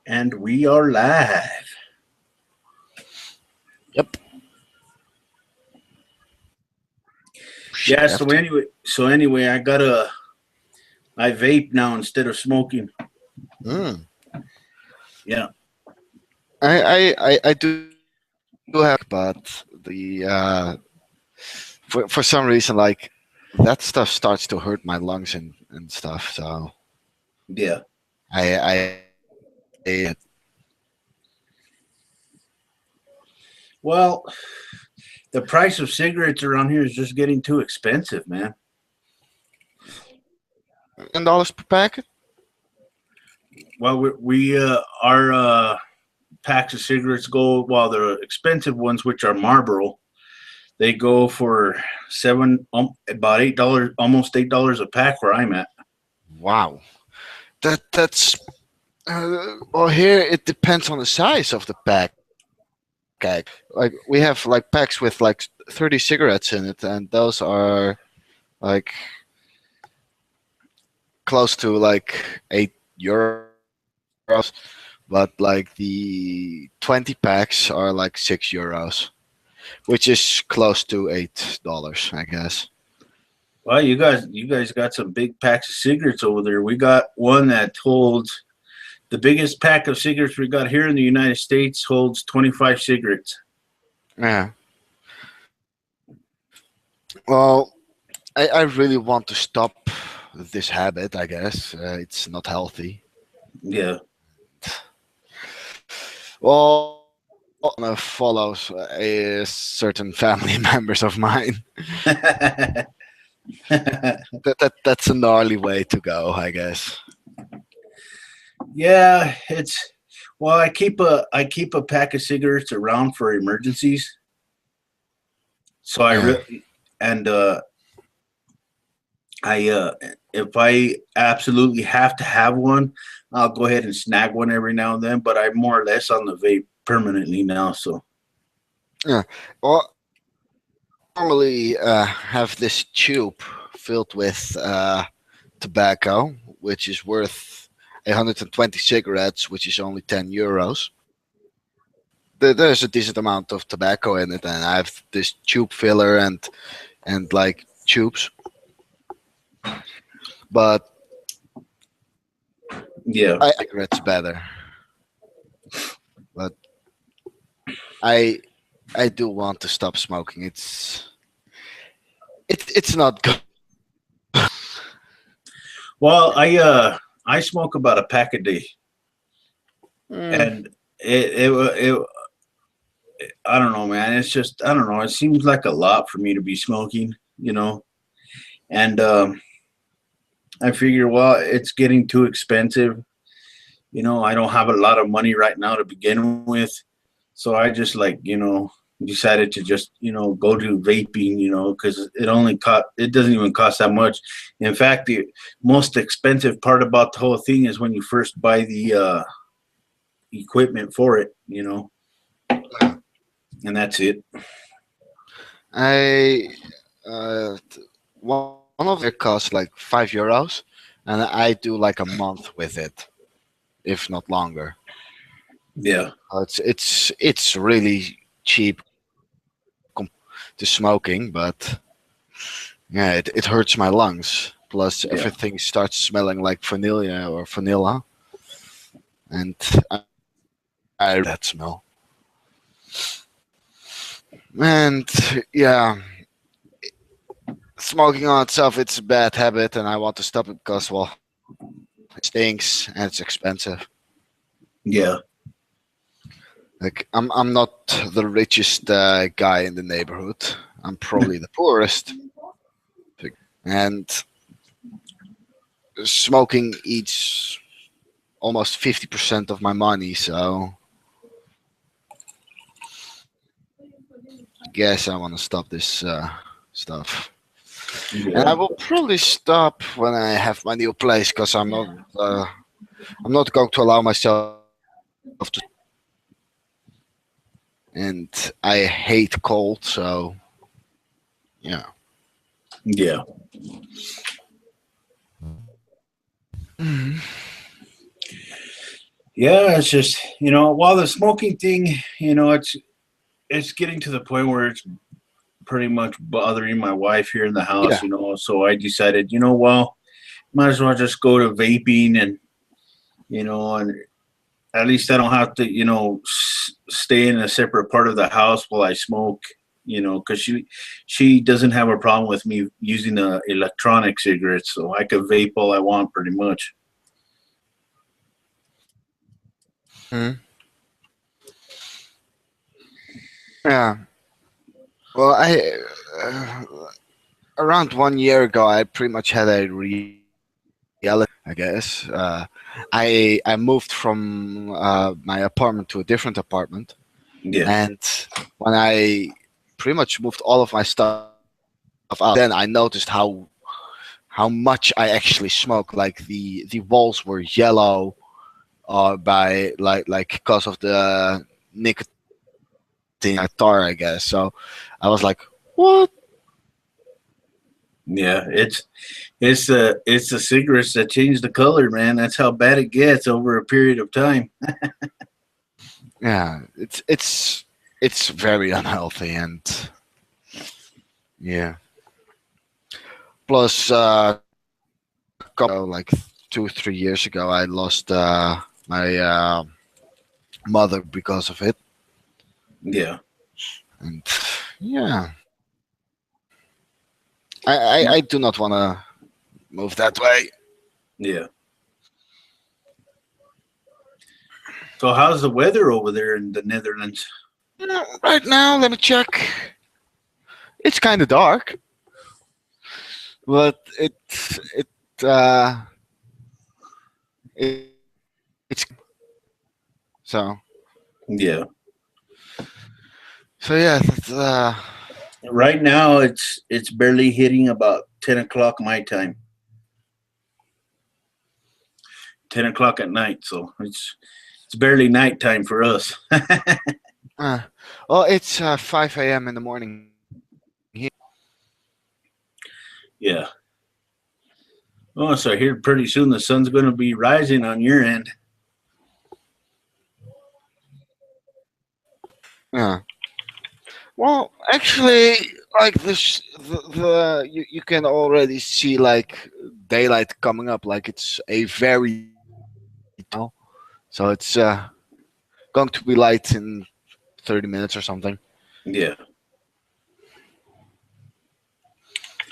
And we are live. Yep. Yeah. Shaft. So anyway, I vape now instead of smoking. Mm. Yeah. I do have, but the for some reason, like, that stuff starts to hurt my lungs and stuff. So Yeah. I Well, the price of cigarettes around here is just getting too expensive, man. $10 per packet. Well, our packs of cigarettes go, while the expensive ones, which are Marlboro, they go for about $8, almost $8 a pack where I'm at. Wow. That's well, here it depends on the size of the pack. Like, we have like packs with like 30 cigarettes in it, and those are like close to like €8, but like the 20 packs are like €6, which is close to $8, I guess. Well, you guys got some big packs of cigarettes over there. We got one that holds the biggest pack of cigarettes we got here in the United States holds 25 cigarettes. Yeah. Well, I really want to stop this habit. I guess it's not healthy. Yeah. Well, follows a certain family members of mine. That's a gnarly way to go, I guess. Yeah, it's well, I keep a pack of cigarettes around for emergencies. So I Yeah. really and I if I absolutely have to have one, I'll go ahead and snag one every now and then, but I'm more or less on the vape permanently now, so Yeah. Well, normally have this tube filled with tobacco, which is worth 120 cigarettes, which is only €10. There's a decent amount of tobacco in it, and I have this tube filler and like tubes. But yeah. I cigarettes better. But I I do want to stop smoking. It's not good. Well, I smoke about a pack a day, Mm, and it I don't know, man. It's just I don't know. It seems like a lot for me to be smoking, and I figure, well, it's getting too expensive. I don't have a lot of money right now to begin with, so I just decided to just go to vaping, because it doesn't even cost that much. In fact, the most expensive part about the whole thing is when you first buy the equipment for it, and that's it. I one of it costs like €5, and I do like a month with it, if not longer. Yeah, It's really cheap to smoking, but yeah, it hurts my lungs. Plus, yeah, everything starts smelling like vanilla, and I that smell. And yeah, smoking on itself, it's a bad habit, and I want to stop it because, well, it stinks and it's expensive. yeah, Like, I'm not the richest guy in the neighborhood. I'm probably the poorest, and smoking eats almost 50% of my money. So I guess I want to stop this stuff. And yeah, I will probably stop when I have my new place because I'm not going to allow myself to. And I hate cold, so yeah. yeah. Yeah, it's just, while the smoking thing, it's getting to the point where it's pretty much bothering my wife here in the house, Yeah. so I decided, well, might as well just go to vaping and at least I don't have to, stay in a separate part of the house while I smoke, because she doesn't have a problem with me using the electronic cigarettes, so I could vape all I want pretty much. Mhm. Yeah. Well, uh, around 1 year ago, I pretty much had a reality, I guess. I moved from my apartment to a different apartment, Yeah, and when I pretty much moved all of my stuff out, then I noticed how much I actually smoke. Like the walls were yellow, by like because of the nicotine tar, I guess. So I was like, what? yeah, it's the cigarettes that change the color, man. That's how bad it gets over a period of time. Yeah, it's very unhealthy, and yeah. Plus, like 2 3 years ago, I lost my mother because of it, Yeah, and yeah, I do not want to move that way. yeah. So how's the weather over there in the Netherlands? Right now, let me check. It's kind of dark, but uh it, it's so Yeah. so yeah. Right now it's barely hitting about 10 o'clock my time. 10 o'clock at night, so it's barely nighttime for us. Uh, well, it's 5 a.m. in the morning here. Yeah. Oh, so here pretty soon the sun's going to be rising on your end. Yeah. Well, actually, like this, you can already see like daylight coming up. Like it's a very now, so it's going to be light in 30 minutes or something. Yeah.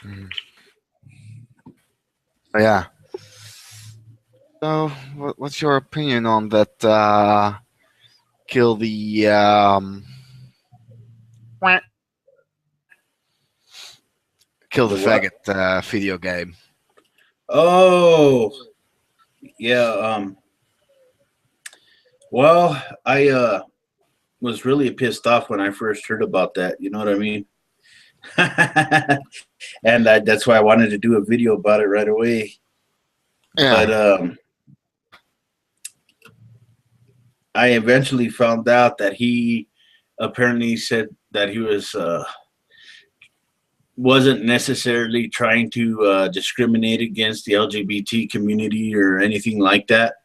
Mhm. Yeah. So, what's your opinion on that? Kill the kill the The what? faggot video game. Oh, yeah. Well, I was really pissed off when I first heard about that. You know what I mean? And that's why I wanted to do a video about it right away. But Yeah. I eventually found out that he apparently said that he wasn't necessarily trying to discriminate against the LGBT community or anything like that.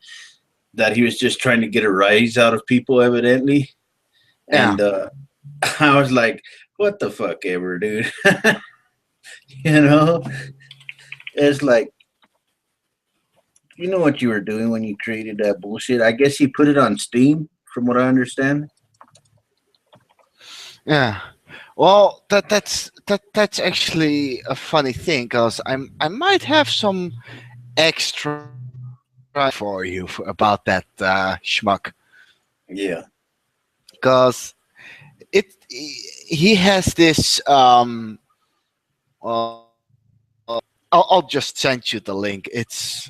That he was just trying to get a rise out of people, evidently. Yeah. And I was like, "What the fuck ever, dude?" you know, it's like, you know what you were doing when you created that bullshit. I guess he put it on Steam, from what I understand. Yeah. Well, that's actually a funny thing because I might have some extra for you about that schmuck Yeah, because he has this uh, I'll just send you the link. It's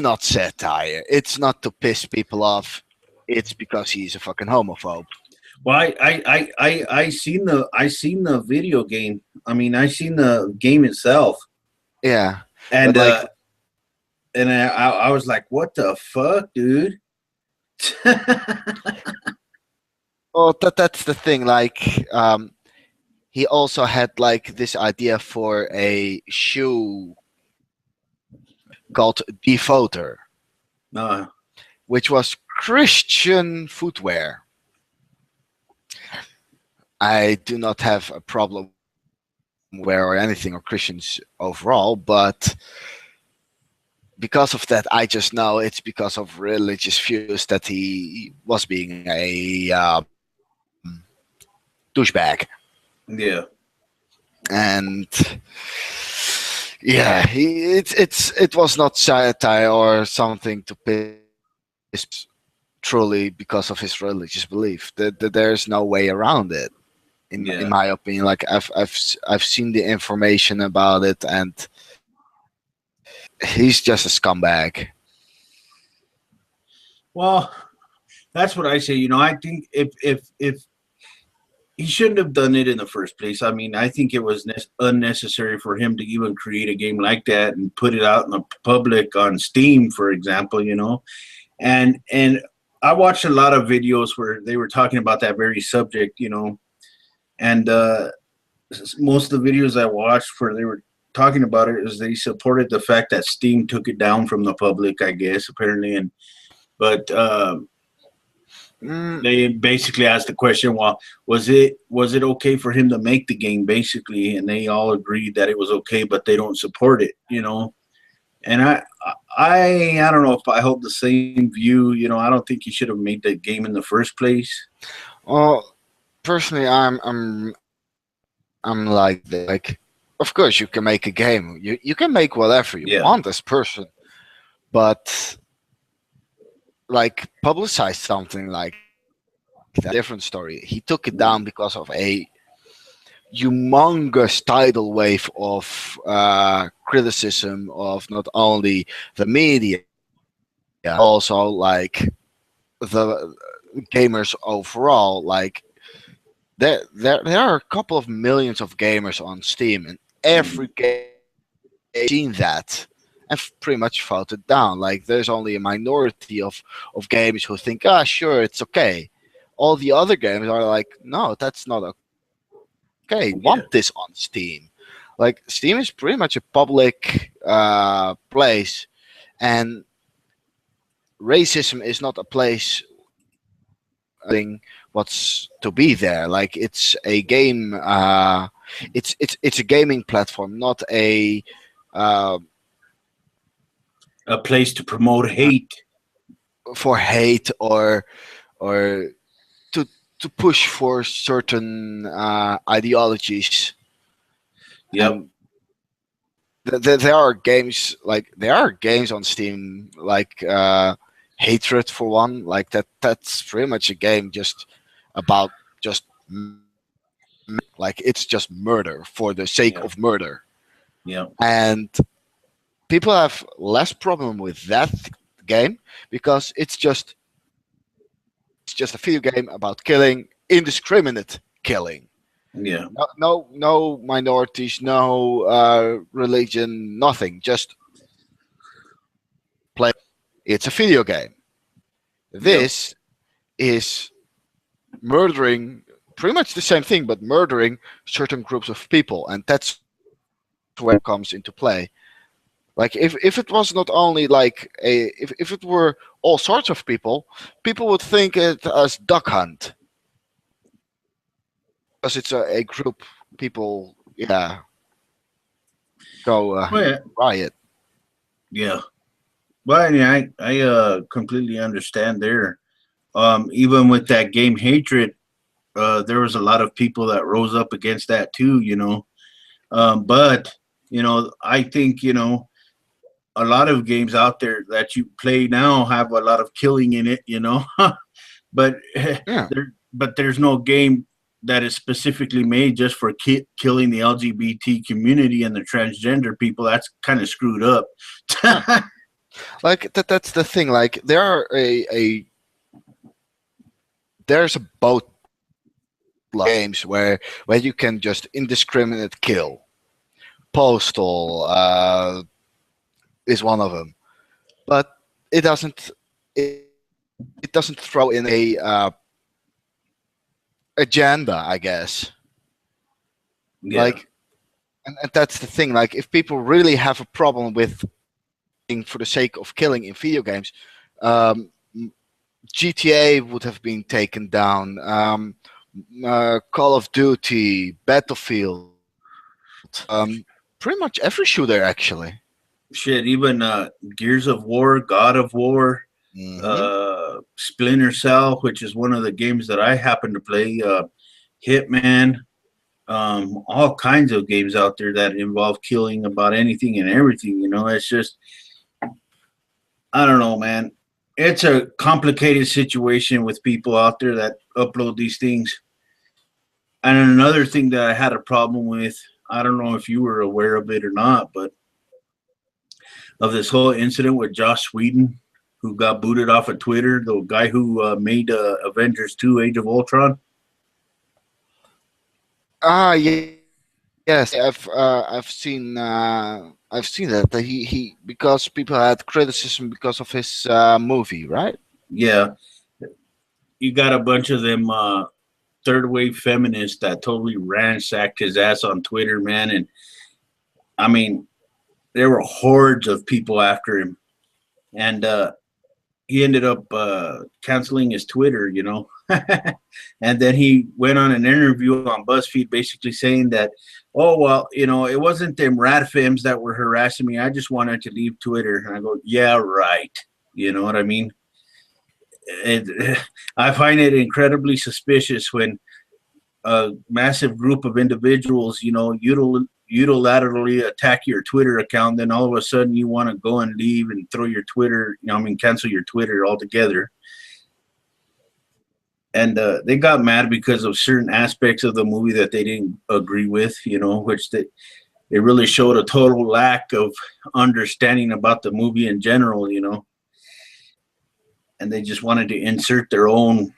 not satire. It's not to piss people off. It's because he's a fucking homophobe. well, I seen the video game. I mean, I seen the game itself, Yeah, but and like, I was like, what the fuck, dude? oh, that's the thing. Like, he also had like this idea for a shoe called Devoter. Uh, which was Christian footwear. I do not have a problem wear or anything or Christians overall, but because of that, I just know it's because of religious views that he was being a douchebag, yeah. and yeah, it was not satire or something to piss truly because of his religious belief. There's no way around it. In Yeah. my opinion, like I've seen the information about it, and he's just a scumbag. Well, that's what I say. I think if he shouldn't have done it in the first place. I mean, I think it was unnecessary for him to even create a game like that and put it out in the public on Steam, for example. And I watched a lot of videos where they were talking about that very subject. And most of the videos I watched where they were talking about it is they supported the fact that Steam took it down from the public, I guess, apparently. But Mm, they basically asked the question, well, was it okay for him to make the game, basically? And they all agreed that it was okay, but they don't support it. And I don't know if I hold the same view. I don't think he should have made the game in the first place. well, personally, I'm like that. Like, of course, you can make a game. You can make whatever you Yeah. want as person, but like publicize something like that. Different story. He took it down because of a humongous tidal wave of criticism of not only the media, also like the gamers overall. Like there are a couple of millions of gamers on Steam, and every game seen that and pretty much voted down. Like there's only a minority of gamers who think, ah, sure, it's okay. All the other games are like, no, that's not okay. Yeah. Want this on Steam? Like Steam is pretty much a public place, and racism is not a place thing what's to be there. Like it's a game. It's a gaming platform, not uh, A place to promote hate. for hate or to push for certain ideologies. Yep. And there are games there are games on Steam like Hatred for one, like that's pretty much a game just about just like it's just murder for the sake Yeah. of murder, Yeah. and people have less problem with that game because it's just a video game about killing, indiscriminate killing. Yeah. No minorities, no religion, nothing. Just play. It's a video game. This is murdering, pretty much the same thing, but murdering certain groups of people, and that's where it comes into play. Like if it was not only like if it were all sorts of people would think it as duck hunt because it's a group people, yeah, go Well, yeah. riot. Yeah. Well, I completely understand there. Even with that game Hatred, there was a lot of people that rose up against that too. But I think a lot of games out there that you play now have a lot of killing in it. But Yeah. there's no game that is specifically made just for killing the LGBT community and the transgender people. That's kind of screwed up. Like that's the thing. Like there's a boat games where you can just indiscriminate kill. Postal is one of them, but it doesn't it doesn't throw in a agenda, I guess. Yeah. Like, and that's the thing. Like, if people really have a problem with for the sake of killing in video games, GTA would have been taken down. Call of Duty, Battlefield, pretty much every shooter actually. Shit, even Gears of War, God of War, Splinter Cell, which is one of the games that I happen to play, Hitman, all kinds of games out there that involve killing about anything and everything. It's just, I don't know, man. It's a complicated situation with people out there that upload these things. And another thing that I had a problem with, I don't know if you were aware of it or not, but of this whole incident with Joss Whedon, who got booted off of Twitter, the guy who made Avengers 2 Age of Ultron. Yes, I've seen that he because people had criticism because of his movie, right? Yeah, you got a bunch of them third wave feminists that totally ransacked his ass on Twitter, man, and I mean, there were hordes of people after him, and he ended up canceling his Twitter, and then he went on an interview on BuzzFeed basically saying that, oh, well, it wasn't them rat femmes that were harassing me. I just wanted to leave Twitter. And I go, yeah, right. You know what I mean? I find it incredibly suspicious when a massive group of individuals, unilaterally attack your Twitter account, then all of a sudden you want to go and leave and throw your Twitter, cancel your Twitter altogether. And they got mad because of certain aspects of the movie that they didn't agree with, which it really showed a total lack of understanding about the movie in general, and they just wanted to insert their own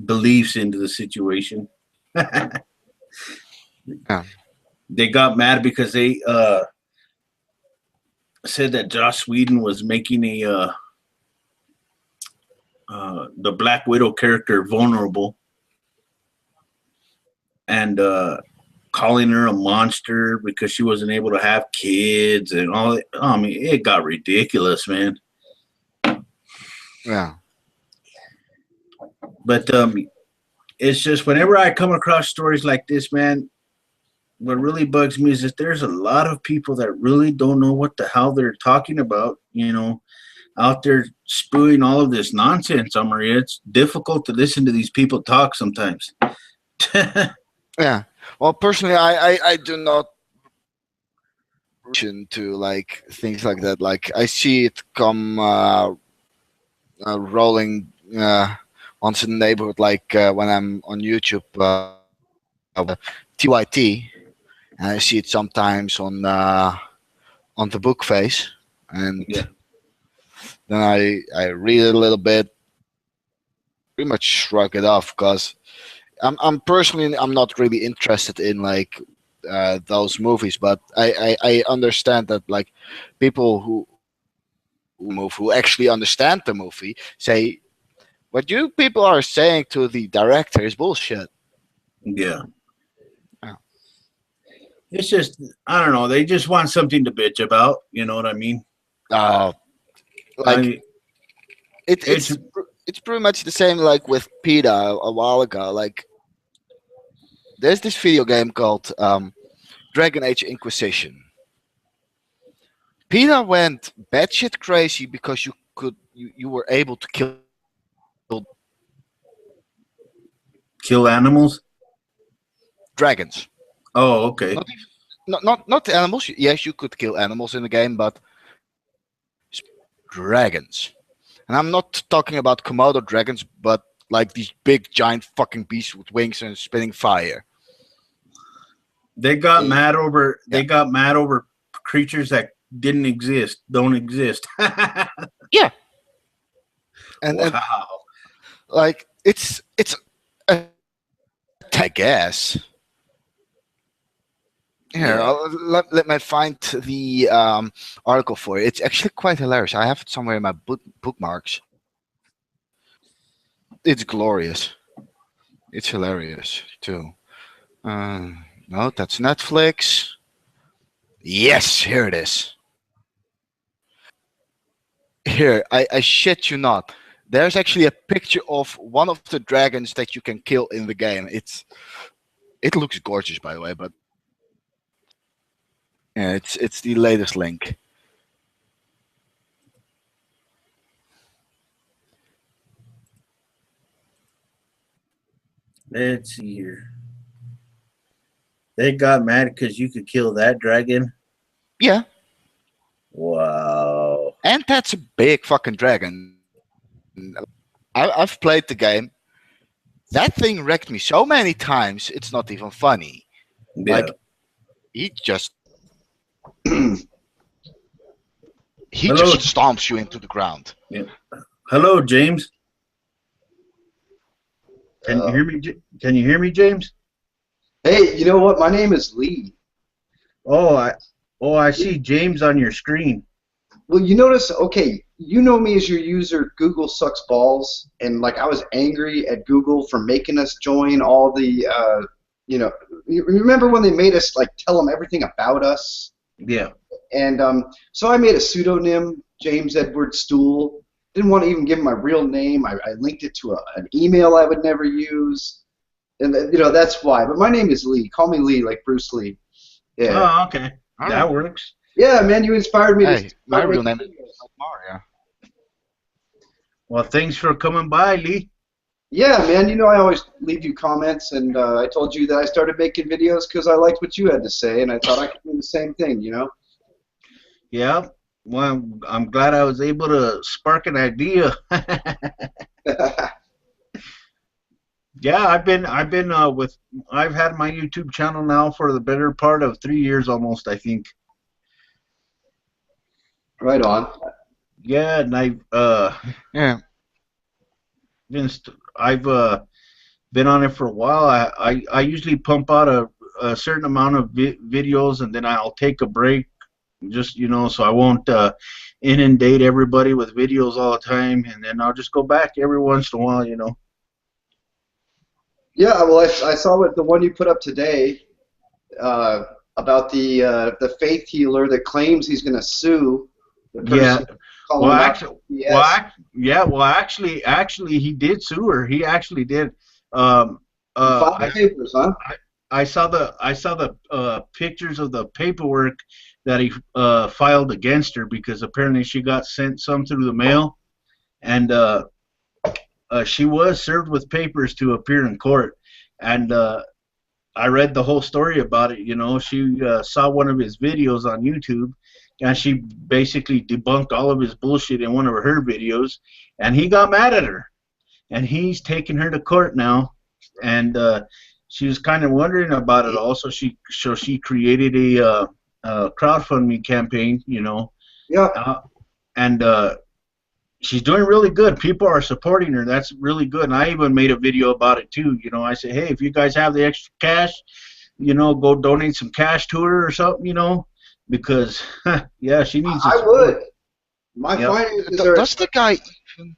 beliefs into the situation. Yeah. They got mad because they said that Joss Whedon was making the Black Widow character vulnerable and calling her a monster because she wasn't able to have kids and all that. I mean, it got ridiculous, man. Yeah. But it's just whenever I come across stories like this, man, what really bugs me is that there's a lot of people that really don't know what the hell they're talking about, out there spewing all of this nonsense, Maria. It's difficult to listen to these people talk sometimes. Yeah. Well, personally, I do not to like things like that. Like I see it come rolling onto the neighborhood, like when I'm on YouTube, TYT, and I see it sometimes on the book face, and Yeah. then I read it a little bit, pretty much shrug it off because I'm personally I'm not really interested in like those movies, but I understand that like people who actually understand the movie say what you people are saying to the director is bullshit. Yeah. Yeah. It's just, I don't know. They just want something to bitch about. You know what I mean? Like it's pretty much the same like with PETA a while ago. Like there's this video game called Dragon Age Inquisition. PETA went batshit crazy because you were able to kill animals. Dragons. Oh, okay. Not animals. Yes, you could kill animals in the game, but dragons. And I'm not talking about Komodo dragons, but like these big giant fucking beasts with wings and spitting fire. They got mad over. They got mad over creatures that don't exist. Yeah. And wow. And, like it's I guess. Here, let me find the article for you. It's actually quite hilarious. I have it somewhere in my bookmarks. It's glorious. It's hilarious too. No, that's Netflix. Yes, here it is. Here here, I shit you not. There's actually a picture of one of the dragons that you can kill in the game. It looks gorgeous, by the way, but yeah, it's the latest link. Let's see here. They got mad because you could kill that dragon. Yeah, Wow. and that's a big fucking dragon. I've played the game. That thing wrecked me so many times. It's not even funny. Yeah. Like he just Hello. just stomps you into the ground. Hello, James. Can you hear me? Can you hear me, James? Hey, you know what? My name is Lee. Oh, I see James on your screen. Well, you notice, okay, you know me as your user, Google sucks balls, and like I was angry at Google for making us join all the, you remember when they made us like tell them everything about us? Yeah. And so I made a pseudonym, James Edward Stool. Didn't want to even give him my real name. I linked it to an email I would never use, and that's why. But my name is Lee. Call me Lee, like Bruce Lee. Yeah. Oh, okay. That works. Yeah, man, you inspired me. Hey, my real name is Mario. Well, thanks for coming by, Lee. Yeah, man, I always leave you comments, and I told you that I started making videos because I liked what you had to say, and I thought I could do the same thing, Yeah. Well, I'm glad I was able to spark an idea. Yeah, I've had my YouTube channel now for the better part of 3 years almost, I think. Right on. Yeah, and I've been on it for a while. I usually pump out a certain amount of videos, and then I'll take a break, just so I won't inundate everybody with videos all the time, and then I'll just go back every once in a while. Yeah, well, I saw the one you put up today about the faith healer that claims he's going to sue the person. Actually, he did sue her. He actually did. Papers, huh? I saw the pictures of the paperwork that he filed against her, because apparently she got sent some through the mail, and she was served with papers to appear in court. And I read the whole story about it. She saw one of his videos on YouTube, and she basically debunked all of his bullshit in one of her videos, and he got mad at her, and he's taking her to court now. And she was kind of wondering about it all, so she created a crowdfunding campaign, Yeah. And she's doing really good. People are supporting her. That's really good. And I even made a video about it too. I said, hey, if you guys have the extra cash, go donate some cash to her or something, because yeah, she needs. I would. My finances are. Does the guy even?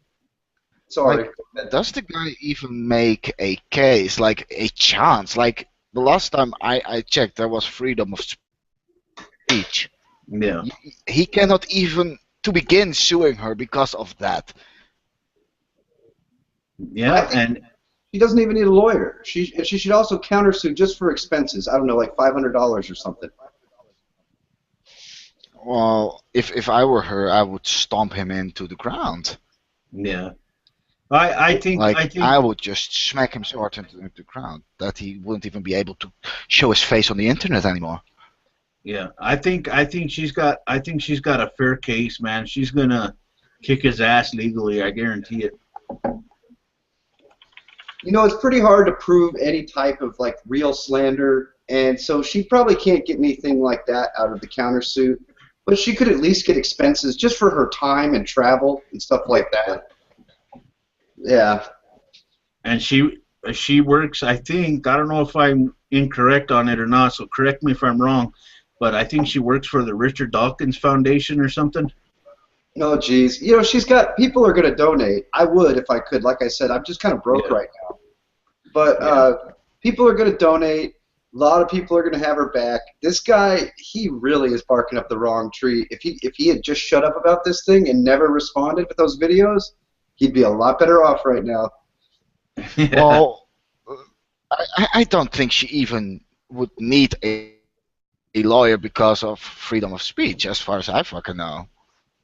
Sorry. Does the guy even make a case, like a chance? Like the last time I checked, there was freedom of speech. Yeah. He cannot even to begin suing her because of that. Yeah, and she doesn't even need a lawyer. She should also countersue just for expenses. I don't know, like $500 or something. Well, if I were her, I would stomp him into the ground. Yeah. I think I would just smack him so hard into the ground that he wouldn't even be able to show his face on the internet anymore. Yeah, I think she's got a fair case, man. She's gonna kick his ass legally, I guarantee it. It's pretty hard to prove any type of like real slander, and so she probably can't get anything like that out of the countersuit. But she could at least get expenses just for her time and travel and stuff like that. Yeah. And she works, I think, I don't know if I'm incorrect on it or not, so correct me if I'm wrong, but I think she works for the Richard Dawkins Foundation or something. Oh, geez. She's got, people are going to donate. I would if I could. Like I said, I'm just kind of broke right now. But people are going to donate, A lot of people are going to have her back. This guy, he really is barking up the wrong tree. If he had just shut up about this thing and never responded with those videos, he'd be a lot better off right now. Well, I don't think she even would need a lawyer because of freedom of speech, as far as I fucking know.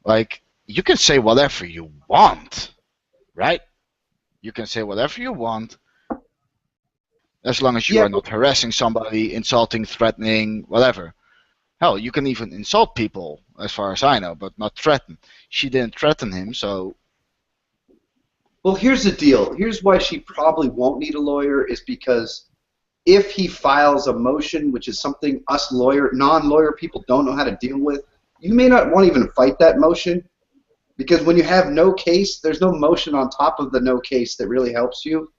Like, you can say whatever you want, right? You can say whatever you want, as long as you are not harassing somebody, insulting, threatening, whatever. Hell, you can even insult people, as far as I know, but not threaten. She didn't threaten him, so... Well, here's the deal. Here's why she probably won't need a lawyer is because if he files a motion, which is something us non-lawyer people don't know how to deal with, you may not want to even fight that motion because when you have no case, there's no motion on top of the no case that really helps you.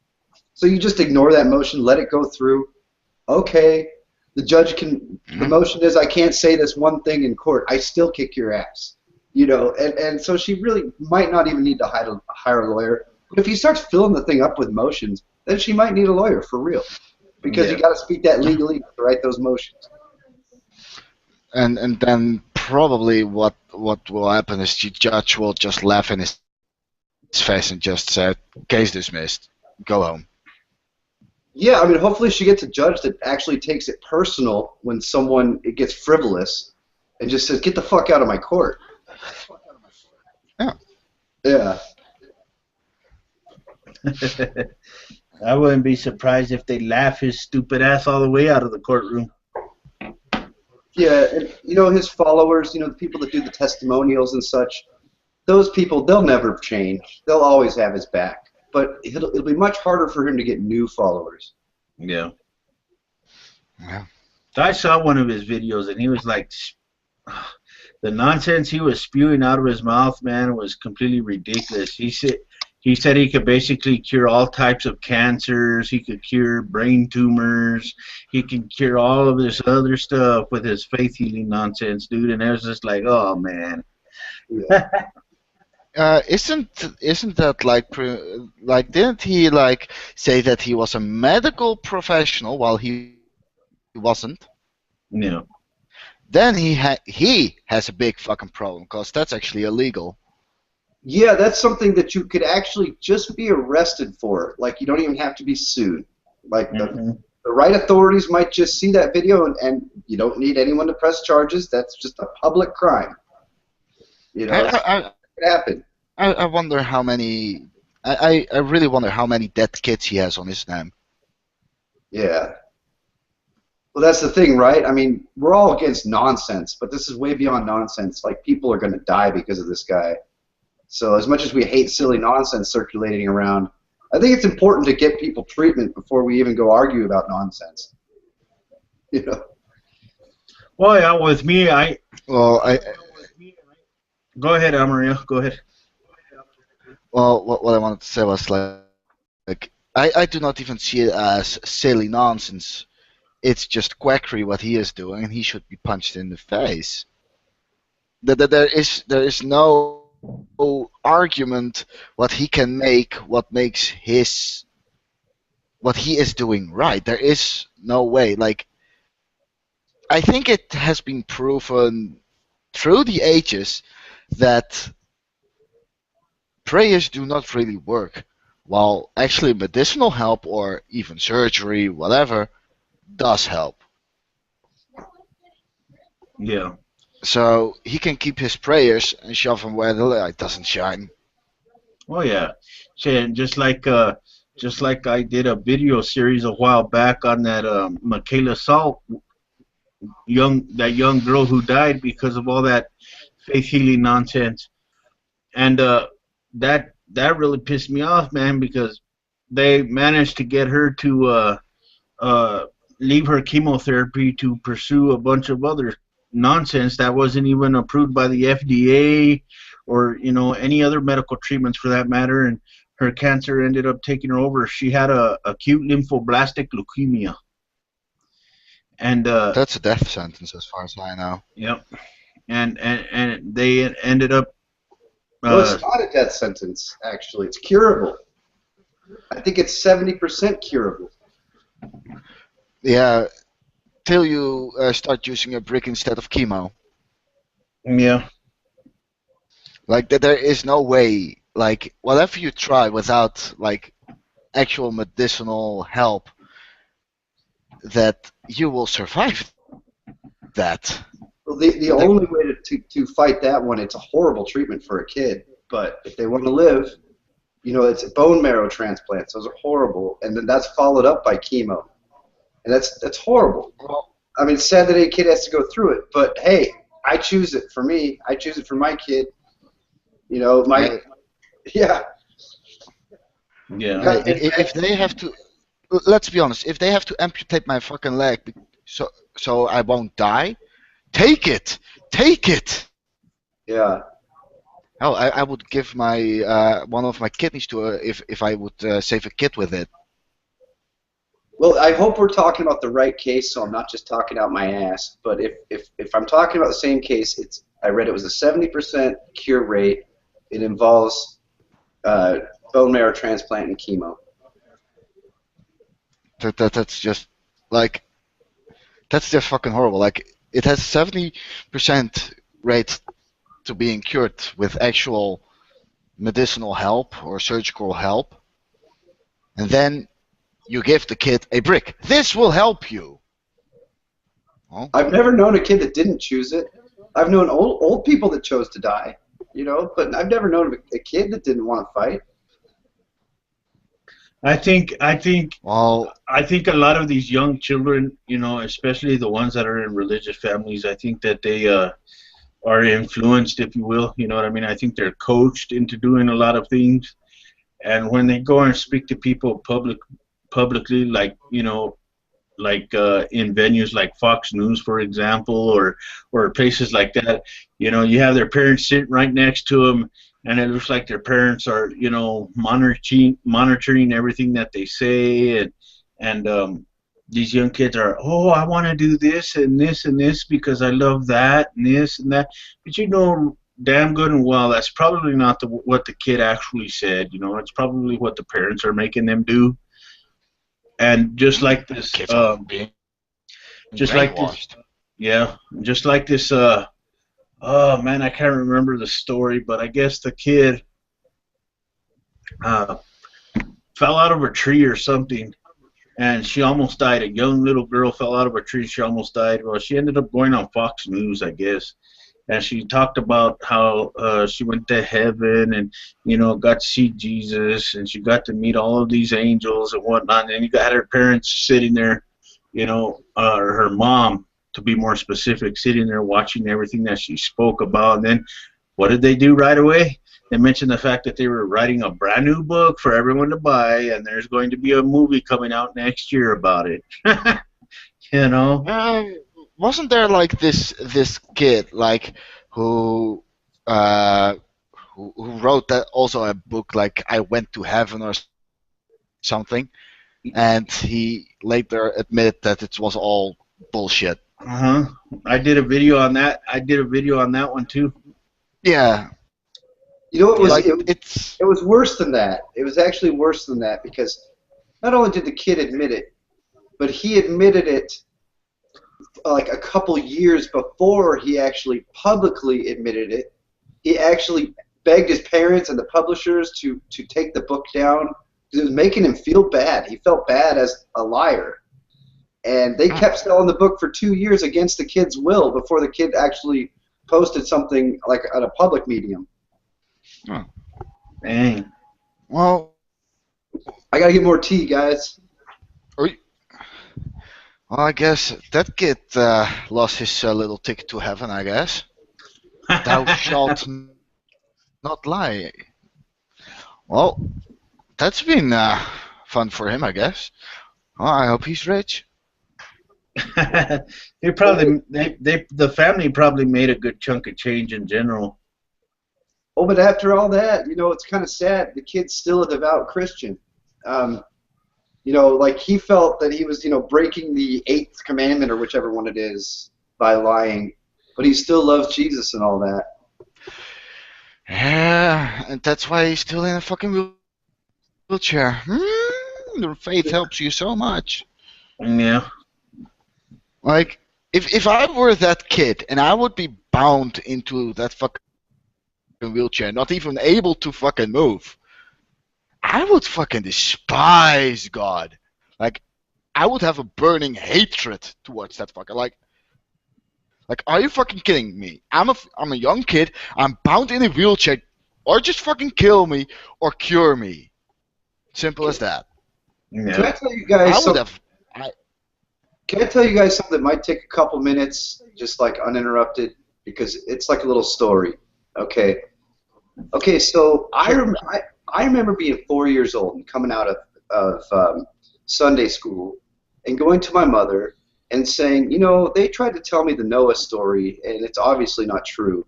So you just ignore that motion, let it go through. Okay, the judge can, the motion is I can't say this one thing in court. I still kick your ass. You know, and so she really might not even need to hire a lawyer. But if he starts filling the thing up with motions, then she might need a lawyer for real. Because you got to speak that legally to write those motions. And then probably what will happen is the judge will just laugh in his face and just say, case dismissed, go home. Yeah, I mean, hopefully she gets a judge that actually takes it personal when it gets frivolous and just says, get the fuck out of my court. Yeah. Yeah. I wouldn't be surprised if they laugh his stupid ass all the way out of the courtroom. Yeah, and, you know, his followers, you know, the people that do the testimonials and such, those people, they'll never change. They'll always have his back. But it'll be much harder for him to get new followers. Yeah. Yeah. I saw one of his videos, and he was like, the nonsense he was spewing out of his mouth, man, was completely ridiculous. He said he could basically cure all types of cancers. He could cure brain tumors. He can cure all of this other stuff with his faith healing nonsense, dude. And I was just like, oh man. Yeah. Isn't that like didn't he like say that he was a medical professional while he wasn't? Yeah. Then he has a big fucking problem because that's actually illegal. Yeah, that's something that you could actually just be arrested for. Like, you don't even have to be sued. Like, the right authorities might just see that video, and you don't need anyone to press charges. That's just a public crime. You know, it happened. I wonder how many... I really wonder how many dead kids he has on his name. Yeah. Well, that's the thing, right? I mean, we're all against nonsense, but this is way beyond nonsense. Like, people are going to die because of this guy. So as much as we hate silly nonsense circulating around, I think it's important to get people treatment before we even go argue about nonsense. You know? Well, yeah, with me, Go ahead, Amarillo. Go ahead. Well, what I wanted to say was like I do not even see it as silly nonsense. It's just quackery what he is doing, and he should be punched in the face. There is no argument what he can make, what makes what he is doing right. There is no way. Like, I think it has been proven through the ages that prayers do not really work, while actually medicinal help or even surgery, whatever, does help. Yeah. So he can keep his prayers and shove them where the light doesn't shine. Oh yeah. Just like I did a video series a while back on that Michaela Salt, that young girl who died because of all that faith healing nonsense, and that really pissed me off, man, because they managed to get her to leave her chemotherapy to pursue a bunch of other nonsense that wasn't even approved by the FDA or, you know, any other medical treatments for that matter, and her cancer ended up taking her over. She had a acute lymphoblastic leukemia. And that's a death sentence as far as I know. Yep. And they ended up well, it's not a death sentence, actually. It's curable. I think it's 70% curable. Yeah, till you start using a brick instead of chemo. Yeah. Like that, there is no way. Like whatever you try without like actual medicinal help, that you will survive that. Well, the only way to fight that one, it's a horrible treatment for a kid. But if they want to live, it's bone marrow transplants. Those are horrible, and then that's followed up by chemo, and that's horrible. Well, I mean, it's sad that a kid has to go through it, but hey, I choose it for me. I choose it for my kid. Yeah. Yeah. if they have to, let's be honest, if they have to amputate my fucking leg so I won't die, take it. Yeah. Hell, I would give my one of my kidneys to her if I would save a kid with it. Well, I hope we're talking about the right case, so I'm not just talking out my ass. But if I'm talking about the same case, I read it was a 70% cure rate. It involves bone marrow transplant and chemo. That's just like, that's just fucking horrible. Like it has 70% rate to being cured with actual medicinal help or surgical help, and then you give the kid a brick. This will help you. Well, I've never known a kid that didn't choose it. I've known old people that chose to die, but I've never known a kid that didn't want to fight. I think well, a lot of these young children, especially the ones that are in religious families, I think that they are influenced, if you will. You know what I mean? I think they're coached into doing a lot of things, and when they go and speak to people publicly, like in venues like Fox News, for example, or places like that, you have their parents sitting right next to them, and it looks like their parents are, monitoring everything that they say, and these young kids are, oh, I want to do this and this and this because I love that and this and that, but damn good and well that's probably not what the kid actually said. It's probably what the parents are making them do. And just like this, kids are being just like this, brainwashed. yeah, just like this. Oh man, I can't remember the story, but I guess the kid fell out of a tree or something, and she almost died. A young little girl fell out of a tree. She almost died. Well, she ended up going on Fox News, I guess, and she talked about how she went to heaven and got to see Jesus, and she got to meet all of these angels and whatnot. And you got her parents sitting there, or her mom, to be more specific, sitting there watching everything that she spoke about. And then what did they do right away? They mentioned the fact that they were writing a brand new book for everyone to buy, and there's going to be a movie coming out next year about it. Wasn't there like this kid like who wrote that also a book like I Went to Heaven or something, and he later admitted that it was all bullshit. I did a video on that. One too. Yeah. It was Like, it was worse than that. It was actually worse than that because not only did the kid admit it, but he admitted it like a couple years before he actually publicly admitted it. He actually begged his parents and the publishers to take the book down because it was making him feel bad. He felt bad as a liar. And they kept selling the book for 2 years against the kid's will before the kid actually posted something like on a public medium. Oh. Dang. Well, I gotta get more tea, guys. well, I guess that kid lost his little ticket to heaven, I guess. Thou shalt not lie. Well, that's been fun for him, I guess. Well, I hope he's rich. The family probably made a good chunk of change in general. Oh, but after all that, it's kind of sad. The kid's still a devout Christian. Like he felt that he was, breaking the 8th commandment or whichever one it is by lying, but he still loves Jesus and all that. Yeah, and that's why he's still in a fucking wheelchair. Your faith helps you so much. Yeah. Like, if I were that kid and I would be bound into that fucking wheelchair, not even able to fucking move, I would fucking despise God. Like, I would have a burning hatred towards that fucker. Like, are you fucking kidding me? I'm a young kid. I'm bound in a wheelchair, or just fucking kill me or cure me. Simple as that. Can I Yeah. tell you guys I would something? have. Can I tell you guys something that might take a couple minutes, just like uninterrupted, because it's like a little story. Okay. Okay. So I remember being 4 years old and coming out of Sunday school and going to my mother and saying, you know, they tried to tell me the Noah story and it's obviously not true.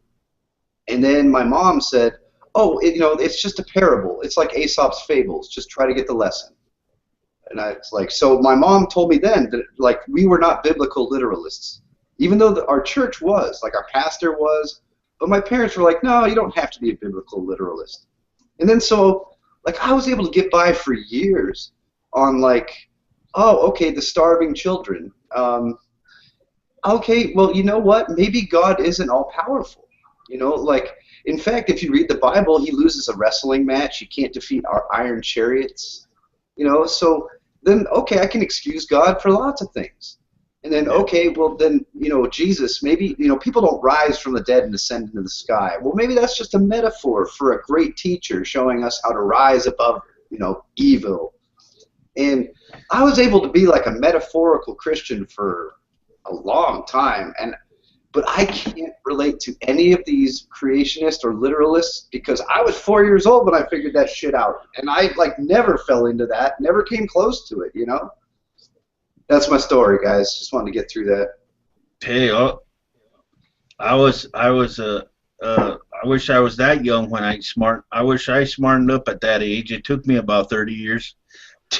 And then my mom said, oh, you know, it's just a parable. It's like Aesop's fables. Just try to get the lesson. And I was like, so my mom told me then that, like, we were not biblical literalists, even though our church was, like, our pastor was. But my parents were like, no, you don't have to be a biblical literalist. And then so, like, I was able to get by for years on, like, oh, okay, the starving children. Okay, well, you know what? Maybe God isn't all powerful. You know, like, in fact, if you read the Bible, he loses a wrestling match. You can't defeat our iron chariots. You know, so then, okay, I can excuse God for lots of things. And then, okay, well, then, you know, Jesus, maybe, you know, people don't rise from the dead and ascend into the sky. Well, maybe that's just a metaphor for a great teacher showing us how to rise above, you know, evil. And I was able to be like a metaphorical Christian for a long time. But I can't relate to any of these creationists or literalists because I was 4 years old when I figured that shit out. And I, like, never fell into that, never came close to it, you know? That's my story, guys. Just wanted to get through that. Hey, I wish I was that young when I wish I smartened up at that age. It took me about 30 years.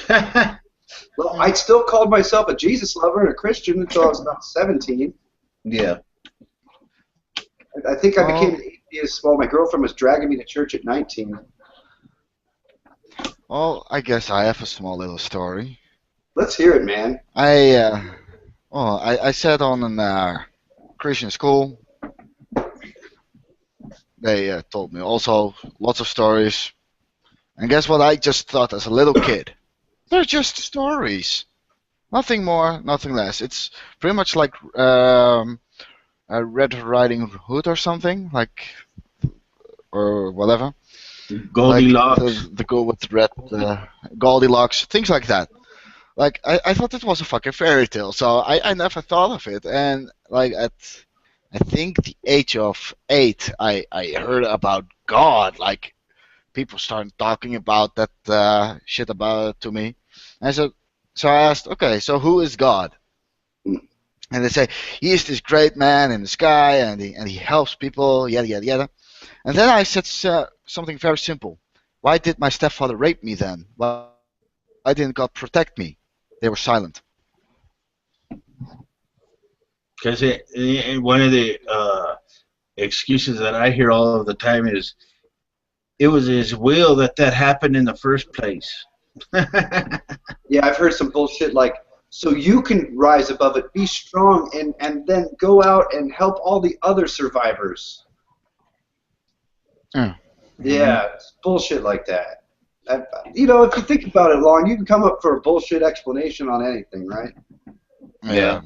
Well, I still called myself a Jesus lover and a Christian until I was about 17. Yeah. I think I became an atheist while my girlfriend was dragging me to church at 19. Well, I guess I have a small little story. Let's hear it, man. I sat on a Christian school. They told me also lots of stories. And guess what I just thought as a little kid? They're just stories. Nothing more, nothing less. It's pretty much like Red Riding Hood or something, like, or whatever. Goldilocks. Like the girl with the red Goldilocks, things like that. Like, I thought it was a fucking fairy tale, so I never thought of it. And, like, at, I think, the age of 8, I heard about God. Like, people started talking about that shit about to me. And so I asked, okay, so who is God? And they say, he is this great man in the sky, and he helps people, yada, yada, yada. And then I said something very simple. Why did my stepfather rape me then? Why didn't God protect me? They were silent. Because one of the excuses that I hear all of the time is, it was his will that happened in the first place. Yeah, I've heard some bullshit like, so you can rise above it, be strong, and then go out and help all the other survivors. Yeah. Yeah, it's bullshit like that. You know, if you think about it long, you can come up for a bullshit explanation on anything, right? Yeah.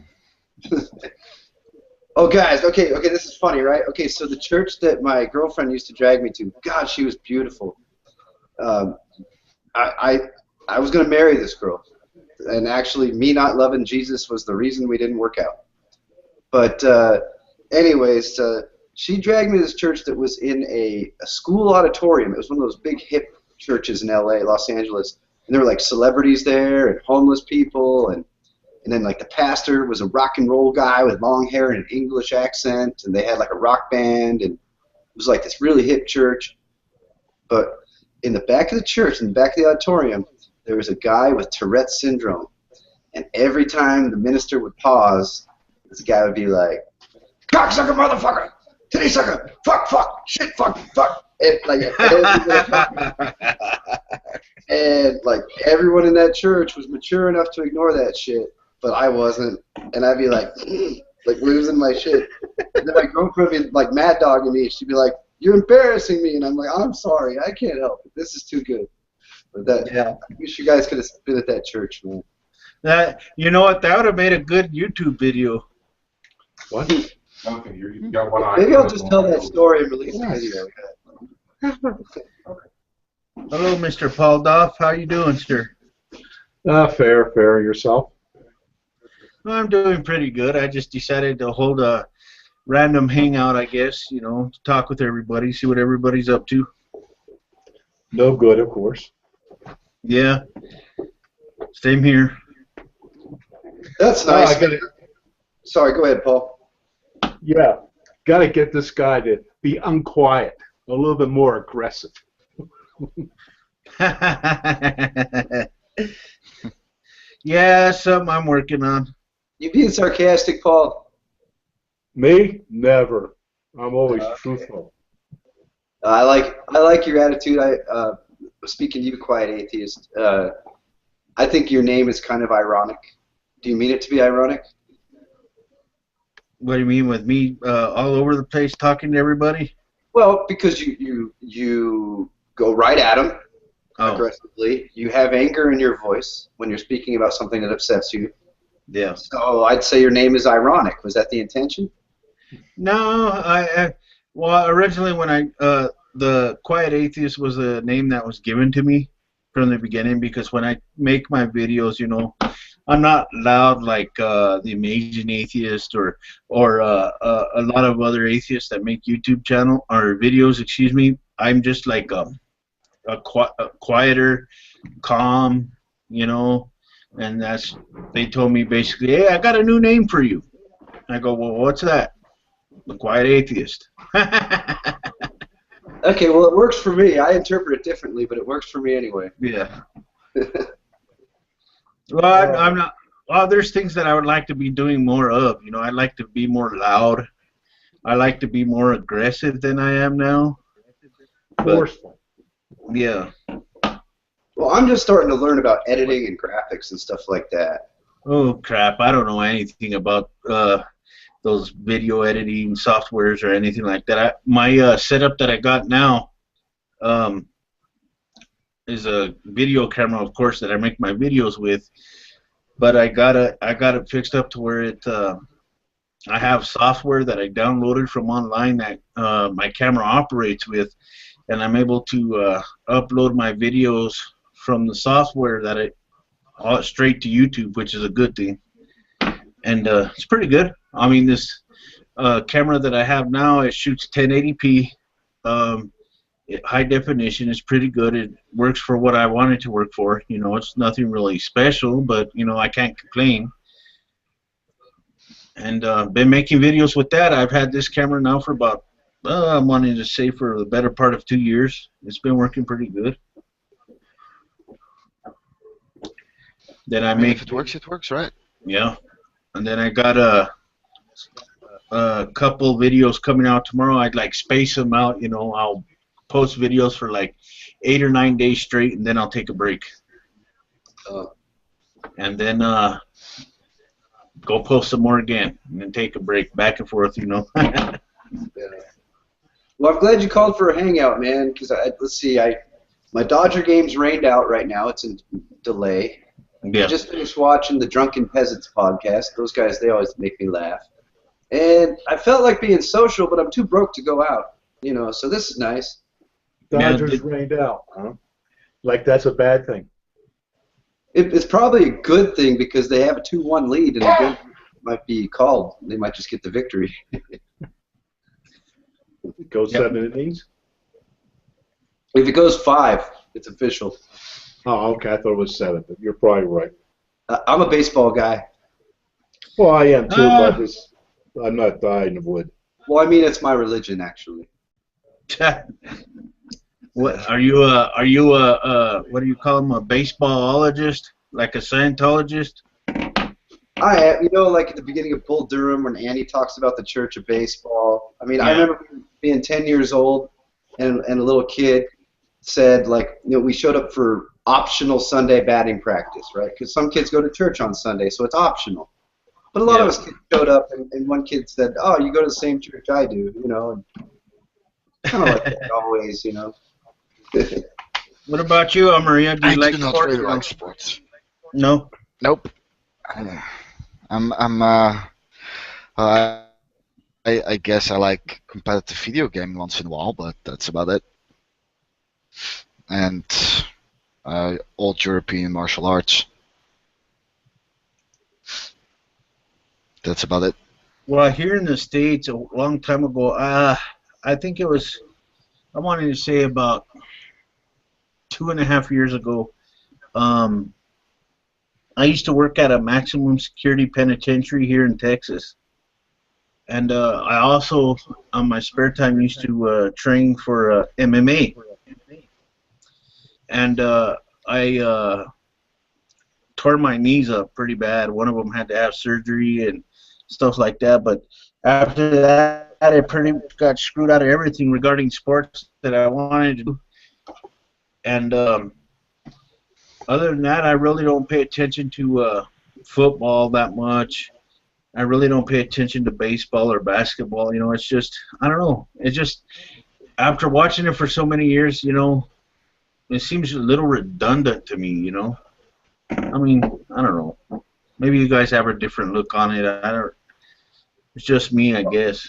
Oh, guys, okay, this is funny, right? Okay, so the church that my girlfriend used to drag me to, God, she was beautiful. I was going to marry this girl, and actually me not loving Jesus was the reason we didn't work out. But anyways, she dragged me to this church that was in a school auditorium. It was one of those big hip churches in LA, Los Angeles, and there were like celebrities there and homeless people, and then like the pastor was a rock and roll guy with long hair and an English accent, and they had like a rock band, and it was like this really hip church. But in the back of the church, in the back of the auditorium, there was a guy with Tourette's syndrome, and every time the minister would pause, this guy would be like, "Cocksucker, motherfucker, titty sucker, fuck, shit, fuck." And like everyone in that church was mature enough to ignore that shit. but I wasn't, and I'd be like losing my shit. And then my girlfriend would be like mad dogging me. She'd be like, "You're embarrassing me," and I'm like, "I'm sorry, I can't help it. This is too good." But I wish you guys could have been at that church, man. You know what? That would have made a good YouTube video. What? Okay, you got one eye. Maybe I'll just tell that story and release the video. Hello, Mr. Paul Doff. How you doing, sir? Fair. Yourself? I'm doing pretty good. I just decided to hold a random hangout, I guess, to talk with everybody, see what everybody's up to. No good, of course. Yeah. Same here. That's nice. Gotta, Sorry, go ahead, Paul. yeah, got to get this guy to be unquiet, a little bit more aggressive. Yeah, something I'm working on. You being sarcastic, Paul? Me? Never. I'm always truthful. I like your attitude. Speaking to you, Quiet Atheist, I think your name is kind of ironic. Do you mean it to be ironic? What do you mean with me all over the place talking to everybody? Well, because you go right at them aggressively. You have anger in your voice when you're speaking about something that upsets you. Yeah. So I'd say your name is ironic. Was that the intention? No, well, originally when the Quiet Atheist was a name that was given to me from the beginning, because when I make my videos, I'm not loud like the Amazing Atheist or a lot of other atheists that make YouTube channel or videos. Excuse me. I'm just like a quieter, calm, and they told me basically, hey, I got a new name for you. I go, well, what's that? The Quiet Atheist. Okay, well, it works for me. I interpret it differently, but it works for me anyway. Yeah. Well, I'm not. Well, there's things that I would like to be doing more of. I'd like to be more loud. I like to be more aggressive than I am now. Forceful. Yeah. Well, I'm just starting to learn about editing and graphics and stuff like that. Oh crap! I don't know anything about those video editing softwares or anything like that. My setup that I got now is a video camera, of course, that I make my videos with. But I got it fixed up to where I have software that I downloaded from online that my camera operates with, and I'm able to upload my videos from the software straight to YouTube, which is a good thing. And it's pretty good. I mean, this camera that I have now, it shoots 1080p, high definition. It's pretty good. It works for what I want it to work for. It's nothing really special, but I can't complain. And been making videos with that. I've had this camera now for about, I'm wanting to say for the better part of 2 years. It's been working pretty good. Then I make. If it works, it works, right? Yeah. And then I got a couple videos coming out tomorrow. I'd like space them out. I'll post videos for like 8 or 9 days straight, and then I'll take a break. And then go post some more again, and then take a break, back and forth. Yeah. Well, I'm glad you called for a hangout, man. Because let's see, my Dodger game's rained out right now. It's in delay. Yeah. I just finished watching the Drunken Peasants podcast. Those guys, they always make me laugh. And I felt like being social, but I'm too broke to go out. So this is nice. Dodgers rained out, huh? Like that's a bad thing. It's probably a good thing because they have a 2-1 lead, and the game might be called. They might just get the victory. It goes 7 innings. If it goes 5, it's official. Oh, okay. I thought it was 7, but you're probably right. I'm a baseball guy. Well, I am too, but I'm not dying of wood. Well, I mean, it's my religion, actually. What are you? Are you what do you call them? A baseballologist, like a Scientologist? I am. Like at the beginning of Bull Durham, when Andy talks about the Church of Baseball. I mean, I remember being 10 years old, and a little kid said, like, we showed up for optional Sunday batting practice, right? Because some kids go to church on Sunday, so it's optional. But a lot of us kids showed up, and one kid said, "Oh, you go to the same church I do," you know. Kind of like that always, you know. What about you, Maria? Do you I like do not sports? really like sports. No. Nope. I'm I guess I like competitive video game once in a while, but that's about it. And old European martial arts. That's about it. Well, here in the States, a long time ago, I think it was, I wanted to say about 2.5 years ago, I used to work at a maximum security penitentiary here in Texas. And I also, on my spare time, used to train for MMA. And I tore my knees up pretty bad. One of them had to have surgery and stuff like that. But after that, I pretty got screwed out of everything regarding sports that I wanted to do. And other than that, I really don't pay attention to football that much. I really don't pay attention to baseball or basketball. You know, it's just, I don't know. It's just, after watching it for so many years, you know, it seems a little redundant to me, you know. I mean, I don't know. Maybe you guys have a different look on it. I don't. It's just me, I guess.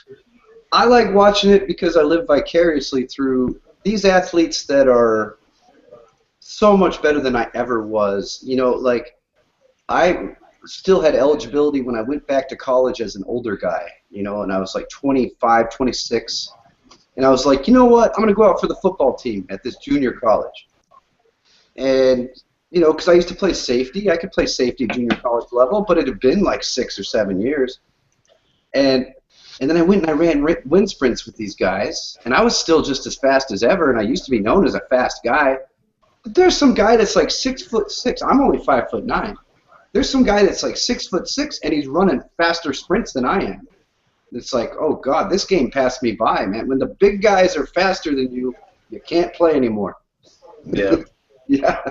I like watching it because I live vicariously through these athletes that are so much better than I ever was. You know, like, I still had eligibility when I went back to college as an older guy, you know, and I was like 25, 26. And I was like, you know what, I'm going to go out for the football team at this junior college. And, you know, because I used to play safety. I could play safety at junior college level, but it had been like 6 or 7 years. And then I went and I ran wind sprints with these guys, and I was still just as fast as ever, and I used to be known as a fast guy. But there's some guy that's like 6'6". I'm only 5'9". There's some guy that's like 6'6", and he's running faster sprints than I am. It's like, oh God, this game passed me by, man. When the big guys are faster than you, you can't play anymore. Yeah. Yeah.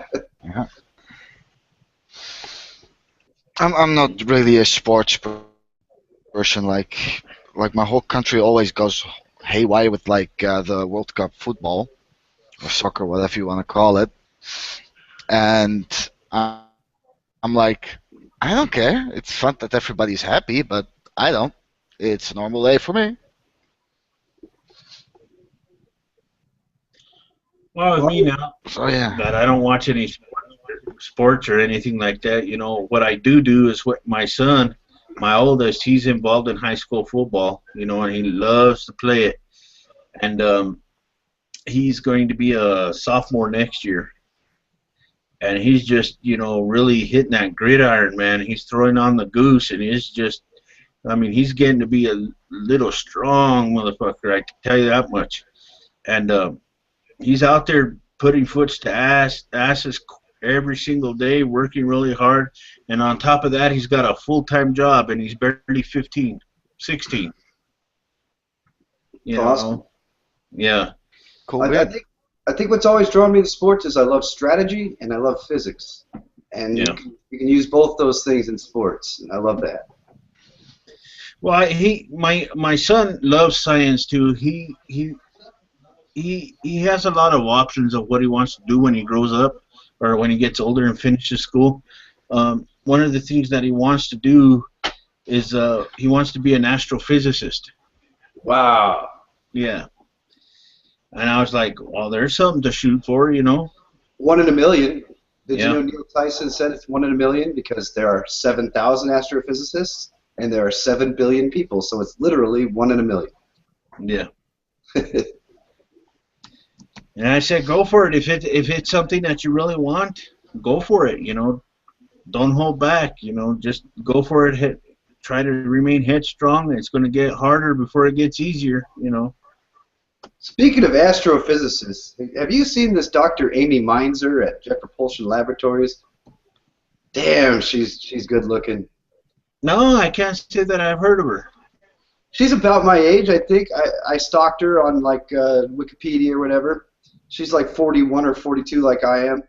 Yeah. I'm not really a sports person. Like my whole country always goes haywire with like the World Cup football or soccer, whatever you want to call it. And I'm like, I don't care. It's fun that everybody's happy, but I don't. It's a normal day for me. Well, with me now, So yeah. that I don't watch any sports or anything like that. You know, what I do is what my son, my oldest, he's involved in high school football, you know, and he loves to play it. And he's going to be a sophomore next year. And he's just, you know, really hitting that gridiron, man. He's throwing on the goose, and he's just, I mean, he's getting to be a little strong motherfucker, I can tell you that much. And he's out there putting foots to asses every single day, working really hard. And on top of that, he's got a full-time job, and he's barely 15, 16. You know? Awesome. Yeah. Cool. I think what's always drawn me to sports is I love strategy and I love physics. And Yeah. you can use both those things in sports, and I love that. Well, my son loves science too. He has a lot of options of what he wants to do when he grows up or when he gets older and finishes school. One of the things that he wants to do is he wants to be an astrophysicist. Wow. Yeah. And I was like, well, there's something to shoot for, you know. 1 in a million. Did Yeah. you know Neil Tyson said it's 1 in a million because there are 7,000 astrophysicists and there are 7 billion people, so it's literally 1 in a million. Yeah. And I said, go for it. If it's something that you really want, go for it. You know, don't hold back. You know, just go for it. Try to remain headstrong. It's going to get harder before it gets easier. You know. Speaking of astrophysicists, have you seen this Dr. Amy Mainzer at Jet Propulsion Laboratories? Damn, she's good looking. No, I can't say that I've heard of her. She's about my age, I think. I stalked her on like Wikipedia or whatever. She's like 41 or 42 like I am.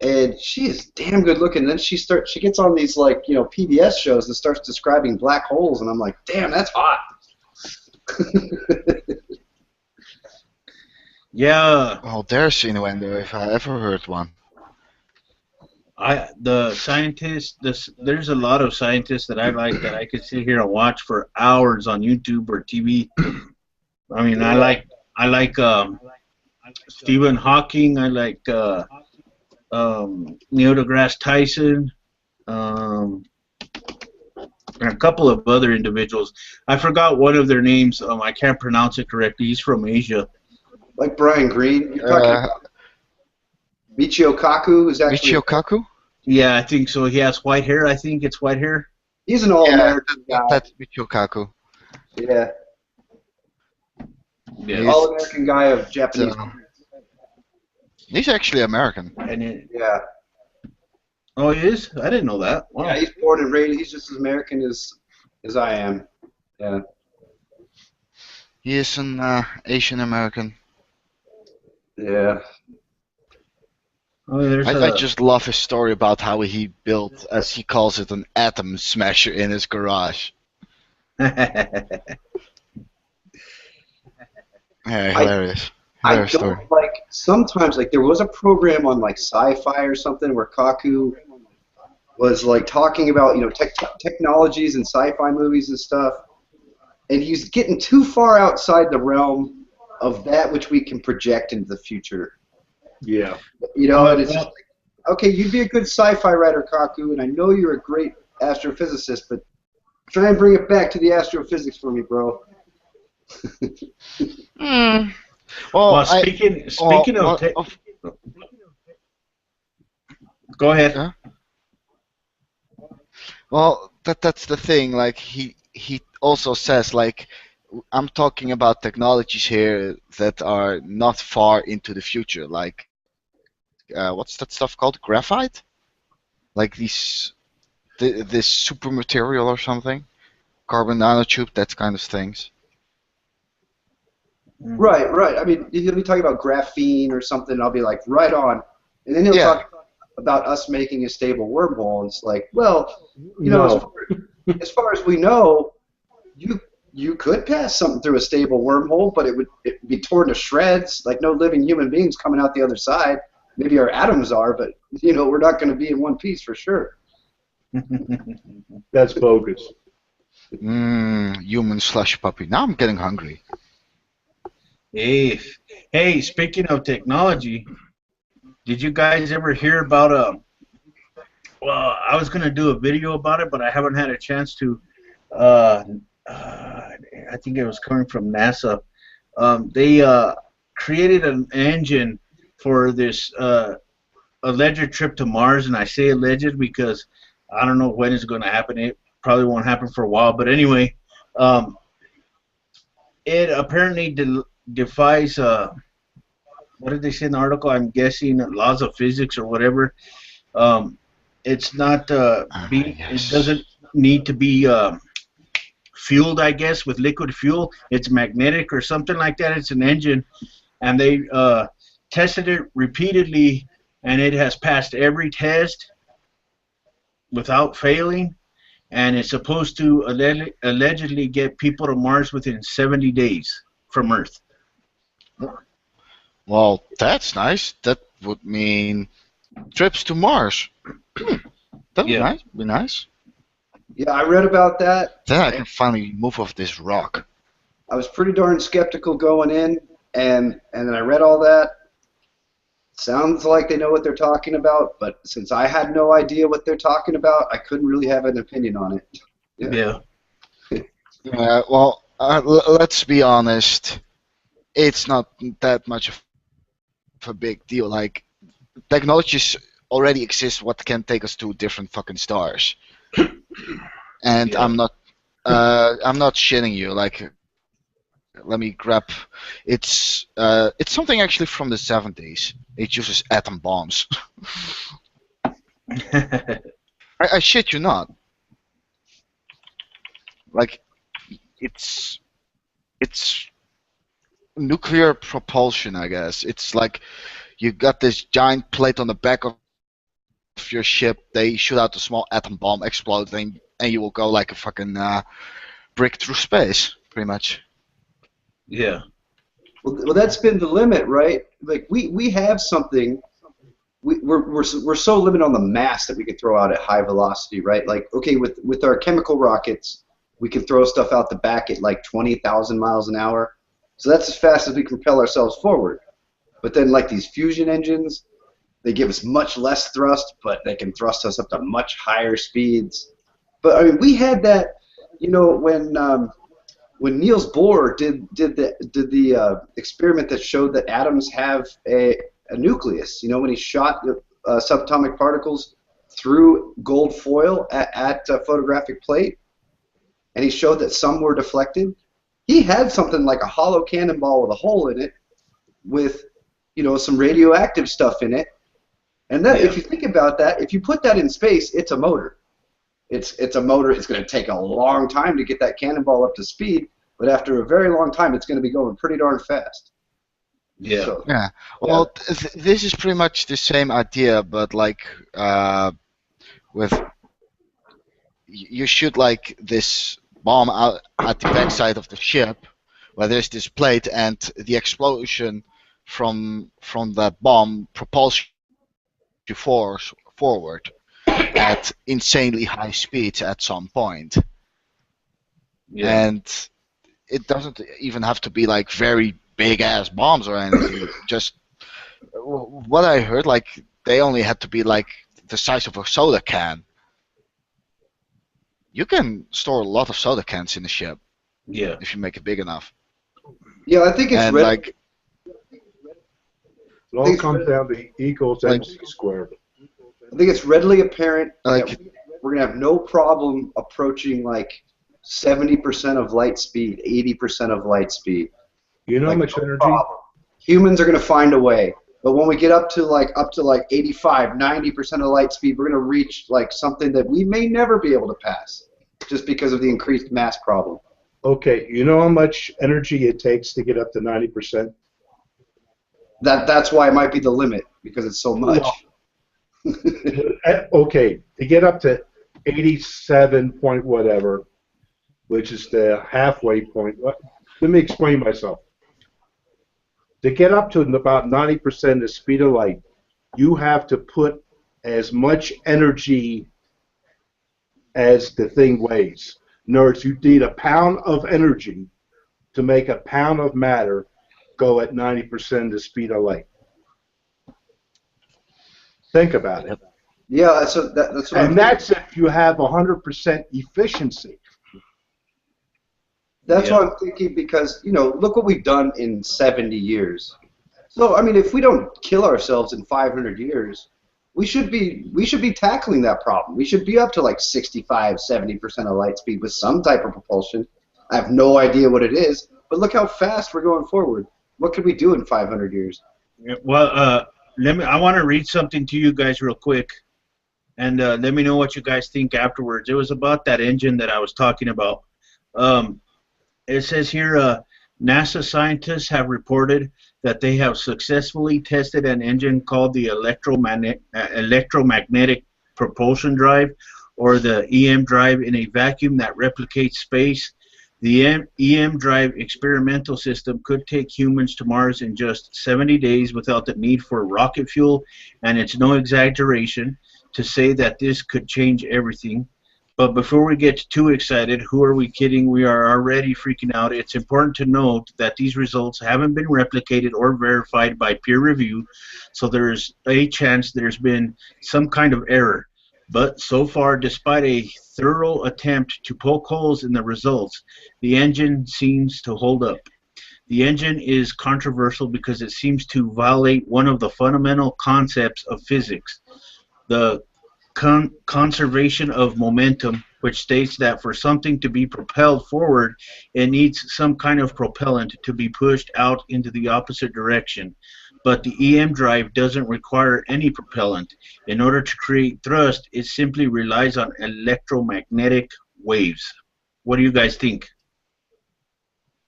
and she is damn good looking. And then she gets on these like PBS shows and starts describing black holes, and I'm like, damn, that's hot. Yeah, Oh, there's innuendo if I ever heard one. the scientists. There's a lot of scientists that I like that I could sit here and watch for hours on YouTube or TV. I mean, I like Stephen Hawking. I like Neil deGrasse Tyson. And a couple of other individuals. I forgot one of their names. I can't pronounce it correctly. He's from Asia. Like Brian Greene. You're talking about Michio Kaku is actually Michio Kaku? Yeah, I think so. He has white hair. I think it's white hair. he's an all-American guy. That's Michio Kaku. Yeah, Yeah. all-American guy of Japanese. He's actually American. Yeah. Oh, he is? I didn't know that. Wow. Yeah, he's born and raised. He's just as American as I am. Yeah. He is an Asian American. Yeah. Oh, there's I just love his story about how he built, as he calls it, an atom smasher in his garage. Yeah, hilarious. I Hilarious don't story. like sometimes like there was a program on like Sci-Fi or something where Kaku was like talking about technologies and sci-fi movies and stuff, and he's getting too far outside the realm of that which we can project into the future. Yeah. And it's just like, okay, you'd be a good sci-fi writer, Kaku, and I know you're a great astrophysicist, but try and bring it back to the astrophysics for me, bro. Well, well, speaking of, go ahead. Yeah. Well, that's the thing. Like he also says, like, I'm talking about technologies here that are not far into the future. Like, what's that stuff called? Graphite? Like this super material or something? Carbon nanotube, that kind of things. Right. I mean, he'll be talking about graphene or something, and I'll be like, right on. And then he'll Yeah. talk about us making a stable wormhole, and it's like, well, No. as far as we know, you could pass something through a stable wormhole, but it'd be torn to shreds. Like no living human beings coming out the other side. Maybe our atoms are, but we're not going to be in one piece for sure. That's bogus. Human slush puppy. Now I'm getting hungry. Hey, speaking of technology, did you guys ever hear about well, I was gonna do a video about it, but I haven't had a chance to. I think it was coming from NASA. They created an engine for this alleged trip to Mars, and I say alleged because I don't know when it's going to happen. It probably won't happen for a while, but anyway, it apparently defies what did they say in the article? I'm guessing laws of physics or whatever. It's not Yes. it doesn't need to be fueled, I guess, with liquid fuel. It's magnetic or something like that. It's an engine, and they tested it repeatedly, and it has passed every test without failing, and it's supposed to allegedly get people to Mars within 70 days from Earth. Well, that's nice. That would mean trips to Mars. That would Yeah. be nice. Yeah, I read about that. Then I can finally move off this rock. I was pretty darn skeptical going in, and then I read all that. Sounds like they know what they're talking about, but since I had no idea what they're talking about, I couldn't really have an opinion on it. Yeah. Well, let's be honest. It's not that much of a big deal. Like, technologies already exist what can take us to different fucking stars. And Yeah. I'm not shitting you. Like, let me grab. It's something actually from the 70s. It uses atom bombs. I shit you not. Like, it's nuclear propulsion, I guess. It's like you got this giant plate on the back of your ship, they shoot out a small atom bomb, explode, and you will go like a fucking brick through space, pretty much. Yeah. Well, that's been the limit, right? Like we have something. We're so limited on the mass that we can throw out at high velocity, right? Like, okay, with our chemical rockets, we can throw stuff out the back at like 20,000 miles an hour. So that's as fast as we can propel ourselves forward. But then, like these fusion engines, they give us much less thrust, but they can thrust us up to much higher speeds. But I mean, we had that, you know, when Niels Bohr did the experiment that showed that atoms have a nucleus. You know, when he shot subatomic particles through gold foil at a photographic plate, and he showed that some were deflected. He had something like a hollow cannonball with a hole in it, with, you know, some radioactive stuff in it. And that, if you think about that, if you put that in space, it's a motor. It's a motor. It's going to take a long time to get that cannonball up to speed, but after a very long time, it's going to be going pretty darn fast. Yeah. So, Yeah. Well, this is pretty much the same idea, but like with you shoot like this bomb out at the backside of the ship, where there's this plate, and the explosion from that bomb propels you forward at insanely high speeds at some point. Yeah. And it doesn't even have to be like very big ass bombs or anything. Just what I heard, like they only had to be like the size of a soda can. You can store a lot of soda cans in the ship Yeah. if you make it big enough. yeah, I think it's And red. like It all comes down to E equals MC squared. I think it's readily apparent Like- that we're going to have no problem approaching like 70% of light speed, 80% of light speed. You know how Like, much no energy? problem. Humans are going to find a way. But when we get up to like 85, 90% of light speed, we're going to reach like something that we may never be able to pass just because of the increased mass problem. Okay, you know how much energy it takes to get up to 90%? That's why it might be the limit, because it's so much. Okay, to get up to 87 point whatever, which is the halfway point. Let me explain myself. To get up to about 90% the speed of light, you have to put as much energy as the thing weighs. In other words, you need a pound of energy to make a pound of matter go at 90% the speed of light. Think about it. Yeah, that's what I'm And that's if you have 100% efficiency. That's Yeah. what I'm thinking, because, you know, look what we've done in 70 years. So, I mean, if we don't kill ourselves in 500 years, we should be tackling that problem. We should be up to like 65, 70% of light speed with some type of propulsion. I have no idea what it is, but look how fast we're going forward. What could we do in 500 years? Well, I want to read something to you guys real quick, and let me know what you guys think afterwards. It was about that engine that I was talking about. It says here, NASA scientists have reported that they have successfully tested an engine called the electromagnetic propulsion drive, or the EM drive, in a vacuum that replicates space. The EM drive experimental system could take humans to Mars in just 70 days without the need for rocket fuel, and it's no exaggeration to say that this could change everything. But before we get too excited, who are we kidding? We are already freaking out. It's important to note that these results haven't been replicated or verified by peer review, so there's a chance there's been some kind of error. But so far, despite a thorough attempt to poke holes in the results, the engine seems to hold up. The engine is controversial because it seems to violate one of the fundamental concepts of physics, the conservation of momentum, which states that for something to be propelled forward, it needs some kind of propellant to be pushed out into the opposite direction. But the EM drive doesn't require any propellant. In order to create thrust, it simply relies on electromagnetic waves. What do you guys think?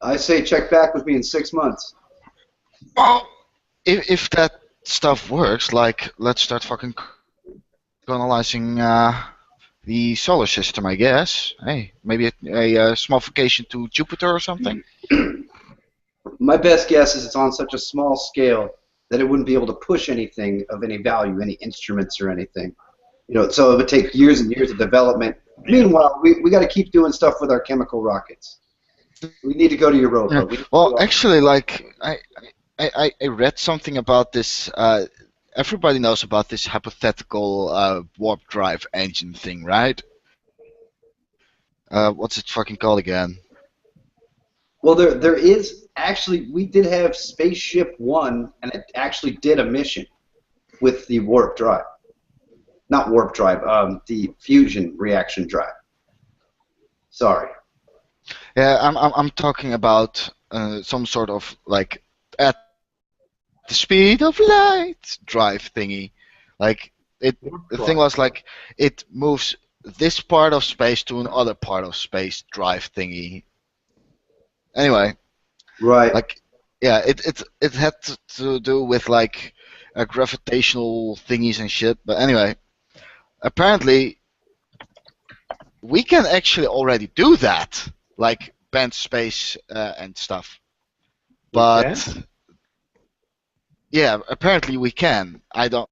I say check back with me in 6 months. Well, if that stuff works, like let's start fucking colonizing the solar system, I guess. Hey, maybe a small vacation to Jupiter or something. My best guess is it's on such a small scale that it wouldn't be able to push anything of any value, any instruments or anything. So it would take years and years of development. Meanwhile, we got to keep doing stuff with our chemical rockets. We need to go to Europa. Yeah. We need to Well, go- actually, like I read something about this. Everybody knows about this hypothetical warp drive engine thing, right? What's it fucking called again? Well, there is actually, we did have Spaceship One, and it actually did a mission with the warp drive. Not warp drive, the fusion reaction drive. Sorry. Yeah, I'm talking about some sort of like at the speed of light drive thingy. Like the thing was like it moves this part of space to another part of space drive thingy. Anyway, Right. like yeah, it had to do with like gravitational thingies and shit. But anyway, apparently we can actually already do that, like bend space and stuff. But yeah, apparently we can. I don't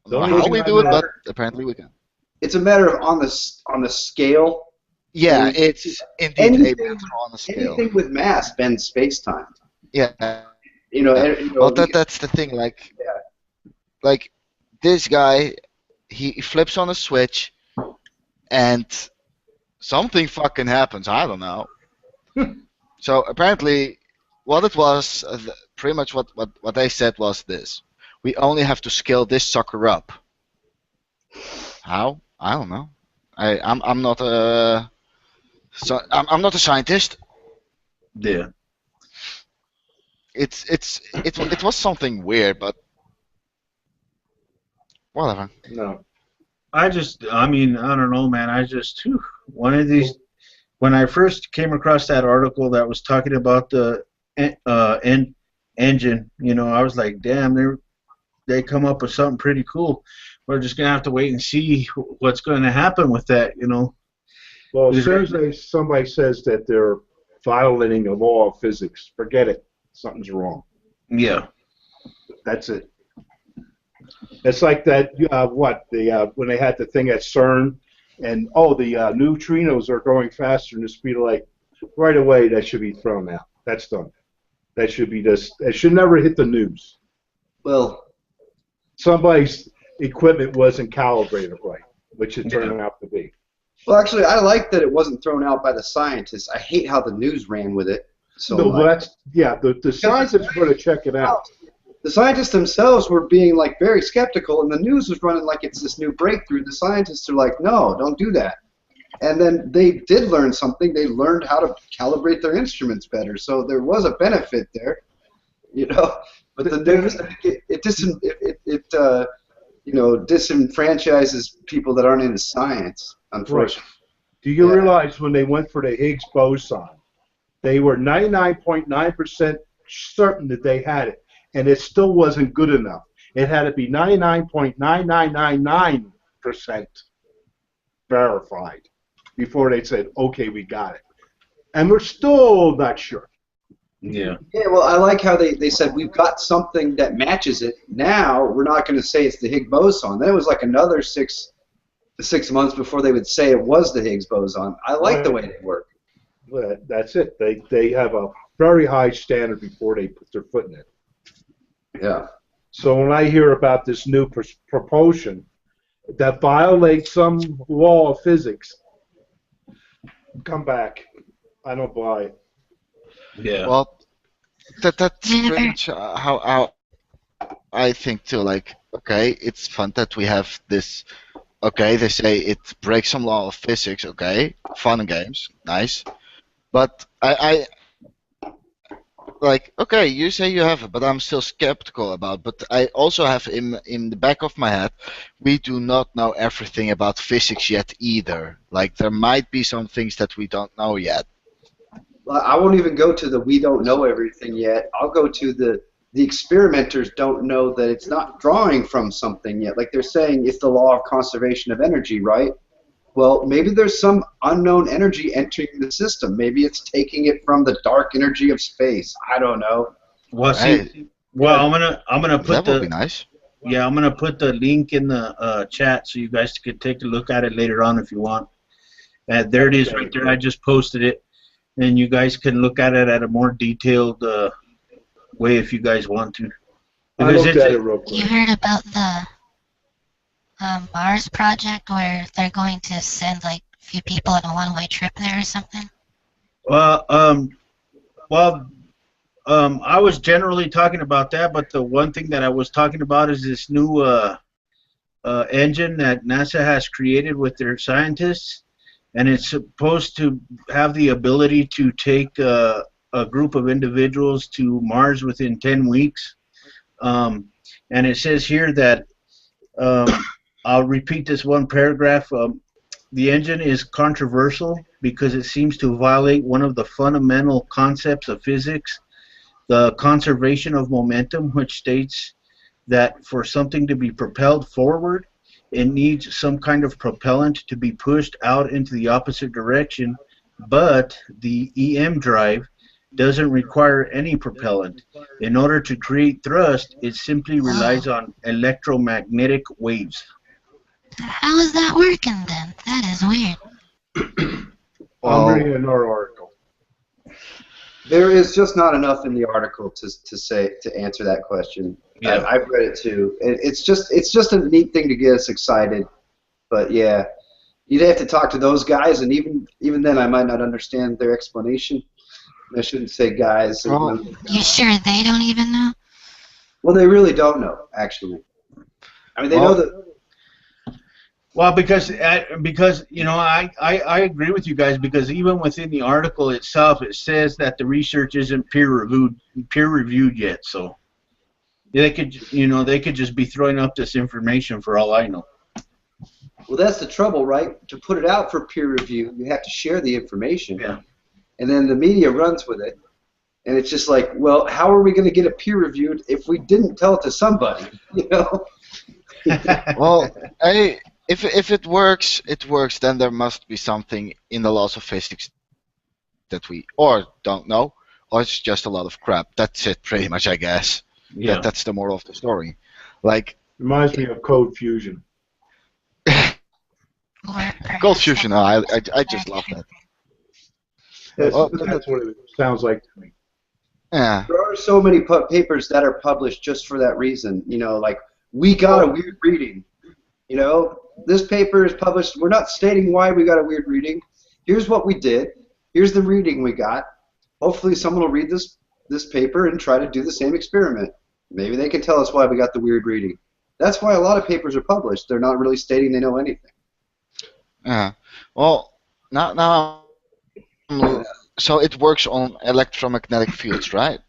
know Don't how even we do it, but matter. apparently we can. It's a matter of on the scale. Yeah, And it's indeed anything- a matter on the scale. Anything with mass bends space-time. Yeah. Well, that's the thing. Like, Yeah. like this guy, he flips on a switch, and something fucking happens. I don't know. So apparently, what it was, pretty much what they said was this: we only have to scale this sucker up. How? I don't know. I'm not a I'm not a scientist. Yeah. It was something weird, but whatever. No. I mean, I don't know, man. One of these, when I first came across that article that was talking about the engine, I was like, damn, they come up with something pretty cool. We're just gonna have to wait and see what's going to happen with that, Well, as soon as somebody says that they're violating a law of physics, forget it. Something's wrong. Yeah. That's it. It's like that. When they had the thing at CERN, and the neutrinos are going faster than the speed of light. Right away, that should be thrown out. That's done. That should be just. It should never hit the news. Well, Somebody's equipment wasn't calibrated right, which it turned out to be. well, actually, I like that it wasn't thrown out by the scientists. I hate how the news ran with it. So No, much. the scientists are going to check it out. The scientists themselves were being like very skeptical, and the news was running like it's this new breakthrough. The scientists are like, no, don't do that. And then they did learn something. They learned how to calibrate their instruments better. So there was a benefit there, But the news, disenfranchises people that aren't into science, unfortunately. Do you Yeah. realize when they went for the Higgs boson, they were 99.9% certain that they had it, and it still wasn't good enough. It had to be 99.9999% verified before they said, okay, we got it. And we're still not sure. Yeah. Yeah, well, I like how they said we've got something that matches it. Now we're not going to say it's the Higgs boson. Then it was like another six months before they would say it was the Higgs boson. I like the way they work. Well, that's it. They have a very high standard before they put their foot in it. Yeah. So when I hear about this new propulsion that violates some law of physics, come back. I don't buy it. Yeah. Well, that's pretty much how I think too. Like, okay, it's fun that we have this. Okay, they say it breaks some law of physics. Okay, fun and games, nice. But I like, okay, you say you have it, but I'm still skeptical about. But I also have in the back of my head, we do not know everything about physics yet either. Like, there might be some things that we don't know yet. Well, I won't even go to the we don't know everything yet. I'll go to the experimenters don't know that it's not drawing from something yet. Like they're saying, it's the law of conservation of energy, right? Well, maybe there's some unknown energy entering the system. Maybe it's taking it from the dark energy of space. I don't know. Well, Hey, see, well, I'm gonna put that would be the nice. yeah, I'm gonna put the link in the chat so you guys could take a look at it later on if you want. There it is right there. I just posted it, and you guys can look at it at a more detailed way if you guys want to. I Because looked it's at it real You quick. heard about the Mars project where they're going to send like a few people on a one-way trip there or something? well, well, I was generally talking about that, but the one thing that I was talking about is this new engine that NASA has created with their scientists, and it's supposed to have the ability to take a group of individuals to Mars within 10 weeks. And it says here that, I'll repeat this one paragraph. The engine is controversial because it seems to violate one of the fundamental concepts of physics, the conservation of momentum, which states that for something to be propelled forward, it needs some kind of propellant to be pushed out into the opposite direction, but the EM drive doesn't require any propellant. In order to create thrust, it simply relies on electromagnetic waves. How is that working then? That is weird. I'm reading another article. There is just not enough in the article to answer that question. Yeah. I've read it too. It's just a neat thing to get us excited. But yeah, you'd have to talk to those guys, and even then, I might not understand their explanation. I shouldn't say guys. Oh. You sure they don't even know? Well, they really don't know, actually. I mean, they know that. Well, because you know, I agree with you guys, because even within the article itself, it says that the research isn't peer reviewed yet. So they could just be throwing up this information for all I know. Well, that's the trouble, right? To put it out for peer review, you have to share the information. Yeah. And then the media runs with it. And it's just like, well, how are we going to get it peer reviewed if we didn't tell it to somebody? You know? Well, if it works, it works. Then there must be something in the laws of physics that we or don't know, or it's just a lot of crap. That's it, pretty much, I guess. Yeah. That's the moral of the story. Like Reminds me of Code Fusion. Cold Fusion. I just love that. That's, Well, that's what it sounds like to me. Yeah. There are so many papers that are published just for that reason. You know, like, we got a weird reading. You know, this paper is published. We're not stating why we got a weird reading. Here's what we did. Here's the reading we got. Hopefully someone will read this paper and try to do the same experiment. Maybe they can tell us why we got the weird reading. That's why a lot of papers are published. They're not really stating they know anything. Yeah. Well, now. So it works on electromagnetic fields, right?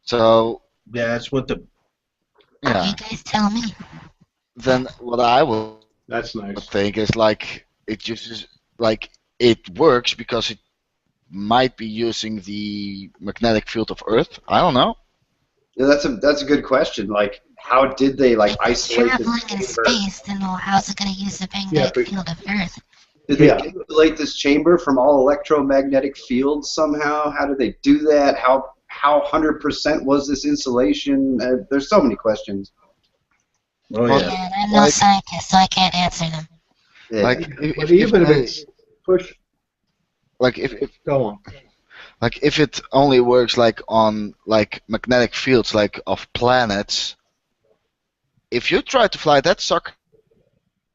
So Yeah, that's what the yeah. You guys tell me. Then what I would That's nice. think is like it works because it might be using the magnetic field of Earth. I don't know. Yeah, that's a good question. Like, how did they like If it's isolate traveling in this chamber? space, then well, how's it going to use the magnetic but- field of Earth? Did they Yeah. isolate this chamber from all electromagnetic fields somehow? How did they do that? How 100% was this insulation? There's so many questions. oh Well, yeah. And I'm no Like- scientist, so I can't answer them. Yeah. Like But even if they- it's push, if go on. like if it only works like on like magnetic fields like of planets, if you try to fly that sucker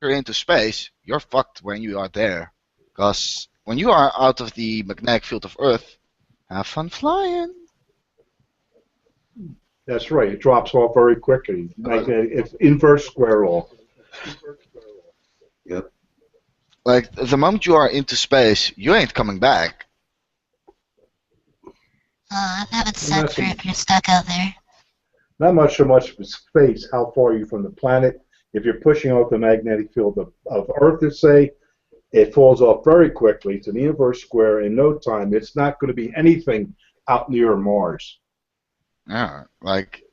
into space, you're fucked when you are there. Because when you are out of the magnetic field of Earth, have fun flying. That's right. It drops off very quickly. Like it's inverse square law. Yep. Like the moment you are into space, you ain't coming back. That would suck that's for a- if you're stuck out there. Not much so much for space. How far are you from the planet? If you're pushing off the magnetic field of Earth, let's say, it falls off very quickly to the inverse square in no time. It's not going to be anything out near Mars. Yeah, like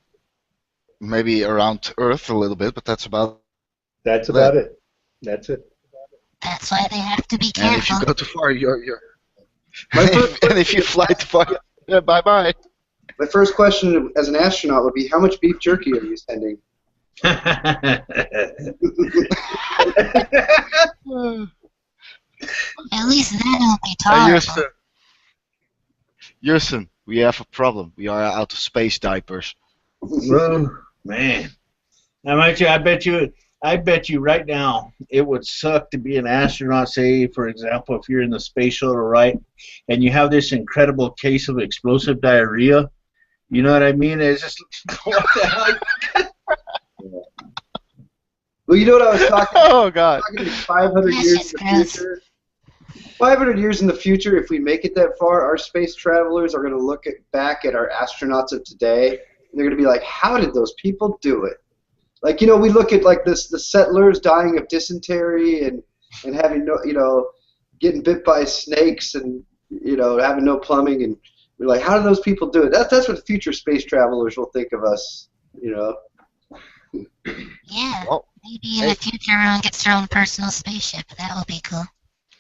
maybe around Earth a little bit, but that's about. That's about it. That's it. That's why they have to be And if you careful. go too far, you're. My first And if you fly too far, yeah, bye bye. My first question as an astronaut would be, how much beef jerky are you sending? At least then it'll be Houston, tolerable. Houston, we have a problem. We are out of space diapers. Oh, man. I bet you right now it would suck to be an astronaut, say, for example, if you're in the space shuttle, right, and you have this incredible case of explosive diarrhea. You know what I mean? It's just, what the hell? Well, you know what I was talking Oh God. talking like 500 That's years just in the gross. future. 500 years in the future, if we make it that far, our space travelers are going to look back at our astronauts of today, and they're going to be like, how did those people do it? Like, you know, we look at like the settlers dying of dysentery and having no, you know, getting bit by snakes and, you know, having no plumbing, and we're like, how do those people do it? That's what future space travelers will think of us, you know. Yeah. Well, Maybe in the future everyone gets their own personal spaceship. That would be cool.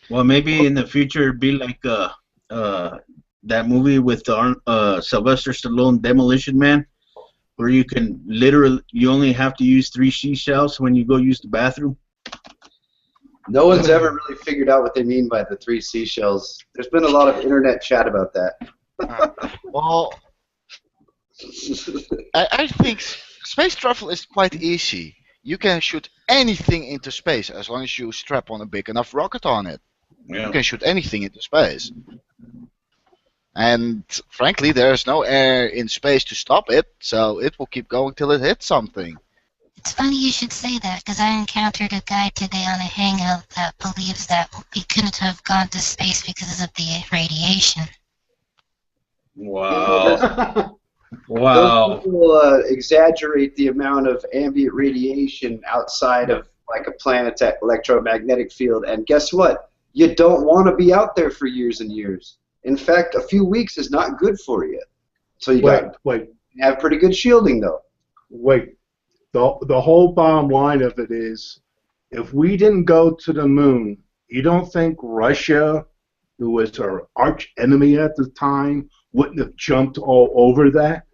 Well, maybe in the future it'd be like that movie with Sylvester Stallone, Demolition Man, where you can you only have to use 3 seashells when you go use the bathroom. No one's ever really figured out what they mean by the 3 seashells. There's been a lot of internet chat about that. well, I think space travel is quite easy. You can shoot anything into space as long as you strap on a big enough rocket on it. Yeah. You can shoot anything into space. And frankly, there's no air in space to stop it, so it will keep going till it hits something. It's funny you should say that, because I encountered a guy today on a hangout that believes that he couldn't have gone to space because of the radiation. Wow. Those Wow. people exaggerate the amount of ambient radiation outside of like a planet's electromagnetic field, and guess what? You don't want to be out there for years and years. In fact, a few weeks is not good for you. So you got Wait. to have pretty good shielding, though. Wait. The whole bottom line of it is, if we didn't go to the moon, you don't think Russia, who was our arch enemy at the time, wouldn't have jumped all over that?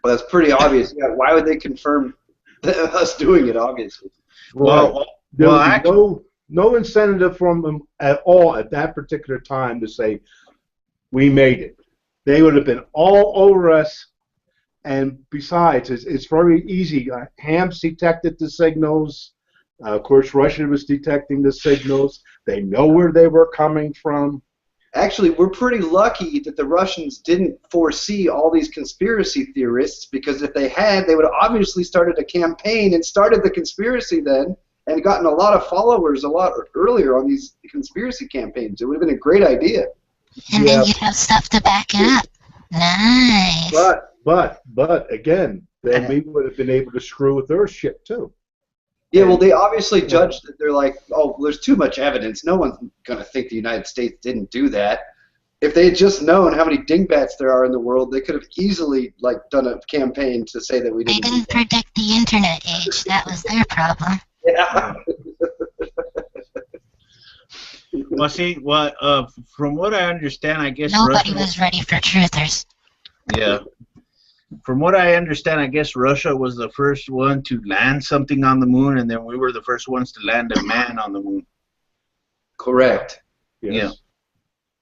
Well, that's pretty obvious. Yeah, why would they confirm us doing it? Obviously. Well, There well, was actually, no incentive from them at all at that particular time to say, we made it. They would have been all over us. And besides, it's very easy. Hams detected the signals. Of course, Russia was detecting the signals. They know where they were coming from. Actually, we're pretty lucky that the Russians didn't foresee all these conspiracy theorists, because if they had, they would have obviously started a campaign and started the conspiracy then and gotten a lot of followers a lot earlier on these conspiracy campaigns. It would have been a great idea. And Yeah. then you'd have stuff to back it up. Nice. But again, then we would have been able to screw with their shit too. Yeah, well, they obviously judged that. They're like, oh, there's too much evidence. No one's going to think the United States didn't do that. If they had just known how many dingbats there are in the world, they could have easily like done a campaign to say that we They didn't. didn't predict the internet age. That was their problem. Yeah. well, see, from what I understand, I guess Nobody Russia, was ready for truthers. yeah. From what I understand, I guess Russia was the first one to land something on the moon, and then we were the first ones to land a man on the moon. Correct. Yes. Yeah.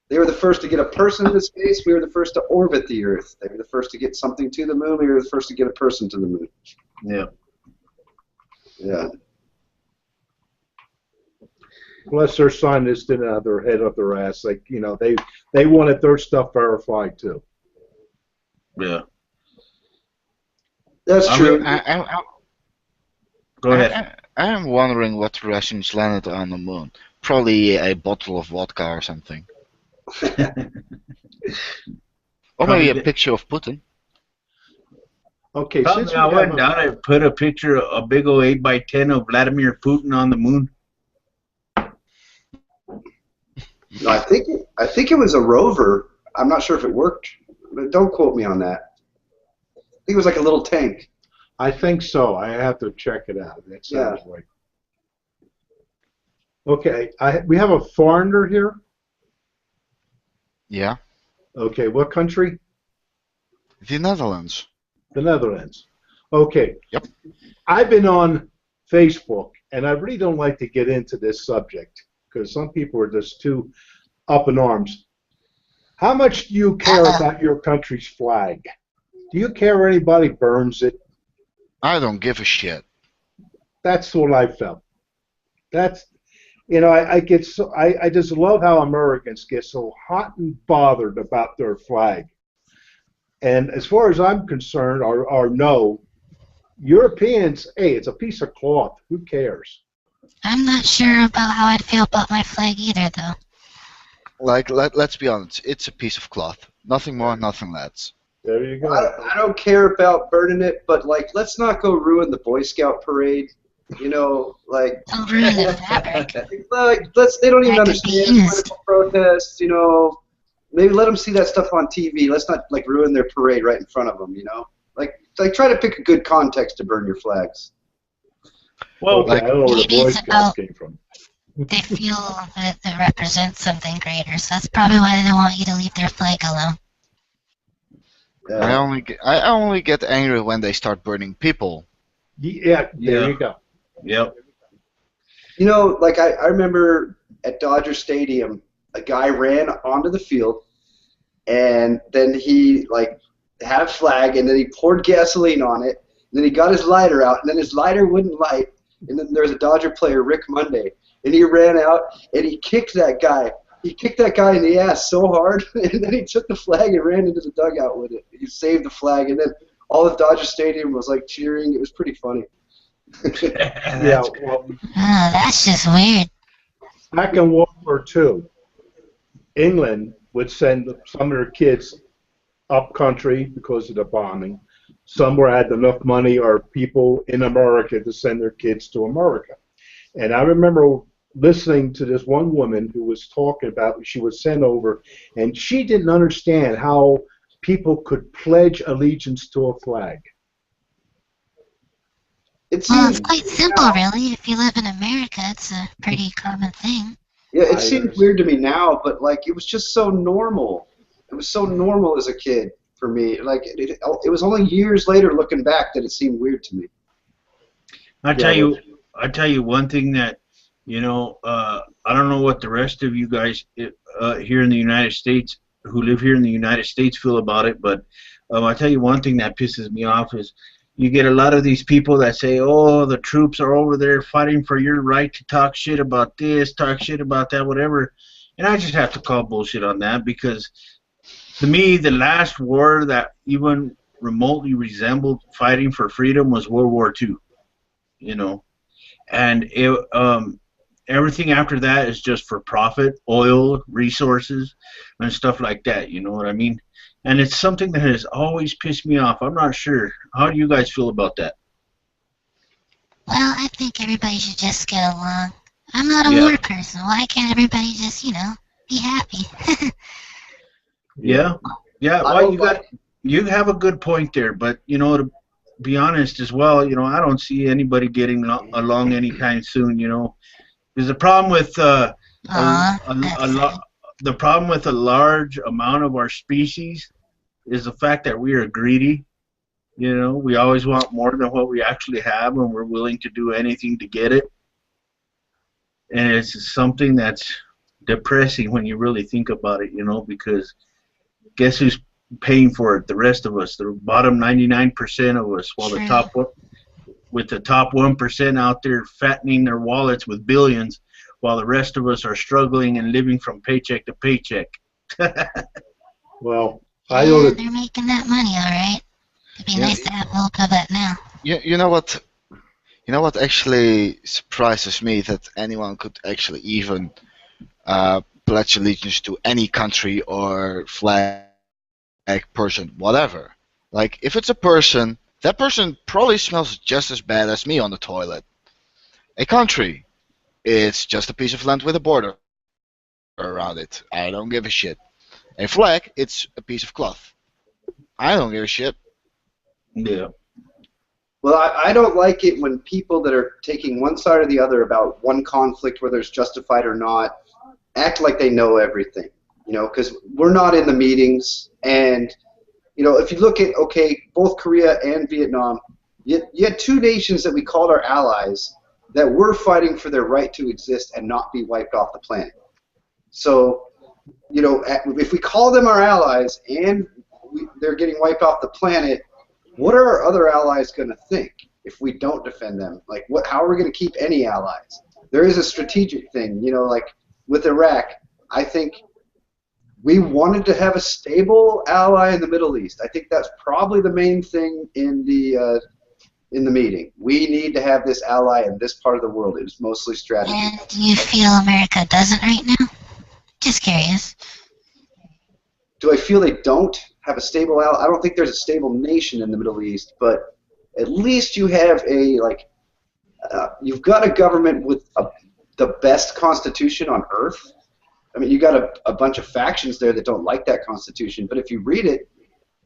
They were the first to get a person into space. We were the first to orbit the Earth. They were the first to get something to the moon. We were the first to get a person to the moon. Yeah. Yeah. Plus, their scientists didn't have their head up their ass. Like, you know, they wanted their stuff verified too. Yeah. That's true. Go ahead. I am wondering what the Russians landed on the moon. Probably a bottle of vodka or something. Or maybe a picture of Putin. Okay, Probably since we I have went down and put a picture, a big old 8x10 of Vladimir Putin on the moon. No, I think it was a rover. I'm not sure if it worked, but don't quote me on that. think it was like a little tank. I think so. I have to check it out. That sounds right. Okay, we have a foreigner here. Yeah. Okay, what country? The Netherlands. The Netherlands. Okay. Yep. I've been on Facebook, and I really don't like to get into this subject because some people are just too up in arms. How much do you care about your country's flag? Do you care if anybody burns it? I don't give a shit. That's what I felt. That's, I get so I just love how Americans get so hot and bothered about their flag. And as far as I'm concerned, or no, Europeans, hey, it's a piece of cloth. Who cares? I'm not sure about how I'd feel about my flag either, though. Like, let's be honest. It's a piece of cloth. Nothing more, nothing less. There you go. I don't care about burning it, but like, let's not go ruin the Boy Scout parade. Like. Don't ruin the fabric. Like, they don't even That could be understand used. political protests. Maybe let them see that stuff on TV. Let's not like ruin their parade right in front of them. Like try to pick a good context to burn your flags. Well, Okay, I don't know where the maybe Boy it's Scouts about- came from. They feel that it represents something greater, so that's probably why they want you to leave their flag alone. I only get angry when they start burning people. Yeah, there Yeah. you go. yep. Like I remember at Dodger Stadium, a guy ran onto the field, and then he like had a flag, and then he poured gasoline on it, and then he got his lighter out, and then his lighter wouldn't light, and then there was a Dodger player, Rick Monday, and he ran out and he kicked that guy. He kicked that guy in the ass so hard, and then he took the flag and ran into the dugout with it. He saved the flag, and then all of Dodger Stadium was like cheering. It was pretty funny. Yeah, well, Oh, that's just weird. back in World War II, England would send some of their kids up country because of the bombing. Somewhere had enough money or people in America to send their kids to America. And I remember listening to this one woman who was talking about she was sent over, and she didn't understand how people could pledge allegiance to a flag. It Well, seems it's quite simple, really. If you live in America, it's a pretty common thing. Yeah, it I seems understand. weird to me now, but like it was just so normal. It was so normal as a kid for me. Like it was only years later looking back that it seemed weird to me. I tell you one thing that I don't know what the rest of you guys here in the United States who live here in the United States feel about it, but I tell you one thing that pisses me off is you get a lot of these people that say, oh, the troops are over there fighting for your right to talk shit about this, talk shit about that, whatever. And I just have to call bullshit on that because to me, the last war that even remotely resembled fighting for freedom was World War II. And everything after that is just for profit, oil, resources, and stuff like that. You know what I mean? And it's something that has always pissed me off. I'm not sure. How do you guys feel about that? Well, I think everybody should just get along. I'm not a Yeah. war person. Why can't everybody just, be happy? Yeah. Yeah. I Well, hope you have a good point there, but to be honest as well, I don't see anybody getting along anytime soon. There's a problem with Aw, the problem with a large amount of our species is the fact that we are greedy. We always want more than what we actually have, and we're willing to do anything to get it. And it's something that's depressing when you really think about it, because guess who's paying for it? The rest of us, the bottom 99% of us, while the True. top 1% out there fattening their wallets with billions, while the rest of us are struggling and living from paycheck to paycheck. Well, I know that they're making that money, all right. It'd be nice to have a little bit of that now. You know what? You know what actually surprises me that anyone could actually even pledge allegiance to any country or flag person, whatever. Like if it's a person, that person probably smells just as bad as me on the toilet. A country, it's just a piece of land with a border around it. I don't give a shit. A flag, it's a piece of cloth. I don't give a shit. Yeah. Well, I don't like it when people that are taking one side or the other about one conflict, whether it's justified or not, act like they know everything. You know, because we're not in the meetings. And, you know, if you look at, okay, both Korea and Vietnam, you had two nations that we called our allies that were fighting for their right to exist and not be wiped off the planet. So, you know, if we call them our allies and they're getting wiped off the planet, what are our other allies going to think if we don't defend them? Like, how are we going to keep any allies? There is a strategic thing, you know, like with Iraq, I think we wanted to have a stable ally in the Middle East. I think that's probably the main thing in the meeting. We need to have this ally in this part of the world. It is mostly strategy. And do you feel America doesn't right now? Just curious. Do I feel they don't have a stable ally? I don't think there's a stable nation in the Middle East, but at least you have you've got a government with the best constitution on earth. I mean, you got a bunch of factions there that don't like that constitution, but if you read it,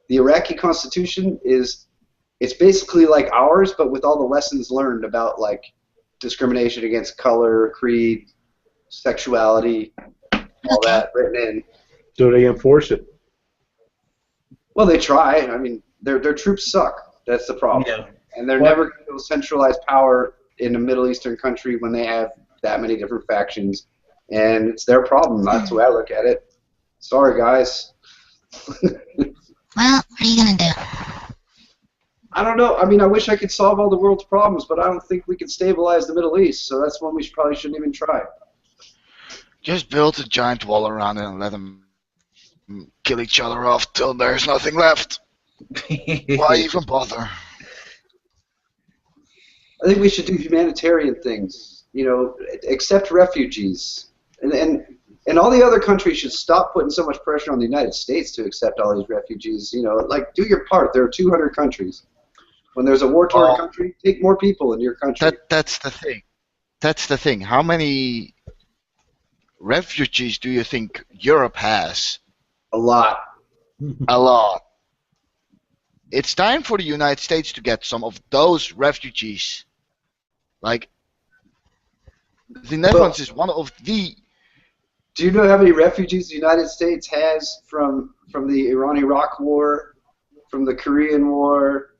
the Iraqi constitution it's basically like ours, but with all the lessons learned about like discrimination against color, creed, sexuality, all that written in. Do they enforce it? Well, they try. I mean, their troops suck. That's the problem. Yeah. And they're never going to centralize power in a Middle Eastern country when they have that many different factions. And it's their problem. That's the way I look at it. Sorry, guys. Well, what are you gonna do? I don't know. I mean, I wish I could solve all the world's problems, but I don't think we can stabilize the Middle East. So that's one we probably shouldn't even try. Just build a giant wall around it and let them kill each other off till there's nothing left. Why even bother? I think we should do humanitarian things. You know, accept refugees, and all the other countries should stop putting so much pressure on the United States to accept all these refugees. You know, like do your part. There are 200 countries. When there's a war-torn country, take more people in your country. That's the thing. That's the thing. How many refugees do you think Europe has? A lot. A lot. It's time for the United States to get some of those refugees. Like, the Netherlands is one of the... Do you know how many refugees the United States has from the Iran-Iraq war, from the Korean War?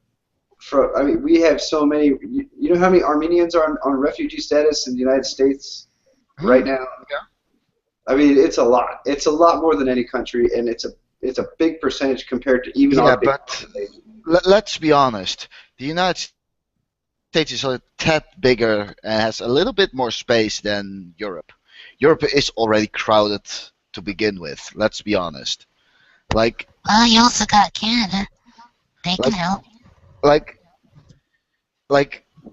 I mean, we have so many. You know how many Armenians are on refugee status in the United States right now? Yeah. I mean, it's a lot. It's a lot more than any country, and it's a big percentage compared to even our big population. Let's be honest. The United States is a tad bigger and has a little bit more space than Europe. Europe is already crowded to begin with. Let's be honest. Like. Well, you also got Canada. They can help. Like,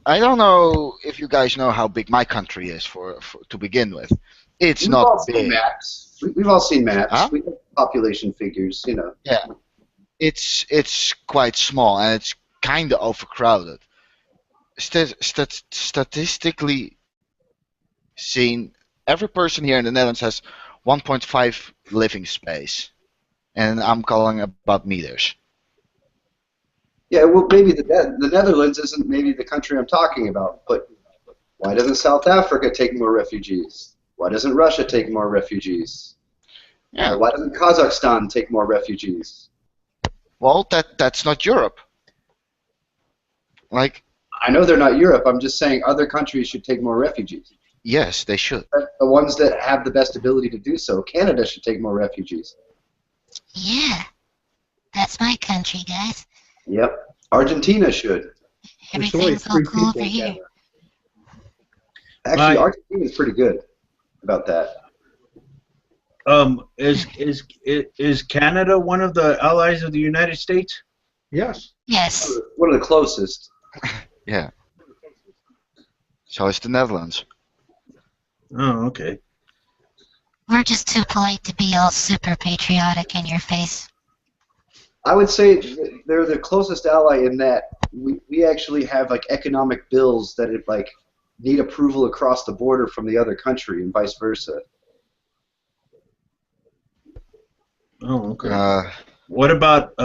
I don't know if you guys know how big my country is for to begin with. It's not big. Maps. We've all seen maps. Huh? We have population figures, you know. Yeah, it's quite small and it's kind of overcrowded. Statistically seen, every person here in the Netherlands has 1.5 living space, and I'm calling about meters. Yeah, well, maybe the Netherlands isn't maybe the country I'm talking about, but why doesn't South Africa take more refugees? Why doesn't Russia take more refugees? Yeah. Why doesn't Kazakhstan take more refugees? Well, that's not Europe. Like. I know they're not Europe. I'm just saying other countries should take more refugees. Yes, they should. The ones that have the best ability to do so. Canada should take more refugees. Yeah. That's my country, guys. Yep. Argentina should. There's only Everything's all 3 cool people over in here. Canada. Actually, Argentina is pretty good about that. Is Canada one of the allies of the United States? Yes. Yes. One of the closest. Yeah. So is the Netherlands. Oh, okay. We're just too polite to be all super patriotic in your face. I would say they're the closest ally in that we actually have like economic bills that need approval across the border from the other country and vice versa. Oh, okay. What about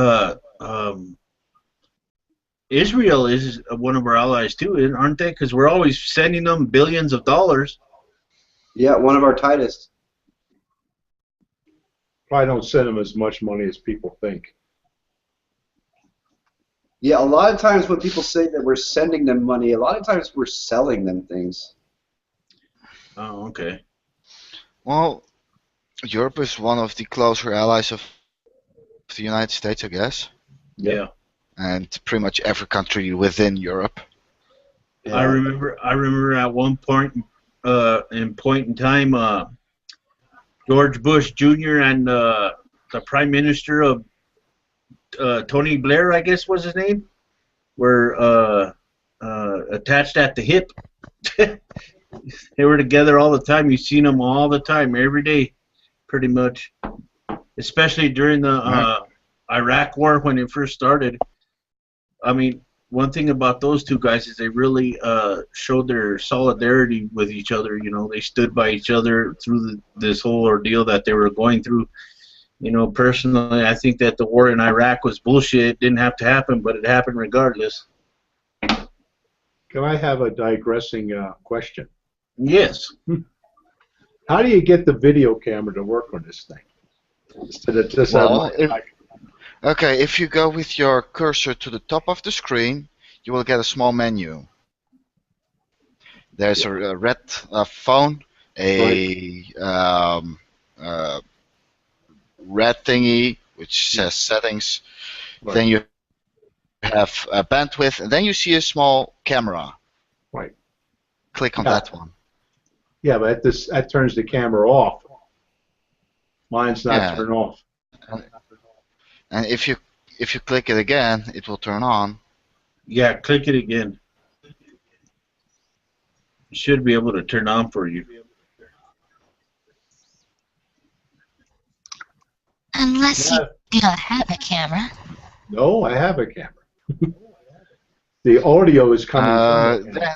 Israel is one of our allies too, aren't they? Because we're always sending them billions of dollars. Yeah, one of our tightest. Probably don't send them as much money as people think. Yeah, a lot of times when people say that we're sending them money, a lot of times we're selling them things. Oh, okay. Well, Europe is one of the closer allies of the United States, I guess, Yeah. and pretty much every country within Europe. I remember at one point in time, George Bush Jr. and the Prime Minister of Tony Blair, I guess was his name, were attached at the hip. They were together all the time. You've seen them all the time, every day, pretty much. Especially during the Iraq War when it first started. I mean, one thing about those two guys is they really showed their solidarity with each other. You know, they stood by each other through this whole ordeal that they were going through. You know, personally, I think that the war in Iraq was bullshit. It didn't have to happen, but it happened regardless. Can I have a digressing question? Yes. How do you get the video camera to work on this thing? Instead of just Well, okay, if you go with your cursor to the top of the screen, you will get a small menu. There's a red phone, a red thingy which says settings. Right. Then you have bandwidth, and then you see a small camera. Right. Click on Yeah. that one. Yeah, but that turns the camera off. Mine's not Yeah. turned off. And if you click it again, it will turn on. Yeah, click it again. It should be able to turn on for you. Unless Yeah. you don't have a camera. No, I have a camera. The audio is coming from the camera. Then,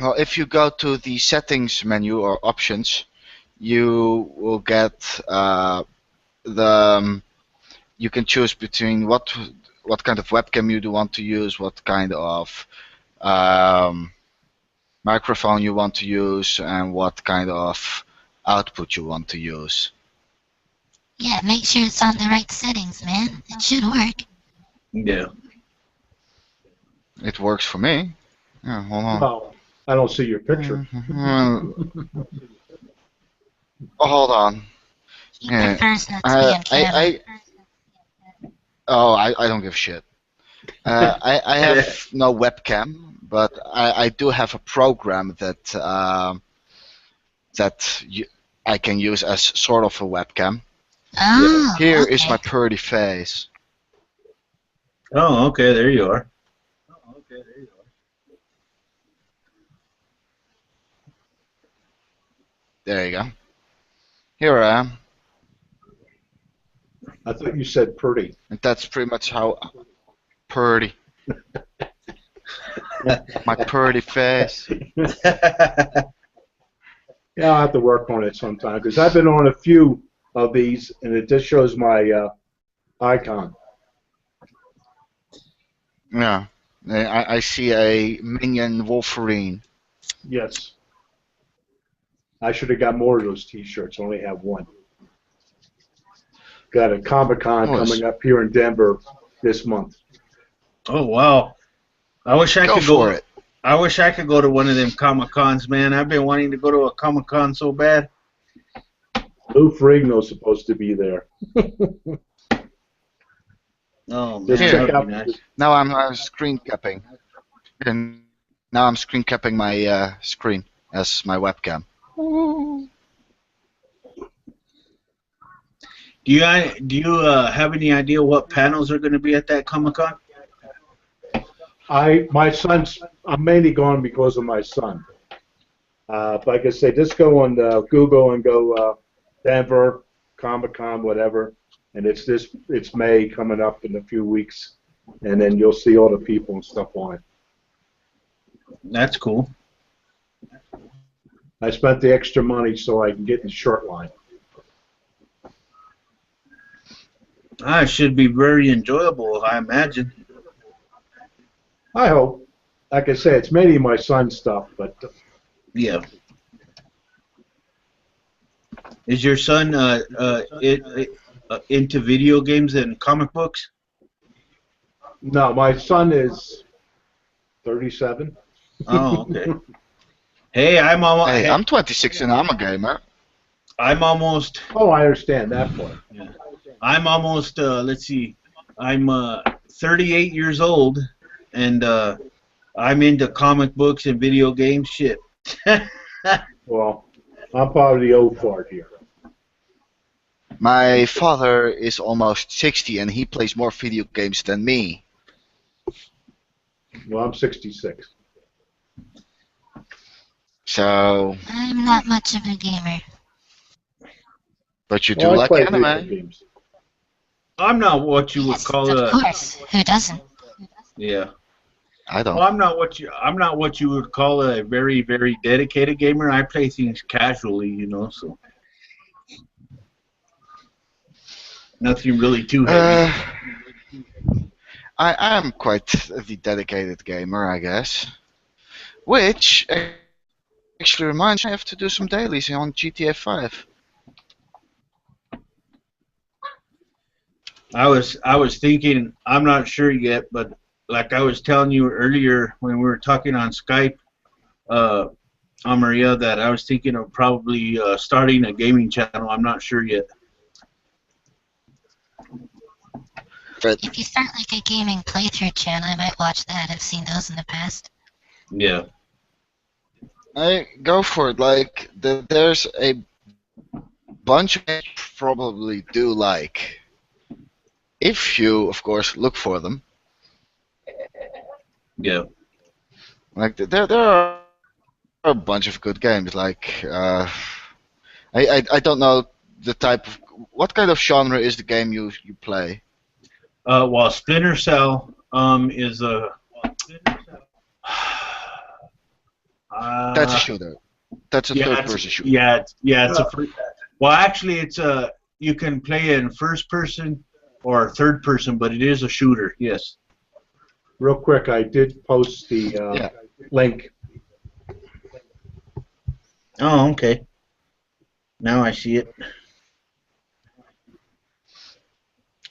well, if you go to the settings menu or options, you will get you can choose between what kind of webcam you do want to use, what kind of microphone you want to use, and what kind of output you want to use. Yeah, make sure it's on the right settings, man. It should work. Yeah. It works for me. Yeah, hold on. Well, I don't see your picture. Oh, hold on. He Yeah. prefers not to be on camera. I don't give a shit. I have no webcam, but I do have a program that I can use as sort of a webcam. Oh, Here okay. is my pretty face. Oh, okay. There you are. There you go. Here I am. I thought you said pretty. And that's pretty much how pretty. My pretty face. Yeah, I'll have to work on it sometime because I've been on a few of these, and it just shows my icon. Yeah. I see a minion Wolverine. Yes. I should have got more of those T-shirts. Only have one. Got a Comic-Con Nice. coming up here in Denver this month. Oh, wow. I wish I Go could for it. I wish I could go to one of them Comic-Cons, man. I've been wanting to go to a Comic-Con so bad. Lou Ferrigno's supposed to be there. Oh, man. Just Here. check That'd out. be nice. Now I'm screen capping. And now I'm screen capping my screen as my webcam. Do you have any idea what panels are going to be at that Comic-Con? I'm mainly going because of my son. Like I say, just go on Google and go Denver Comic-Con, whatever, and it's May coming up in a few weeks, and then you'll see all the people and stuff on it. That's cool. I spent the extra money so I can get in the short line. It should be very enjoyable, I imagine. I hope. Like I said, it's mainly my son's stuff, but Yeah. Is your son into video games and comic books? no, my son is 37. Oh, okay. Hey, I'm almost. Hey, I'm 26 and I'm a gamer. I'm almost. Oh, I understand that part. I'm almost. Let's see. I'm 38 years old, and I'm into comic books and video games. Shit. Well, I'm probably the old fart here. My father is almost 60 and he plays more video games than me. Well, I'm 66. So, I'm not much of a gamer. but you do Well, I like play video anime. games. I'm not what you would Yes, call of course. Who doesn't? Yeah. I don't. Well, I'm not what you would call a very, very dedicated gamer. I play things casually, you know, so nothing really too heavy. I am quite the dedicated gamer, I guess. Which actually reminds me, I have to do some dailies on GTA 5. I was thinking, I'm not sure yet, but like I was telling you earlier when we were talking on Skype, Maria, that I was thinking of probably starting a gaming channel. I'm not sure yet. But If you start like a gaming playthrough channel, I might watch that. I've seen those in the past. Yeah. I go for it. Like, there's a bunch of games you probably do like. If you, of course, look for them. Yeah. Like, there are a bunch of good games. Like, I don't know the type of... What kind of genre is the game you play? Well, Splinter Cell is a. That's a shooter. That's a yeah, third-person shooter. Yeah, it's a. Well, actually, it's a. You can play it in first person or third person, but it is a shooter. Yes. Real quick, I did post the Yeah. link. Oh, okay. Now I see it.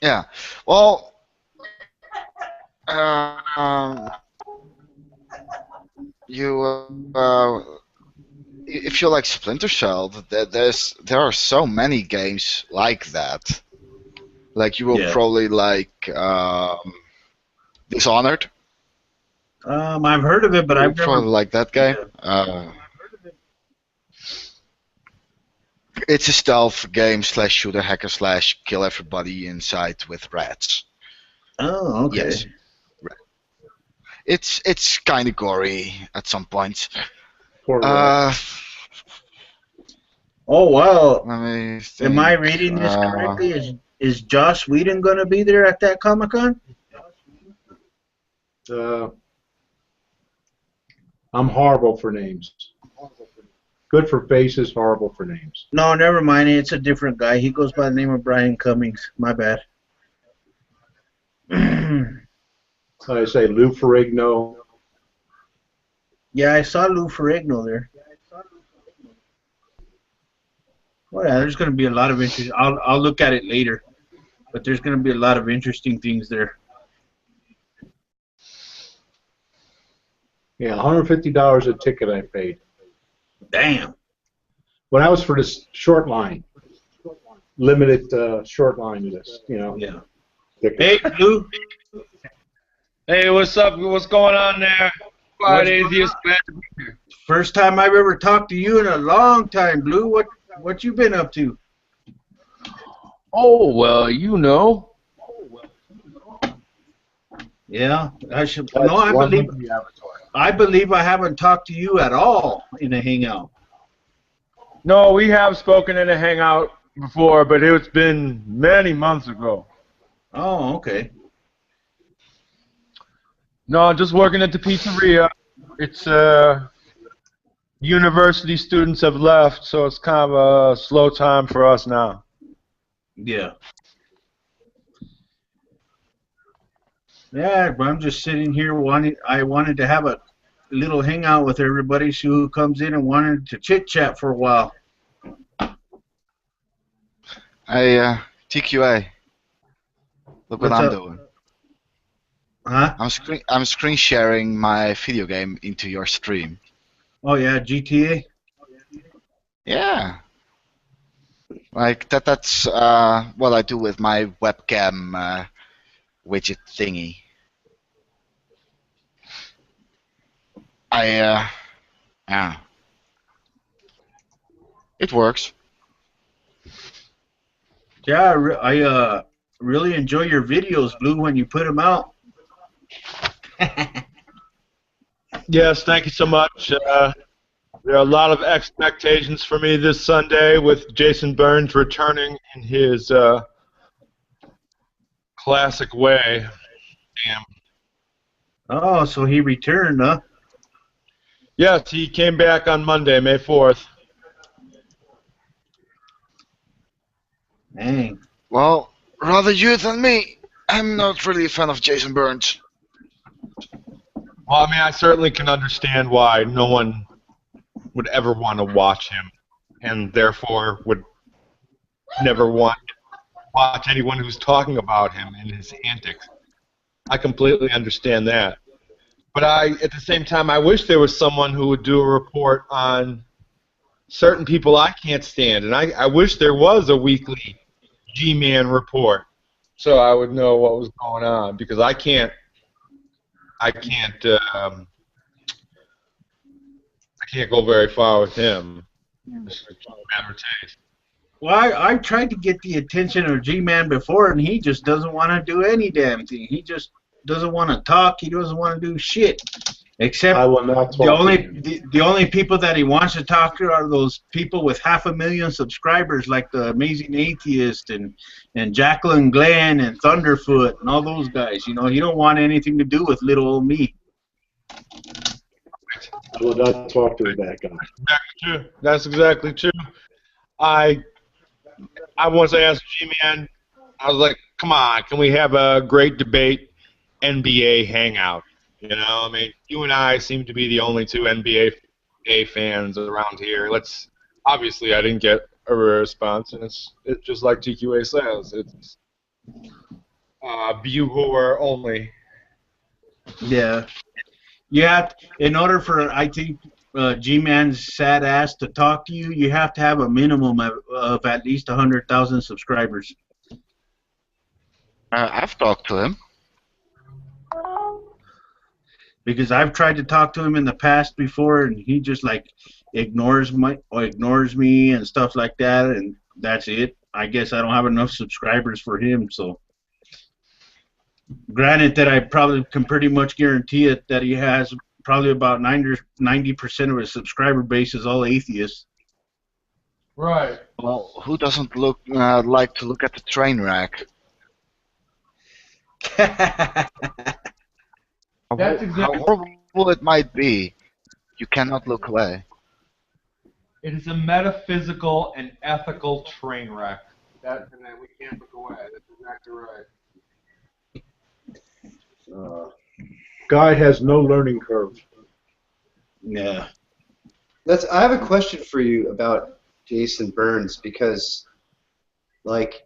Yeah. Well, um, if you like Splinter Cell, there are so many games like that. Like you will Yeah. probably like Dishonored. I've heard of it, but You'll I've probably never. like that game. It's a stealth game / shooter hacker / kill everybody inside with rats. Oh, okay. Yes. It's kind of gory at some points. Poor Red. Oh wow. Let me Am I think. reading this correctly? Is Joss Whedon going to be there at that Comic-Con? I'm horrible for names. Good for faces, horrible for names. No, never mind. It's a different guy. He goes by the name of Brian Cummings. My bad. I say Lou Ferrigno. Yeah, I saw Lou Ferrigno there. Well, yeah, there's going to be a lot of interest. I'll look at it later, but there's going to be a lot of interesting things there. Yeah, $150 a ticket I paid. Damn. When I was for this short line, limited short line list, you know. Yeah. ticket. Hey, Lou. Hey, what's up? What's going on there? Quiet Atheist, glad to be here. First time I've ever talked to you in a long time, Blue. What you been up to? Oh, well, you know. Yeah, I should. That's No, I one believe. of the Avatar. I believe I haven't talked to you at all in a hangout. No, we have spoken in a hangout before, but it's been many months ago. Oh, okay. No, just working at the pizzeria. It's university students have left, so it's kind of a slow time for us now. Yeah. Yeah, but I'm just sitting here I wanted to have a little hangout with everybody, see who comes in and wanted to chit chat for a while. TQA. Look what What's I'm up? doing. Huh? I'm screen sharing my video game into your stream. Oh yeah, GTA. Yeah. Like that's what I do with my webcam widget thingy. Yeah. It works. Yeah, I really enjoy your videos, Blue, when you put them out. Yes, thank you so much. There are a lot of expectations for me this Sunday with Jason Burns returning in his classic way. Damn. Oh, so he returned, huh? Yes, he came back on Monday, May 4th. Dang. Well, rather you than me. I'm not really a fan of Jason Burns. Well, I mean, I certainly can understand why no one would ever want to watch him, and therefore would never want to watch anyone who's talking about him and his antics. I completely understand that. But at the same time, I wish there was someone who would do a report on certain people I can't stand, and I wish there was a weekly G-Man report so I would know what was going on, because I can't go very far with him. It's a matter of taste. Well, I tried to get the attention of G-Man before, and he just doesn't want to do any damn thing. He just doesn't want to talk. He doesn't want to do shit. Except I will not talk to you. the only people that he wants to talk to are those people with 500,000 subscribers, like the Amazing Atheist and Jacqueline Glenn and Thunderfoot and all those guys. You know, he don't want anything to do with little old me. I will not talk to that guy. True. That's exactly true. I once asked G-Man, I was like, come on, can we have a great debate NBA hangout? You know, I mean, you and I seem to be the only two NBA fans around here. Obviously, I didn't get a response, and it's just like TQA says. It's viewer only. Yeah. In order for, I think, G-Man's sad ass to talk to you, you have to have a minimum of at least 100,000 subscribers. I've talked to him. Because I've tried to talk to him in the past before, and he just like ignores me and stuff like that, and that's it. I guess I don't have enough subscribers for him, so. Granted that I probably can pretty much guarantee it that he has probably about 90% of his subscriber base is all atheists. Right. Well, who doesn't like to look at the train wreck? That's exactly. How horrible it might be, you cannot look away. It is a metaphysical and ethical train wreck. And we can't look away. That's exactly right. Guy has no learning curve. Yeah. I have a question for you about Jason Burns, because, like,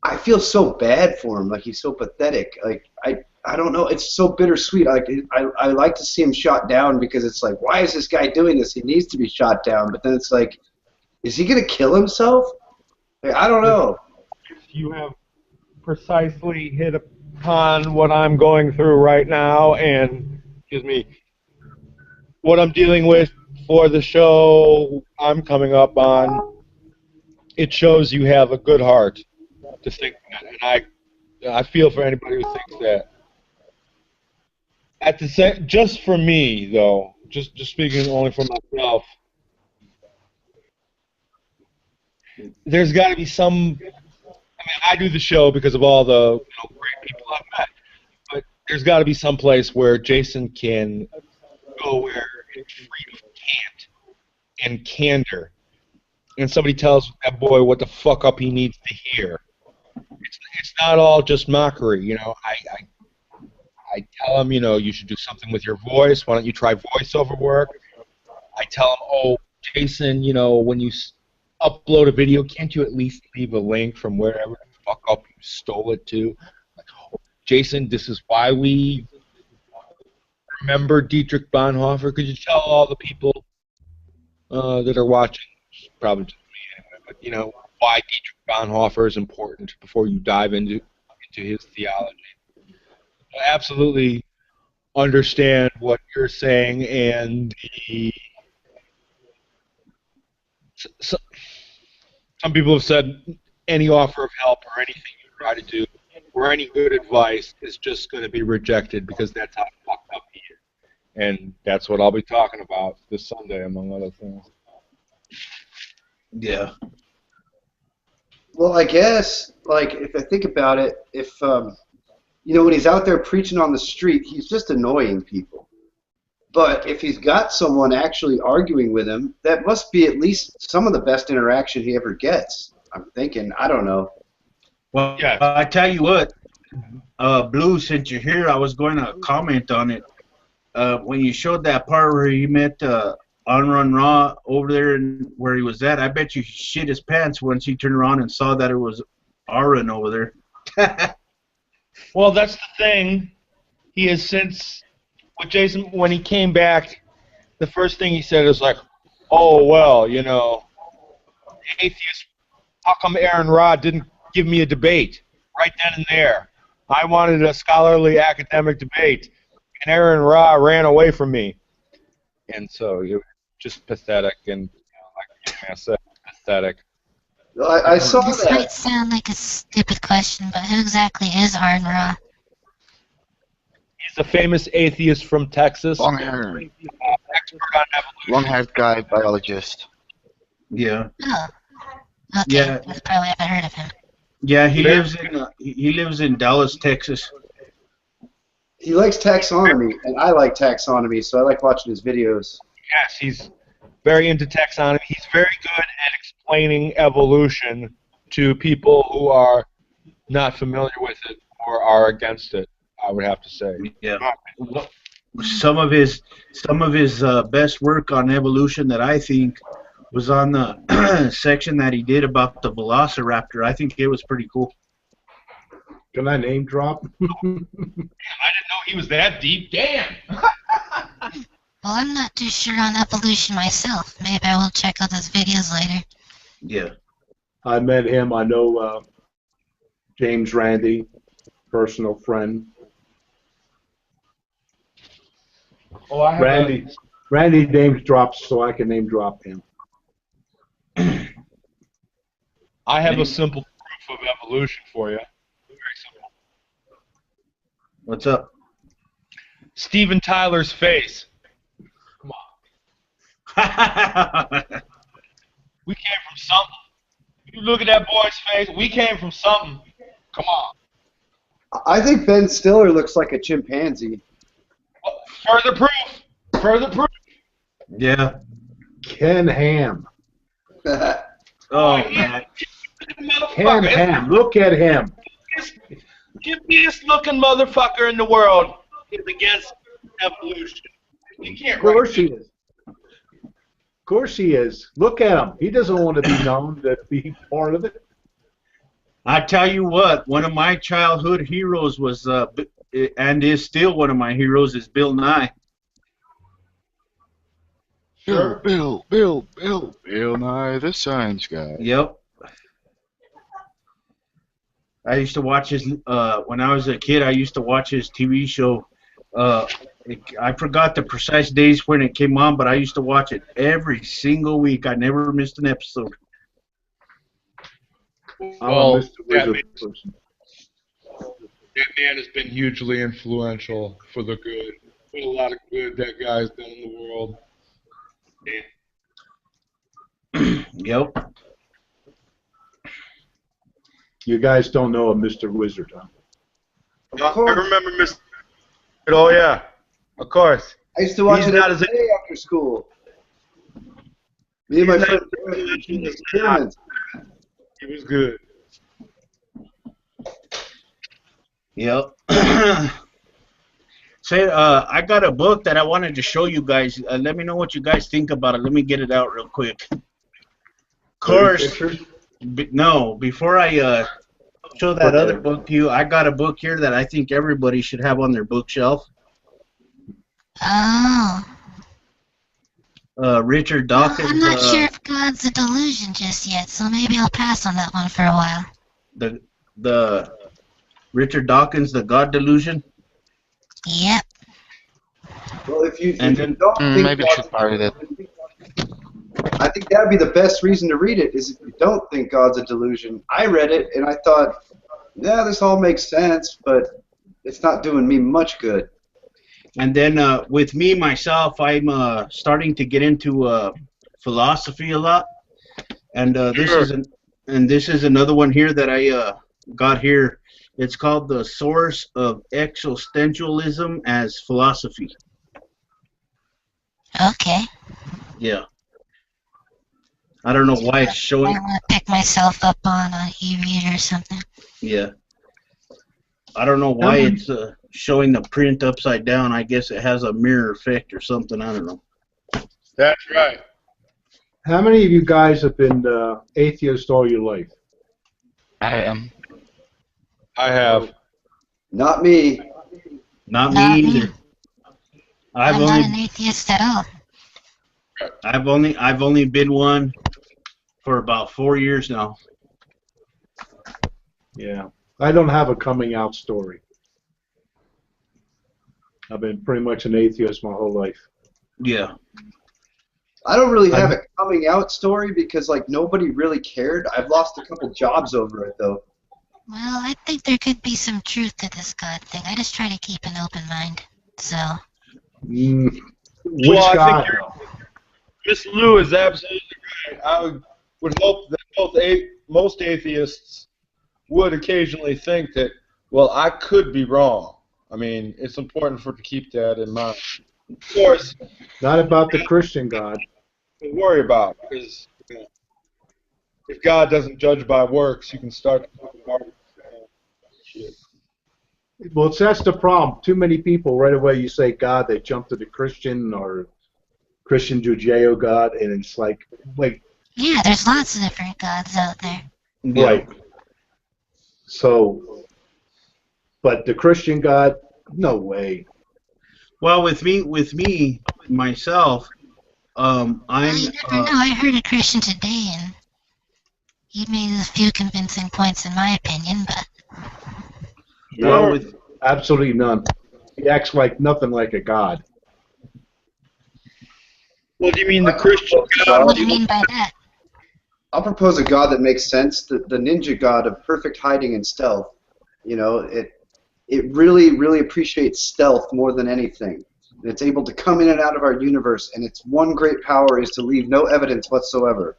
I feel so bad for him. Like, he's so pathetic. Like, I don't know. It's so bittersweet. Like, I like to see him shot down, because it's like, why is this guy doing this? He needs to be shot down. But then it's like, is he gonna kill himself? Like, I don't know. You have precisely hit upon what I'm going through right now, and what I'm dealing with for the show I'm coming up on. It shows you have a good heart to think that, and I feel for anybody who thinks that. At the same, just for me though, just speaking only for myself, there's got to be some. I mean, I do the show because of all the great people I've met, but there's got to be some place where Jason can go where it's free of cant and candor, and somebody tells that boy what the fuck up he needs to hear. It's not all just mockery, you know. I tell him, you should do something with your voice. Why don't you try voiceover work? I tell him, oh, Jason, when you upload a video, can't you at least leave a link from wherever the fuck up you stole it to? Like, oh, Jason, this is why we remember Dietrich Bonhoeffer. Could you tell all the people that are watching, probably just me anyway, but why Dietrich Bonhoeffer is important before you dive into his theology? I absolutely understand what you're saying, and some people have said any offer of help or anything you try to do or any good advice is just going to be rejected because that's how fucked up he is. And that's what I'll be talking about this Sunday, among other things. Yeah. Well, I guess, like, if I think about it, if, when he's out there preaching on the street, he's just annoying people. But if he's got someone actually arguing with him, that must be at least some of the best interaction he ever gets. I'm thinking, I don't know. Well, Yeah. I tell you what, Blue, since you're here, I was going to comment on it. When you showed that part where he met Unrun Raw over there and where he was at, I bet you he shit his pants once he turned around and saw that it was Aaron over there. Well, that's the thing. He has since, with Jason, when he came back, the first thing he said is like, oh, well, atheist, how come Aaron Rod didn't give me a debate right then and there? I wanted a scholarly academic debate, and Aaron Ra ran away from me. And so it was just pathetic, and like I said, pathetic. I saw This that. might sound like a stupid question, but who exactly is Arn Ra? He's a famous atheist from Texas. Long-haired, Expert on evolution. long-haired guy, biologist. Yeah. Oh. Okay, Yeah. I probably haven't heard of him. Yeah, he lives in Dallas, Texas. He likes taxonomy, and I like taxonomy, so I like watching his videos. Yes, he's very into taxonomy. He's very good at explaining evolution to people who are not familiar with it or are against it, I would have to say. Yeah. Some of his best work on evolution that I think was on the section that he did about the Velociraptor. I think it was pretty cool. Can I name drop? I didn't know he was that deep. Damn! Well, I'm not too sure on evolution myself. Maybe I will check out those videos later. Yeah. I met him. I know James Randi, personal friend. Oh, I have Randy names drops, so I can name drop him. I have a simple proof of evolution for you. Very simple. What's up? Steven Tyler's face. Come on. We came from something. You look at that boy's face. We came from something. Come on. I think Ben Stiller looks like a chimpanzee. Well, further proof. Further proof. Yeah. Ken Ham. Oh, man. Ken Ham. Look at him. Gimpiest looking motherfucker in the world is against evolution. You can't Of course he is. Of course he is. Look at him. He doesn't want to be known to be part of it. I tell you what, one of my childhood heroes was, and is still one of my heroes, is Bill Nye. Sure. Bill Nye, the science guy. Yep. I used to watch his, when I was a kid, I used to watch his TV show. I forgot the precise days when it came on, but I used to watch it every single week. I never missed an episode. Well, I'm a Mr. Wizard person. that man has been hugely influential for the good. What a lot of good that guy's done in the world. Yeah. Yep. You guys don't know a Mr. Wizard, huh? Of course. I remember Mr. Oh, yeah. Of course. I used to watch He's it not every as- day after school. Me and my He's friend not- Derek would do these tournaments. He was good. Yep. Say, I got a book that I wanted to show you guys. Let me know what you guys think about it. Let me get it out real quick. Of course, Pictures? no. Before I show that other book to you, I got a book here that I think everybody should have on their bookshelf. Oh. Richard Well, Dawkins. I'm not sure if God's a delusion just yet, so maybe I'll pass on that one for a while. The Richard Dawkins, The God Delusion. Yep. Well, if you And don't then- think Maybe you should buy that. I think that'd be the best reason to read it, is if you don't think God's a delusion. I read it and I thought, yeah, this all makes sense, but it's not doing me much good. And then with me myself, I'm starting to get into philosophy a lot, and this is another one here that I got here. It's called The Source of Existentialism as Philosophy. Okay. Yeah. I don't know why it's I showing. want to pick myself up on an e-reader or something. Yeah. I don't know why it's showing the print upside down. I guess it has a mirror effect or something. I don't know. That's right. How many of you guys have been atheist all your life? I am. I have. Not me. Not Not me me. either. I've I'm not an only atheist at all. I've only been one for about 4 years now. Yeah. I don't have a coming out story. I've been pretty much an atheist my whole life. Yeah. I don't really have a coming out story because, like, nobody really cared. I've lost a couple jobs over it, though. Well, I think there could be some truth to this God thing. I just try to keep an open mind. So, Which Well, I God? think Miss Lou is absolutely right. I would hope that most atheists would occasionally think that, well, I could be wrong. I mean, it's important to keep that in mind. Of course, Not about the Christian God. to worry about, because if God doesn't judge by works, you can start to talk about shit. Well, that's the problem. Too many people, right away you say God, they jump to the Christian or Christian Judeo God, and it's like, wait, yeah, there's lots of different gods out there. Yeah. right. So, but the Christian God, no way. Well, with me myself, Well, I'm you never know. I heard a Christian today, and he made a few convincing points, in my opinion, but well with Absolutely none. He acts like nothing like a God. Well, do you mean the Christian God? what do you mean by that? I'll propose a god that makes sense. The ninja god of perfect hiding and stealth. You know, it really, really appreciates stealth more than anything. And it's able to come in and out of our universe, and its one great power is to leave no evidence whatsoever.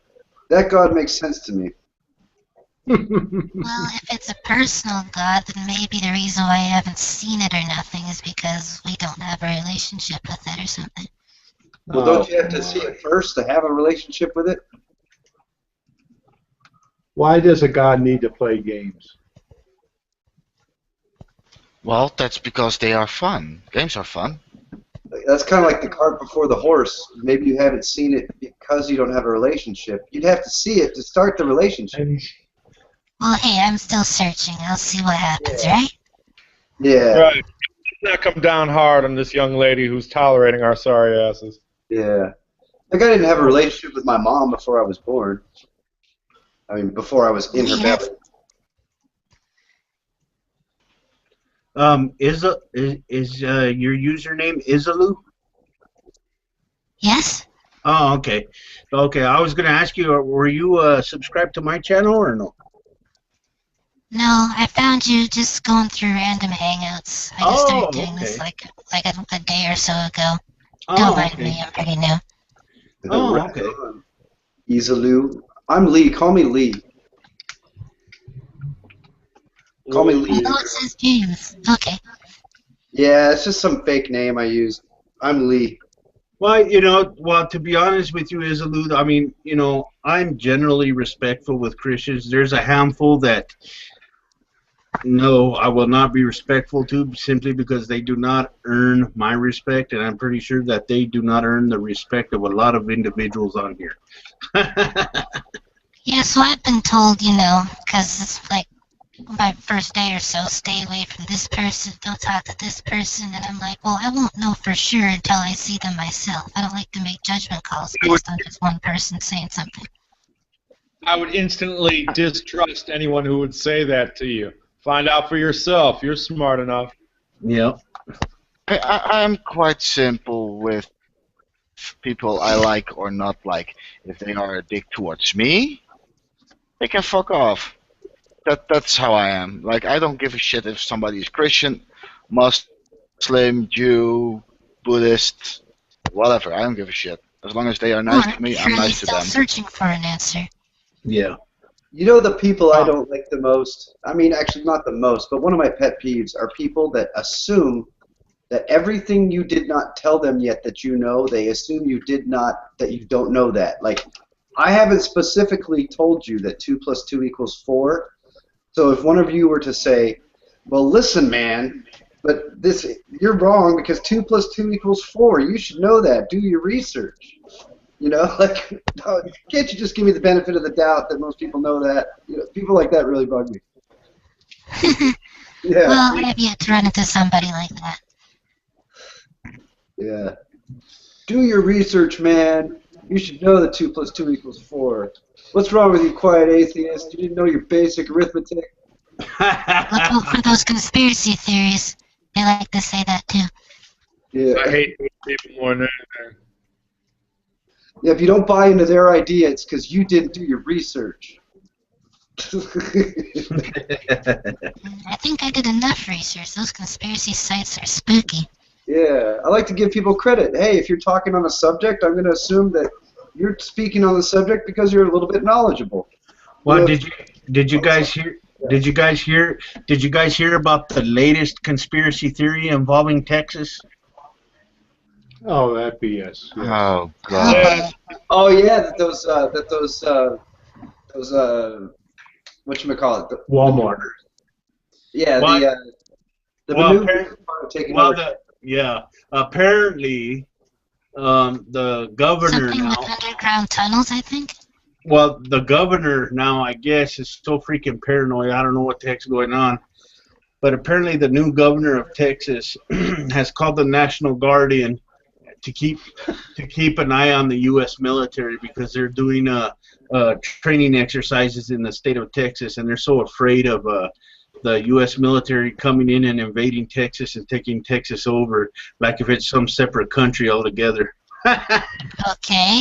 That god makes sense to me. Well, if it's a personal God, then maybe the reason why I haven't seen it or nothing is because we don't have a relationship with it or something. Well, don't you have to see it first to have a relationship with it? Why does a God need to play games? Well, that's because they are fun. Games are fun. That's kind of like the cart before the horse. Maybe you haven't seen it because you don't have a relationship. You'd have to see it to start the relationship. And Well, hey, I'm still searching. I'll see what happens, right? Yeah, Right. Let's not come down hard on this young lady who's tolerating our sorry asses. yeah. Like, I didn't have a relationship with my mom before I was born. I mean, before I was in her Yeah. belly. is your username Isalu? Yes? Oh, okay. Okay, I was gonna ask you, were you subscribed to my channel or no? No, I found you just going through random hangouts. I just started doing this okay. like a day or so ago. Oh, Don't mind okay. me, I'm pretty new. Oh, okay. Isalu. I'm Lee. Call me Lee. Call me Lee. Oh, it says James. Okay. Yeah, it's just some fake name I used. I'm Lee. Well, to be honest with you, Isalu, I mean, I'm generally respectful with Christians. There's a handful that No, I will not be respectful to simply because they do not earn my respect, and I'm pretty sure that they do not earn the respect of a lot of individuals on here. Yeah, so I've been told, because it's like my first day or so, stay away from this person, don't talk to this person, and I'm like, well, I won't know for sure until I see them myself. I don't like to make judgment calls based on just one person saying something. I would instantly distrust anyone who would say that to you. Find out for yourself. You're smart enough. Yep. I'm quite simple with people I like or not like. If they are a dick towards me, they can fuck off. That's how I am. Like, I don't give a shit if somebody is Christian, Muslim, Jew, Buddhist, whatever. I don't give a shit. As long as they are nice to me, I'm Surely nice to still them. searching for an answer. Yeah. You know the people I don't like the most? I mean, actually not the most, but one of my pet peeves are people that assume that everything you did not tell them yet that you know, they assume that you don't know that. Like, I haven't specifically told you that 2 + 2 = 4. So if one of you were to say, well, listen, man, but you're wrong because 2 + 2 = 4. You should know that. Do your research. Like, can't you just give me the benefit of the doubt that most people know that? People like that really bug me. Yeah. Well, I have yet to run into somebody like that. Yeah. Do your research, man. You should know that 2 + 2 = 4. What's wrong with you, quiet atheist? You didn't know your basic arithmetic? Look out for those conspiracy theories. They like to say that too. Yeah. I hate people more than anything. Yeah, if you don't buy into their idea, it's because you didn't do your research. I think I did enough research. Those conspiracy sites are spooky. Yeah, I like to give people credit. Hey, if you're talking on a subject, I'm going to assume that you're speaking on the subject because you're a little bit knowledgeable. Well, did you guys hear about the latest conspiracy theory involving Texas? Oh, that BS. Yeah. Oh, God. Yeah. Oh yeah, that those whatchamacallit? Walmart. Yeah, Well, the well, maneuvers are taking over. Apparently, the governor Something now. with underground tunnels, I think. Well, the governor now, I guess, is so freaking paranoid. I don't know what the heck's going on. But apparently the new governor of Texas has called the National Guard in to keep an eye on the U.S. military because they're doing training exercises in the state of Texas, and they're so afraid of the U.S. military coming in and invading Texas and taking Texas over, like if it's some separate country altogether. Okay.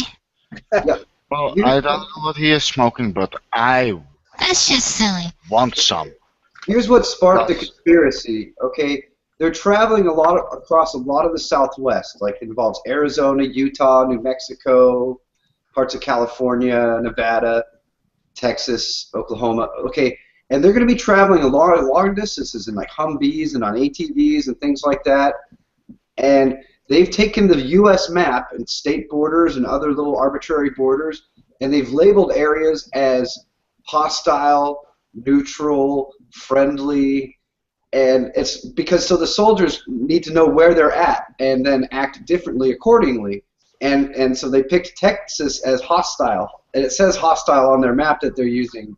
Well, I don't know what he is smoking, but I That's just silly. want some. Here's what sparked the conspiracy. Okay, they're traveling across a lot of the Southwest. Like, it involves Arizona, Utah, New Mexico, parts of California, Nevada, Texas, Oklahoma. Okay, and they're going to be traveling long distances in like Humvees and on ATVs and things like that. And they've taken the U.S. map and state borders and other little arbitrary borders, and they've labeled areas as hostile, neutral, friendly, and it's because so the soldiers need to know where they're at and then act differently accordingly. And so they picked Texas as hostile, and it says hostile on their map that they're using,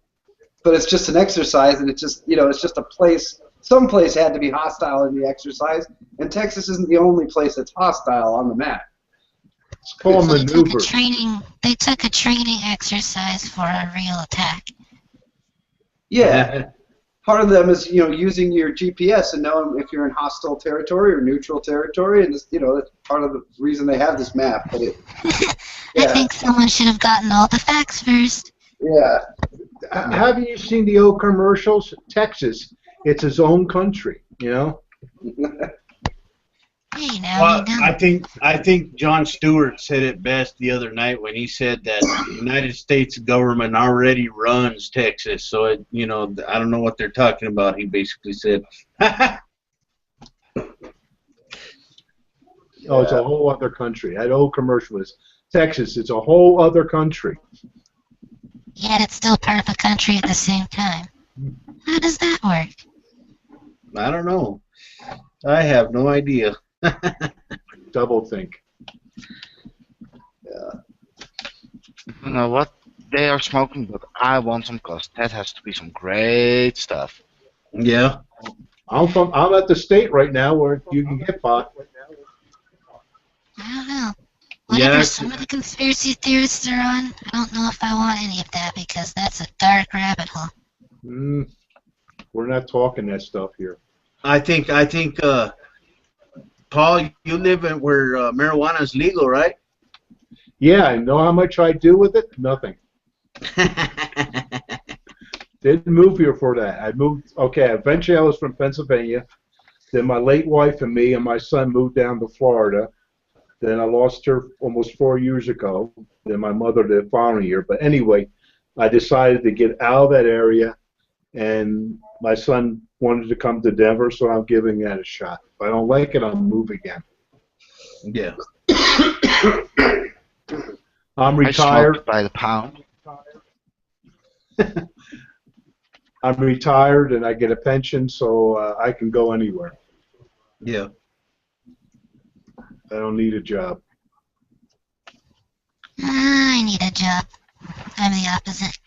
but it's just an exercise, and it's just it's just a place. Some place had to be hostile in the exercise, and Texas isn't the only place that's hostile on the map. It's called So maneuver. they took a training exercise for a real attack. Yeah. Part of them is, using your GPS and knowing if you're in hostile territory or neutral territory, and that's part of the reason they have this map. But I yeah, think someone should have gotten all the facts first. yeah. Haven't you seen the old commercials? Texas, it's its own country, Hey, now Well, you know. I think Jon Stewart said it best the other night when he said that the United States government already runs Texas. So I don't know what they're talking about. He basically said. Oh, it's a whole other country. That old commercial is Texas, it's a whole other country. Yet it's still part of a country at the same time. How does that work? I don't know. I have no idea. Double think. You know what? They are smoking, but I want some cause that has to be some great stuff. Yeah. I'm at the state right now where you can get pot. I don't know. Whatever Yes. some of the conspiracy theorists are on, I don't know if I want any of that because that's a dark rabbit hole. We're not talking that stuff here. I think Paul, you live in where marijuana is legal, right? Yeah, I know how much I do with it. Nothing. Didn't move here for that. I moved. Okay, eventually I was from Pennsylvania. Then my late wife and me and my son moved down to Florida. Then I lost her almost 4 years ago. Then my mother the following year. But anyway, I decided to get out of that area, and my son wanted to come to Denver, so I'm giving that a shot. If I don't like it, I'll move again. Yeah. I'm I retired. smoke by the pound. I'm retired, and I get a pension, so I can go anywhere. Yeah. I don't need a job. I need a job. I'm the opposite.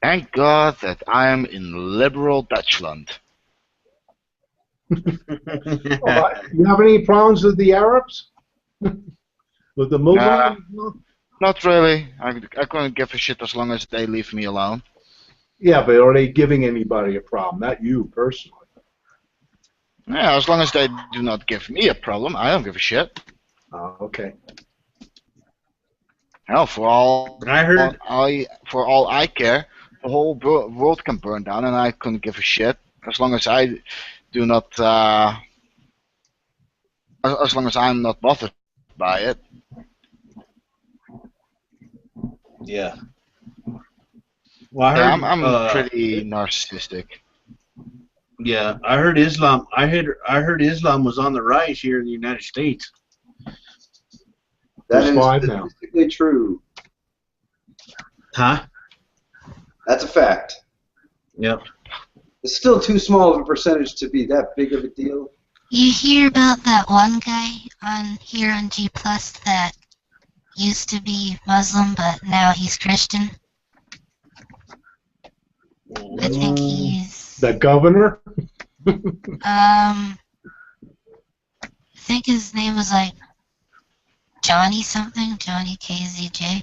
Thank God that I am in liberal Dutchland. You have any problems with the Arabs? With the Muslims? Not really. I couldn't give a shit as long as they leave me alone. Yeah, but are they giving anybody a problem? Not you personally. Yeah, as long as they do not give me a problem, I don't give a shit. Oh, okay. Hell, for all I heard. for all I care, the whole world can burn down, and I couldn't give a shit as long as I do not. As long as I'm not bothered by it. Yeah. Well, I Yeah, heard. I'm pretty narcissistic. Yeah, I heard Islam. I heard Islam was on the rise here in the United States. That There's is 5 now. statistically true. Huh? That's a fact. Yep. It's still too small of a percentage to be that big of a deal. You hear about that one guy here on G Plus that used to be Muslim, but now he's Christian? I think he's The governor? I think his name was like Johnny something, Johnny KZJ.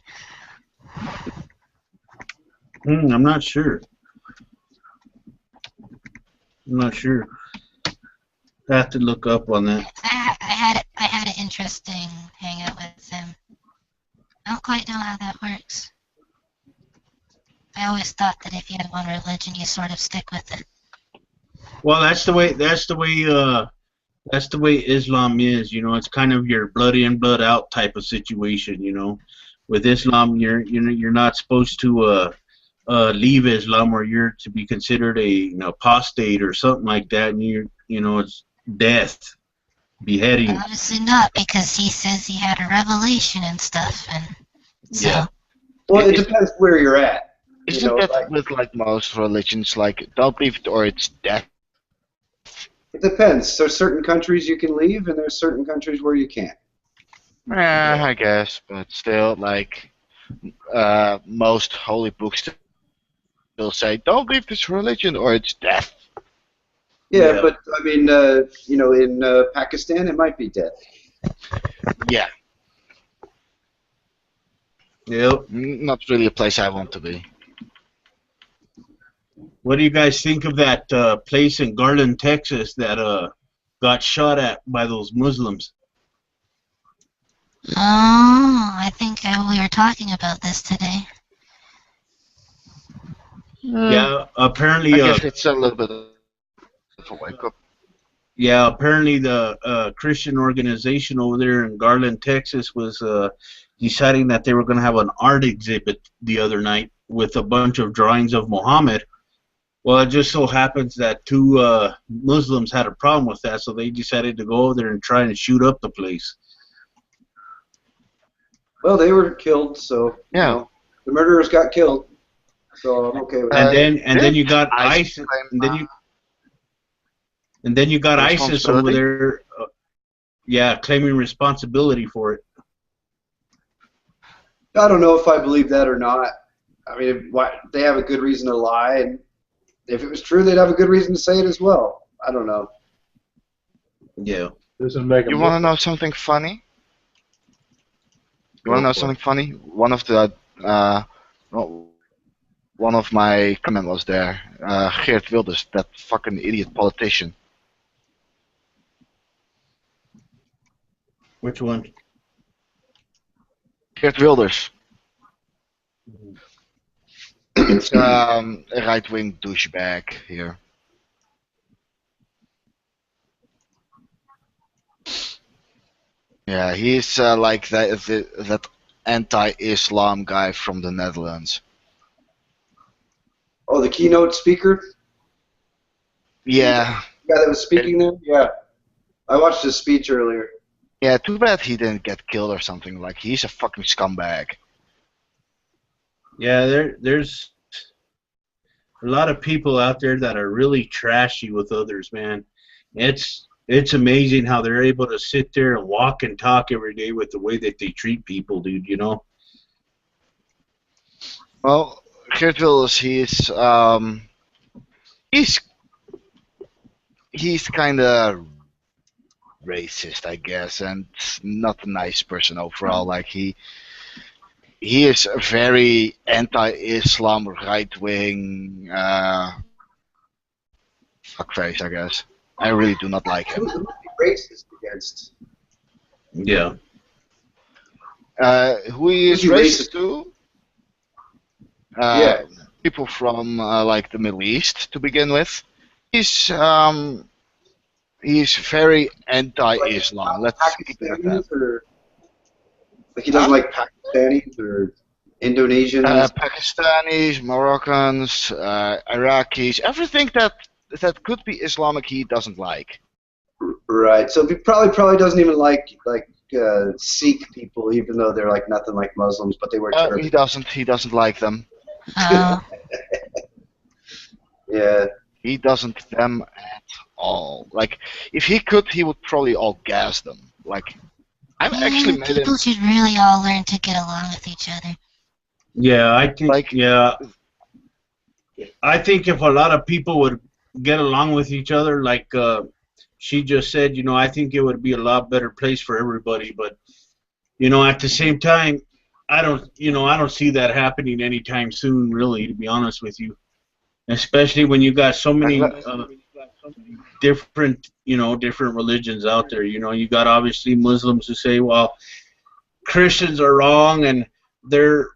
I'm not sure. I'm not sure. I have to look up on that. I had an interesting hangout with him. I don't quite know how that works. I always thought that if you had one religion, you sort of stick with it. Well, that's the way Islam is. You know, it's kind of your blood in, blood out type of situation. You know, with Islam, you're not supposed to leave Islam, or you're to be considered an apostate or something like that, and it's death, beheading. Obviously not, because he says he had a revelation and stuff, and so. Yeah. Well, it depends where you're at. Isn't that with like most religions, like don't leave it or it's death? It depends. There's certain countries you can leave, and there's certain countries where you can't. Yeah, I guess, but still, like most holy books still say, don't leave this religion or it's death. Yeah, Yeah. but I mean, in Pakistan, it might be death. Yeah, Yep. not really a place I want to be. What do you guys think of that place in Garland, Texas that got shot at by those Muslims? Oh, I think we were talking about this today. Yeah, apparently. I guess it's a little bit of a wake up. Yeah, apparently the Christian organization over there in Garland, Texas was deciding that they were going to have an art exhibit the other night with a bunch of drawings of Muhammad. Well, it just so happens that 2 Muslims had a problem with that, so they decided to go over there and try and shoot up the place. Well, they were killed, so Yeah. the murderers got killed. So I'm okay with And that. then you got ISIS ISIS, claim, and then you got ISIS over responsibility? there. Yeah, claiming responsibility for it. I don't know if I believe that or not. I mean, they have a good reason to lie, and if it was true, they'd have a good reason to say it as well. I don't know. Yeah. Doesn't make You them want to look know something funny? You Go want to know for it. something funny? One of my comment was there. Geert Wilders, that fucking idiot politician. Which one? Geert Wilders. It's a right-wing douchebag here. Yeah, he's like that anti-Islam guy from the Netherlands. Oh, the keynote speaker? Yeah, The guy that was speaking there? Yeah. I watched his speech earlier. yeah. Too bad he didn't get killed or something. Like he's a fucking scumbag. Yeah, there's a lot of people out there that are really trashy with others, man. It's amazing how they're able to sit there and walk and talk every day with the way that they treat people, dude, you know? Well, Geert Wilders, he's kind of racist, I guess, and not a nice person overall. Like he is a very anti-Islam, right-wing fuckface, I guess. I really do not like him. Who racist against? Yeah. Who he is Who's he racist racist? to? Yeah. People from like the Middle East to begin with. He's very anti-Islam. Let's keep it at that. Pakistanis or like he doesn't like Pakistanis or Indonesians? Pakistanis, Moroccans, Iraqis, everything that could be Islamic, he doesn't like. Right. So he probably doesn't even like Sikh people, even though they're like nothing like Muslims, but they wear He turbans. doesn't like them. Oh, Yeah. He doesn't them at all. Like, if he could, he would probably all gas them. Like, I'm actually made people him. should really all learn to get along with each other. Yeah, I think Like- I think if a lot of people would get along with each other, like she just said, you know, I think it would be a lot better place for everybody. But you know, at the same time, I don't see that happening anytime soon, really, to be honest with you. Especially when you got so many different religions out there. You know, you got obviously Muslims who say, well, Christians are wrong and they're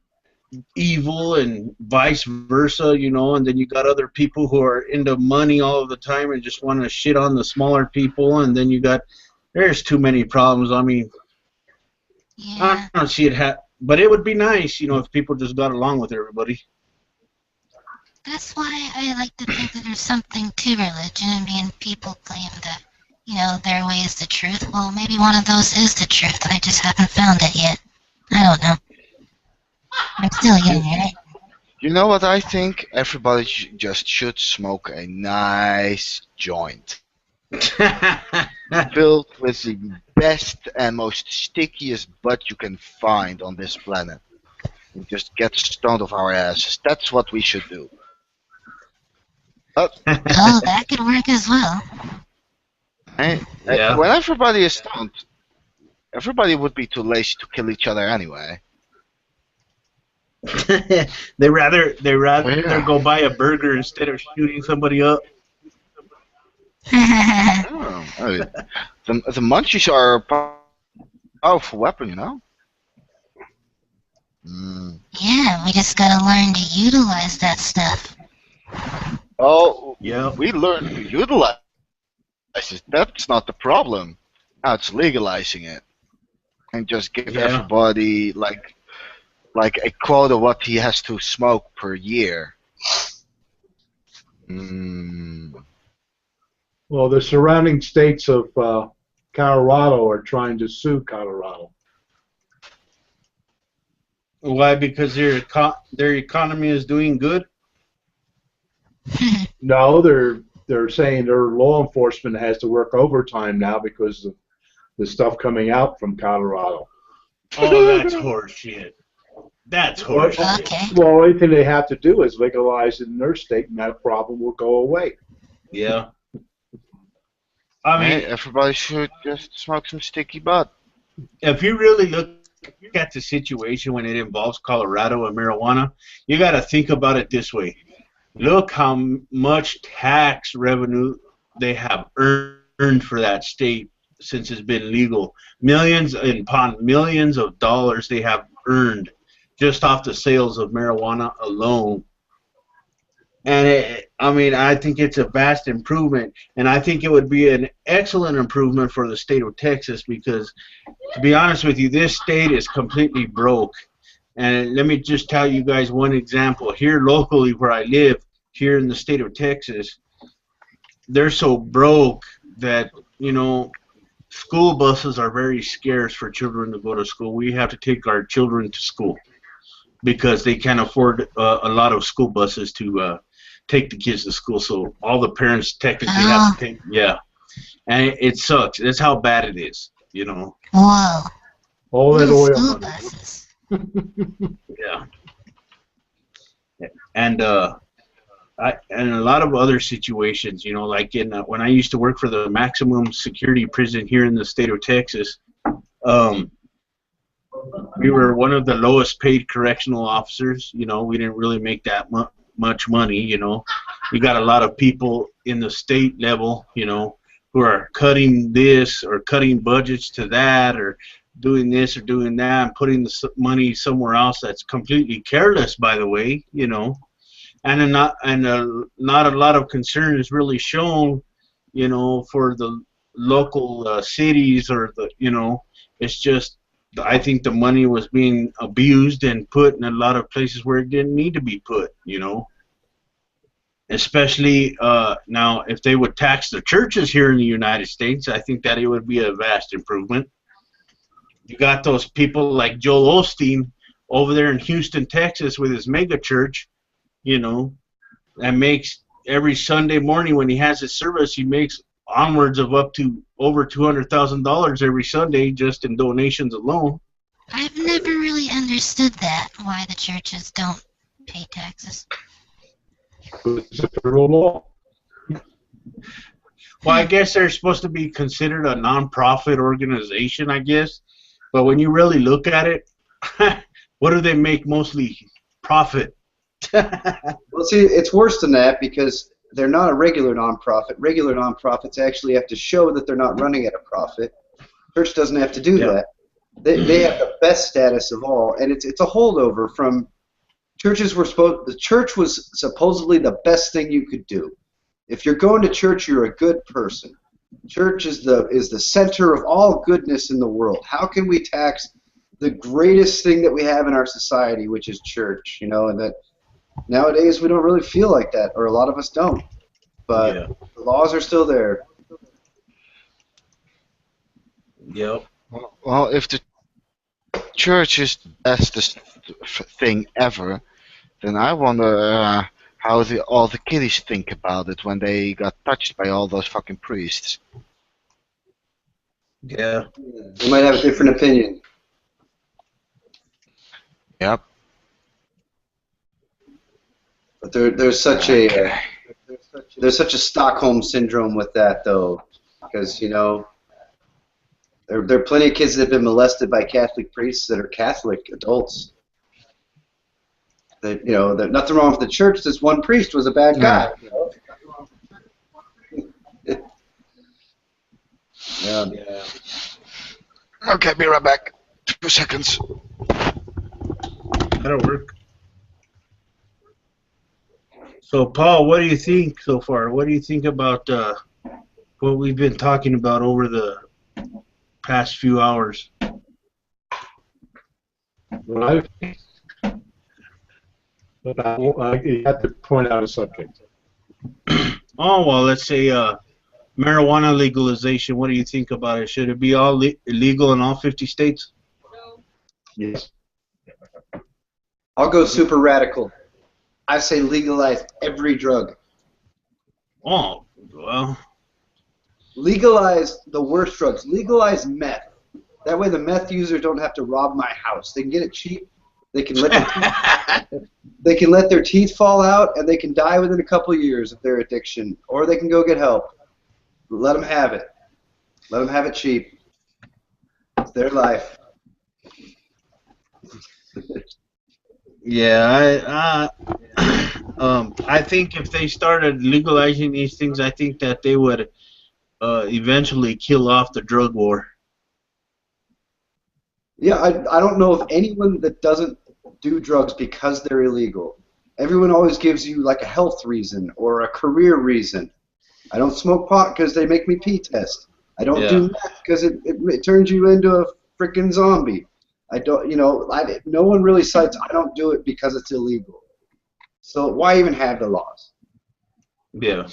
evil and vice versa, you know, and then you got other people who are into money all of the time and just want to shit on the smaller people, and then there's too many problems. I mean, Yeah. I don't see it but it would be nice, you know, if people just got along with everybody. That's why I like to think that there's something to religion. I mean, people claim that, you know, their way is the truth. Well, maybe one of those is the truth. I just haven't found it yet. I don't know. I'm still young, right? You know what I think? Everybody just should smoke a nice joint. Filled with the best and most stickiest butt you can find on this planet. And just get stoned off our asses. That's what we should do. Oh, that could work as well. Yeah. When everybody is stoned, everybody would be too lazy to kill each other anyway. they rather Yeah. go buy a burger instead of shooting somebody up. Oh, I mean, the munchies are a powerful weapon, you know? Yeah, we just gotta learn to utilize that stuff. Oh, Yeah. we learn to utilize it. That's not the problem. Now it's legalizing it. And just give Yeah. everybody, like a quota what he has to smoke per year. Well, the surrounding states of Colorado are trying to sue Colorado. Why? Because their economy is doing good. No, they're saying their law enforcement has to work overtime now because of the stuff coming out from Colorado. Oh, that's horseshit. That's horseshit. Okay. Well, only thing they have to do is legalize it in their state, and that problem will go away. Yeah. I mean, Hey, everybody should just smoke some sticky butt. if you really look at the situation when it involves Colorado and marijuana, you got to think about it this way. Look how much tax revenue they have earned for that state since it's been legal. Millions upon millions of dollars they have earned just off the sales of marijuana alone. And I think it's a vast improvement, and I think it would be an excellent improvement for the state of Texas because, to be honest with you, this state is completely broke. And let me just tell you guys one example. Here locally where I live, here in the state of Texas, they're so broke that, school buses are very scarce for children to go to school. We have to take our children to school because they can't afford a lot of school buses to take the kids to school. So all the parents technically have to take, yeah. And it sucks. That's how bad it is, Whoa. All that Little oil school money. buses. Yeah. And and a lot of other situations, like when I used to work for the maximum security prison here in the state of Texas, we were one of the lowest paid correctional officers. We didn't really make that much money. You got a lot of people in the state level, who are cutting this or cutting budgets to that or doing this or doing that and putting the money somewhere else that's completely careless, by the way, and not a lot of concern is really shown, for the local cities or it's just I think the money was being abused and put in a lot of places where it didn't need to be put, Especially now, if they would tax the churches here in the United States, I think that it would be a vast improvement. You got those people like Joel Osteen over there in Houston, Texas, with his mega church, and makes every Sunday morning when he has his service, he makes onwards of up to over $200,000 every Sunday just in donations alone. I've never really understood that, why the churches don't pay taxes. It's a federal law. Well, I guess they're supposed to be considered a non-profit organization, I guess. But when you really look at it, what do they make mostly? Profit. Well, see, it's worse than that because they're not a regular nonprofit. Regular nonprofits actually have to show that they're not running at a profit. Church doesn't have to do that. They have the best status of all, and it's a holdover from churches were supposed. The church was supposedly the best thing you could do. If you're going to church, you're a good person. Church is the center of all goodness in the world. How can we tax the greatest thing that we have in our society, which is church? And that nowadays we don't really feel like that, or a lot of us don't. But the laws are still there. Yep. Well, if the church is the bestest thing ever, then I wonder how all the kiddies think about it when they got touched by all those fucking priests. Yeah. They might have a different opinion. Yep. But there's such a Stockholm syndrome with that, though, because there are plenty of kids that have been molested by Catholic priests that are Catholic adults. That there's nothing wrong with the church. This one priest was a bad guy. Yeah. Okay, be right back. 2 seconds. That'll work. So, Paul, what do you think so far? What do you think about what we've been talking about over the past few hours? Well, you have to point out a subject. Oh, well, let's say marijuana legalization. What do you think about it? Should it be all illegal in all 50 states? Yes. I'll go super radical. I say legalize every drug. Oh, well. Legalize the worst drugs. Legalize meth. That way the meth users don't have to rob my house. They can get it cheap. They can let they can let their teeth fall out, and they can die within a couple of years of their addiction, or they can go get help. Let them have it. Let them have it cheap. It's their life. Yeah, I think if they started legalizing these things, I think that they would eventually kill off the drug war. Yeah, I don't know of anyone that doesn't do drugs because they're illegal. Everyone always gives you like a health reason or a career reason. I don't smoke pot because they make me pee test. I don't do meth because it turns you into a freaking zombie. I don't, no one really cites I don't do it because it's illegal. So why even have the laws? Yeah.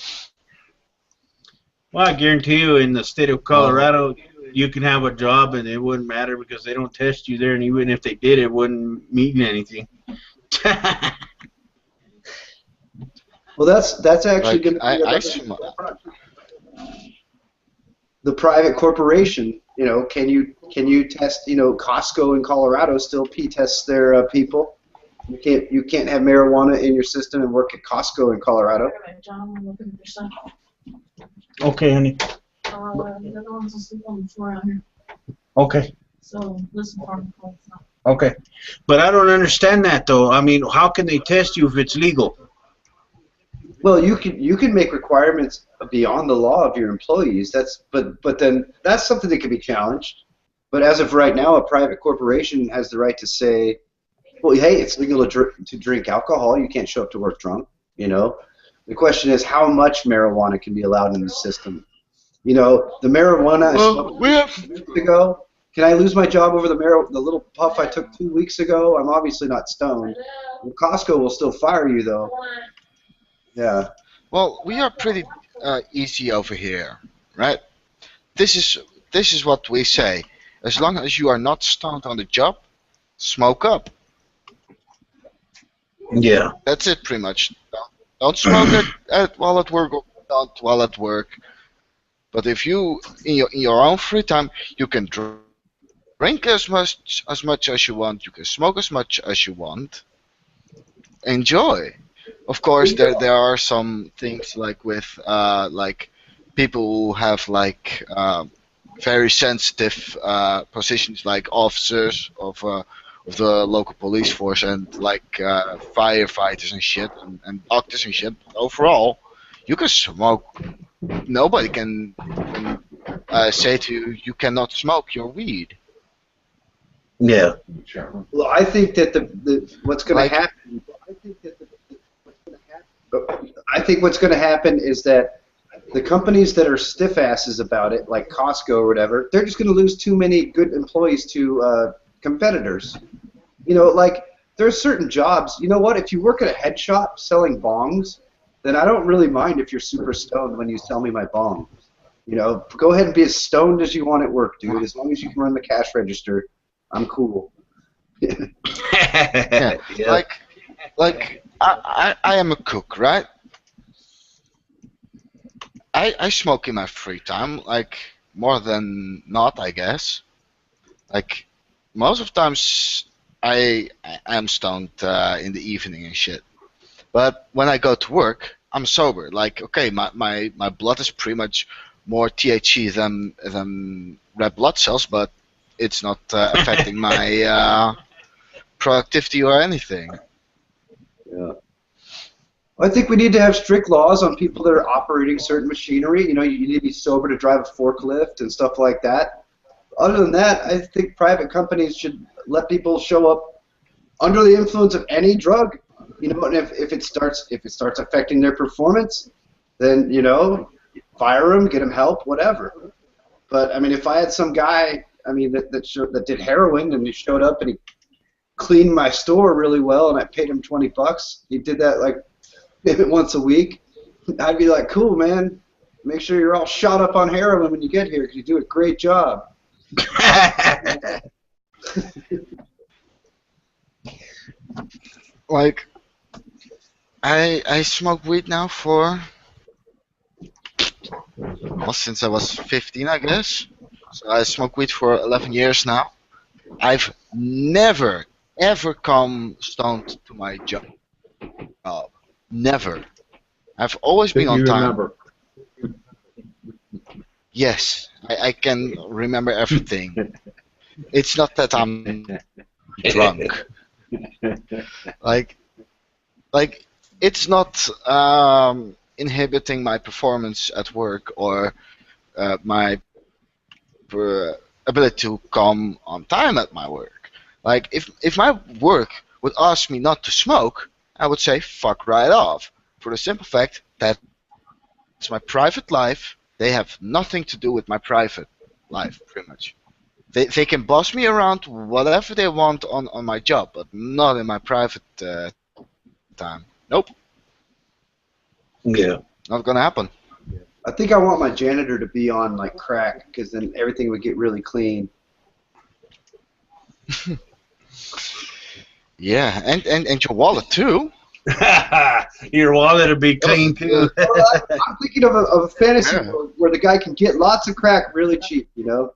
Well, I guarantee you in the state of Colorado, you can have a job and it wouldn't matter because they don't test you there, and even if they did, it wouldn't mean anything. Well, that's actually going to be the private corporation. Can you test? Costco in Colorado still pee tests their people. You can't have marijuana in your system and work at Costco in Colorado. John, I'm looking at your son. Okay, honey. The other one's asleep on the floor out here. Okay. So listen for him. Okay. But I don't understand that though. I mean, how can they test you if it's legal? Well, you can make requirements beyond the law of your employees. But then that's something that can be challenged. But as of right now, a private corporation has the right to say, well, hey, it's legal to drink alcohol. You can't show up to work drunk. The question is how much marijuana can be allowed in the system. The marijuana. Well, we have. Ago. Can I lose my job over the little puff I took 2 weeks ago? I'm obviously not stoned. Costco will still fire you though. Yeah. Well, we are pretty easy over here, right? This is what we say. As long as you are not stoned on the job, smoke up. Yeah. That's it, pretty much. Don't smoke while at work. Or don't while at work. But if you, in your own free time, you can drink as much as you want. You can smoke as much as you want. Enjoy. Of course, there are some things like with like people who have like very sensitive positions, like officers of the local police force and like firefighters and shit and doctors and shit. But overall, you can smoke. Nobody can say to you, you cannot smoke your weed. Yeah. Well, I think that what's going to happen. I think what's going to happen is that the companies that are stiff asses about it, like Costco or whatever, they're just going to lose too many good employees to competitors. Like there's certain jobs. You know what? If you work at a head shop selling bongs, then I don't really mind if you're super stoned when you sell me my bong. Go ahead and be as stoned as you want at work, dude. As long as you can run the cash register, I'm cool. Yeah. Like I am a cook, right? I smoke in my free time, like more than not, I guess. Like most of the times I am stoned in the evening and shit. But when I go to work, I'm sober. Like, okay, my blood is pretty much more THC than red blood cells, but it's not affecting my productivity or anything. Yeah. I think we need to have strict laws on people that are operating certain machinery. You need to be sober to drive a forklift and stuff like that. Other than that, I think private companies should let people show up under the influence of any drug. And if it starts affecting their performance, then fire them, get them help, whatever. But I mean, if I had some guy, that did heroin and he showed up and he cleaned my store really well and I paid him $20, he did that like maybe once a week, I'd be like, cool, man. Make sure you're all shot up on heroin when you get here because you do a great job. Like, I smoke weed now for, well, since I was 15, I guess. So I smoke weed for 11 years now. I've never, ever come stoned to my job. Never. I've always That been on you time. remember. Yes, I can remember everything. It's not that I'm drunk. Like, it's not inhibiting my performance at work or my ability to come on time at my work. Like, if my work would ask me not to smoke, I would say fuck right off. For the simple fact that it's my private life. They have nothing to do with my private life, pretty much. They can boss me around whatever they want on my job, but not in my private time. Nope, Yeah. not gonna happen. I think I want my janitor to be on like crack, because then everything would get really clean. Yeah, and your wallet too. Your wallet would be clean too. Well, I'm thinking of a fantasy Yeah. world where the guy can get lots of crack really cheap, you know,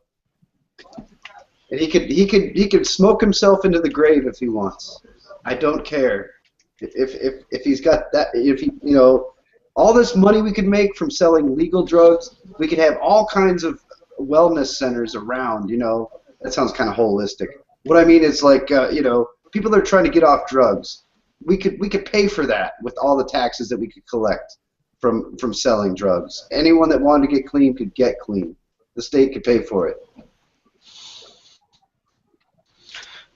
and he could smoke himself into the grave if he wants. I don't care if he's got that. If he, you know, all this money we could make from selling legal drugs, we could have all kinds of wellness centers around. You know, that sounds kind of holistic. What I mean is like, you know, people that are trying to get off drugs. We could pay for that with all the taxes that we could collect from selling drugs. Anyone that wanted to get clean could get clean. The state could pay for it.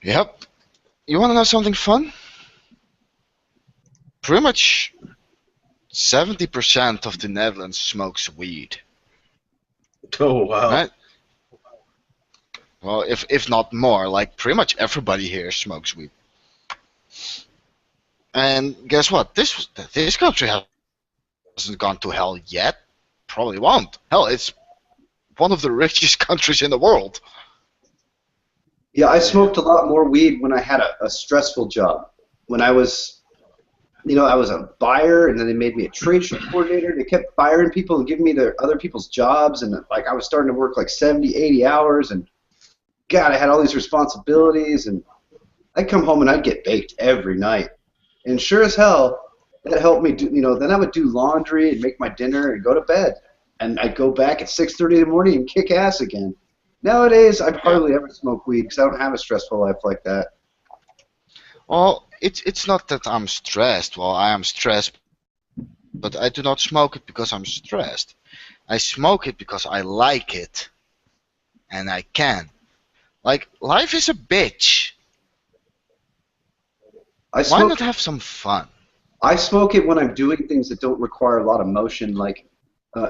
Yep. You want to know something fun? Pretty much 70% of the Netherlands smokes weed. Oh wow. Right? Well, if not more, like pretty much everybody here smokes weed. And guess what? This country hasn't gone to hell yet. Probably won't. Hell, it's one of the richest countries in the world. Yeah, I smoked a lot more weed when I had a stressful job. When I was, you know, I was a buyer, and then they made me a trade show coordinator. They kept firing people and giving me their other people's jobs, and like I was starting to work like 70, 80 hours, and God, I had all these responsibilities, and I'd come home and I'd get baked every night. And sure as hell, that helped me do, you know, then I would do laundry and make my dinner and go to bed. And I'd go back at 6:30 in the morning and kick ass again. Nowadays, I hardly ever smoke weed because I don't have a stressful life like that. Well, it's not that I'm stressed. Well, I am stressed, but I do not smoke it because I'm stressed. I smoke it because I like it, and I can. Like, life is a bitch. I Why smoke, not have some fun? I smoke it when I'm doing things that don't require a lot of motion, like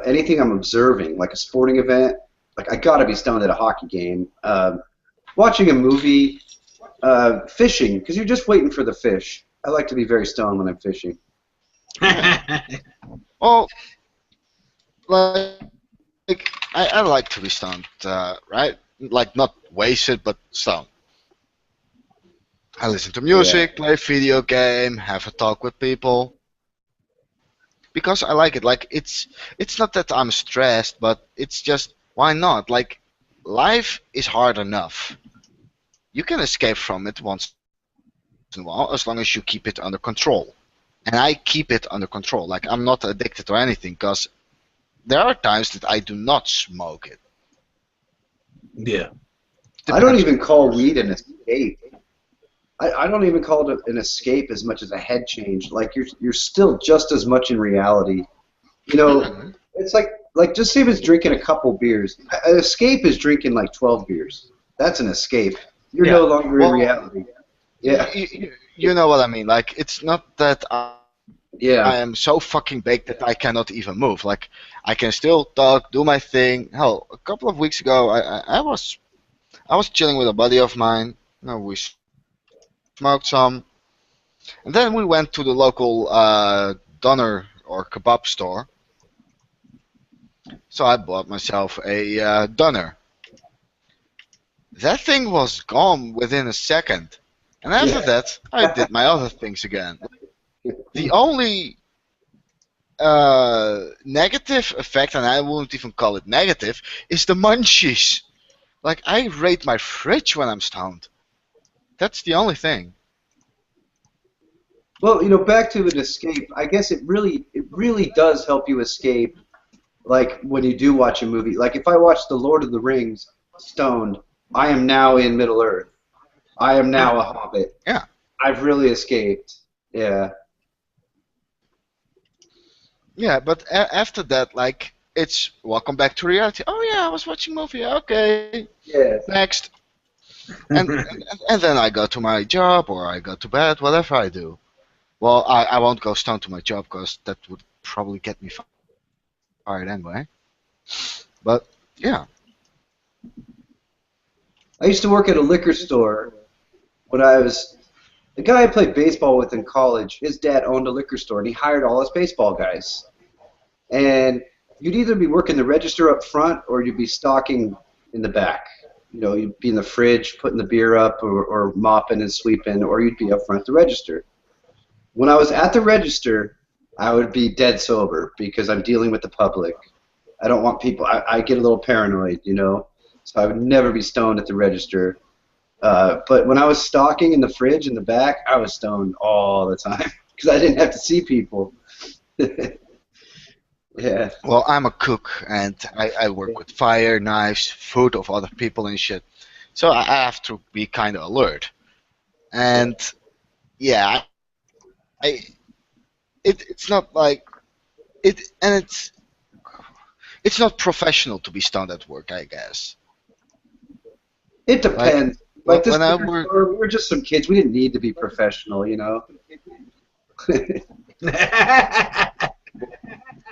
anything I'm observing, like a sporting event. Like I gotta be stoned at a hockey game, watching a movie, fishing, because you're just waiting for the fish. I like to be very stoned when I'm fishing. Well, like I like to be stoned, right? Like not wasted, but stoned. I listen to music, play video game, have a talk with people. Because I like it. Like it's not that I'm stressed, but it's just why not? Like life is hard enough. You can escape from it once in a while as long as you keep it under control. And I keep it under control. Like I'm not addicted to anything because there are times that I do not smoke it. Yeah. I don't even call weed an escape. I don't even call it an escape as much as a head change. Like you're still just as much in reality. You know, it's like just say if it's drinking a couple beers. An escape is drinking like 12 beers. That's an escape. You're no longer in reality. Yeah. You know what I mean? Like it's not that I Yeah. am so fucking baked that I cannot even move. Like I can still talk, do my thing. Hell, a couple of weeks ago, I was chilling with a buddy of mine. You know, we smoked some, and then we went to the local doner or kebab store. So I bought myself a doner. That thing was gone within a second. And after Yeah. that, I did my other things again. The only negative effect, and I won't even call it negative, is the munchies. Like, I rate my fridge when I'm stoned. That's the only thing. Well, you know, back to an escape. I guess it really does help you escape. Like when you do watch a movie. Like if I watch The Lord of the Rings stoned, I am now in Middle Earth. I am now a hobbit. Yeah. I've really escaped. Yeah. Yeah, but after that, like, it's welcome back to reality. Oh yeah, I was watching a movie. Okay, Yeah. next. And then I go to my job or I go to bed, whatever I do. Well, I won't go stoned to my job because that would probably get me fired anyway. But yeah, I used to work at a liquor store when I was the guy I played baseball with in college. His dad owned a liquor store and he hired all his baseball guys. And you'd either be working the register up front or you'd be stocking in the back. You know, you'd be in the fridge putting the beer up or mopping and sweeping, or you'd be up front at the register. When I was at the register, I would be dead sober because I'm dealing with the public. I don't want people, I get a little paranoid, you know, so I would never be stoned at the register. But when I was stocking in the fridge in the back, I was stoned all the time because I didn't have to see people. Yeah. well, I'm a cook and I work with fire, knives, food of other people and shit. So I have to be kind of alert. And yeah, it's not like it's not professional to be stoned at work, I guess. It depends. Like this when I liquor work- store, we were just some kids. We didn't need to be professional, you know.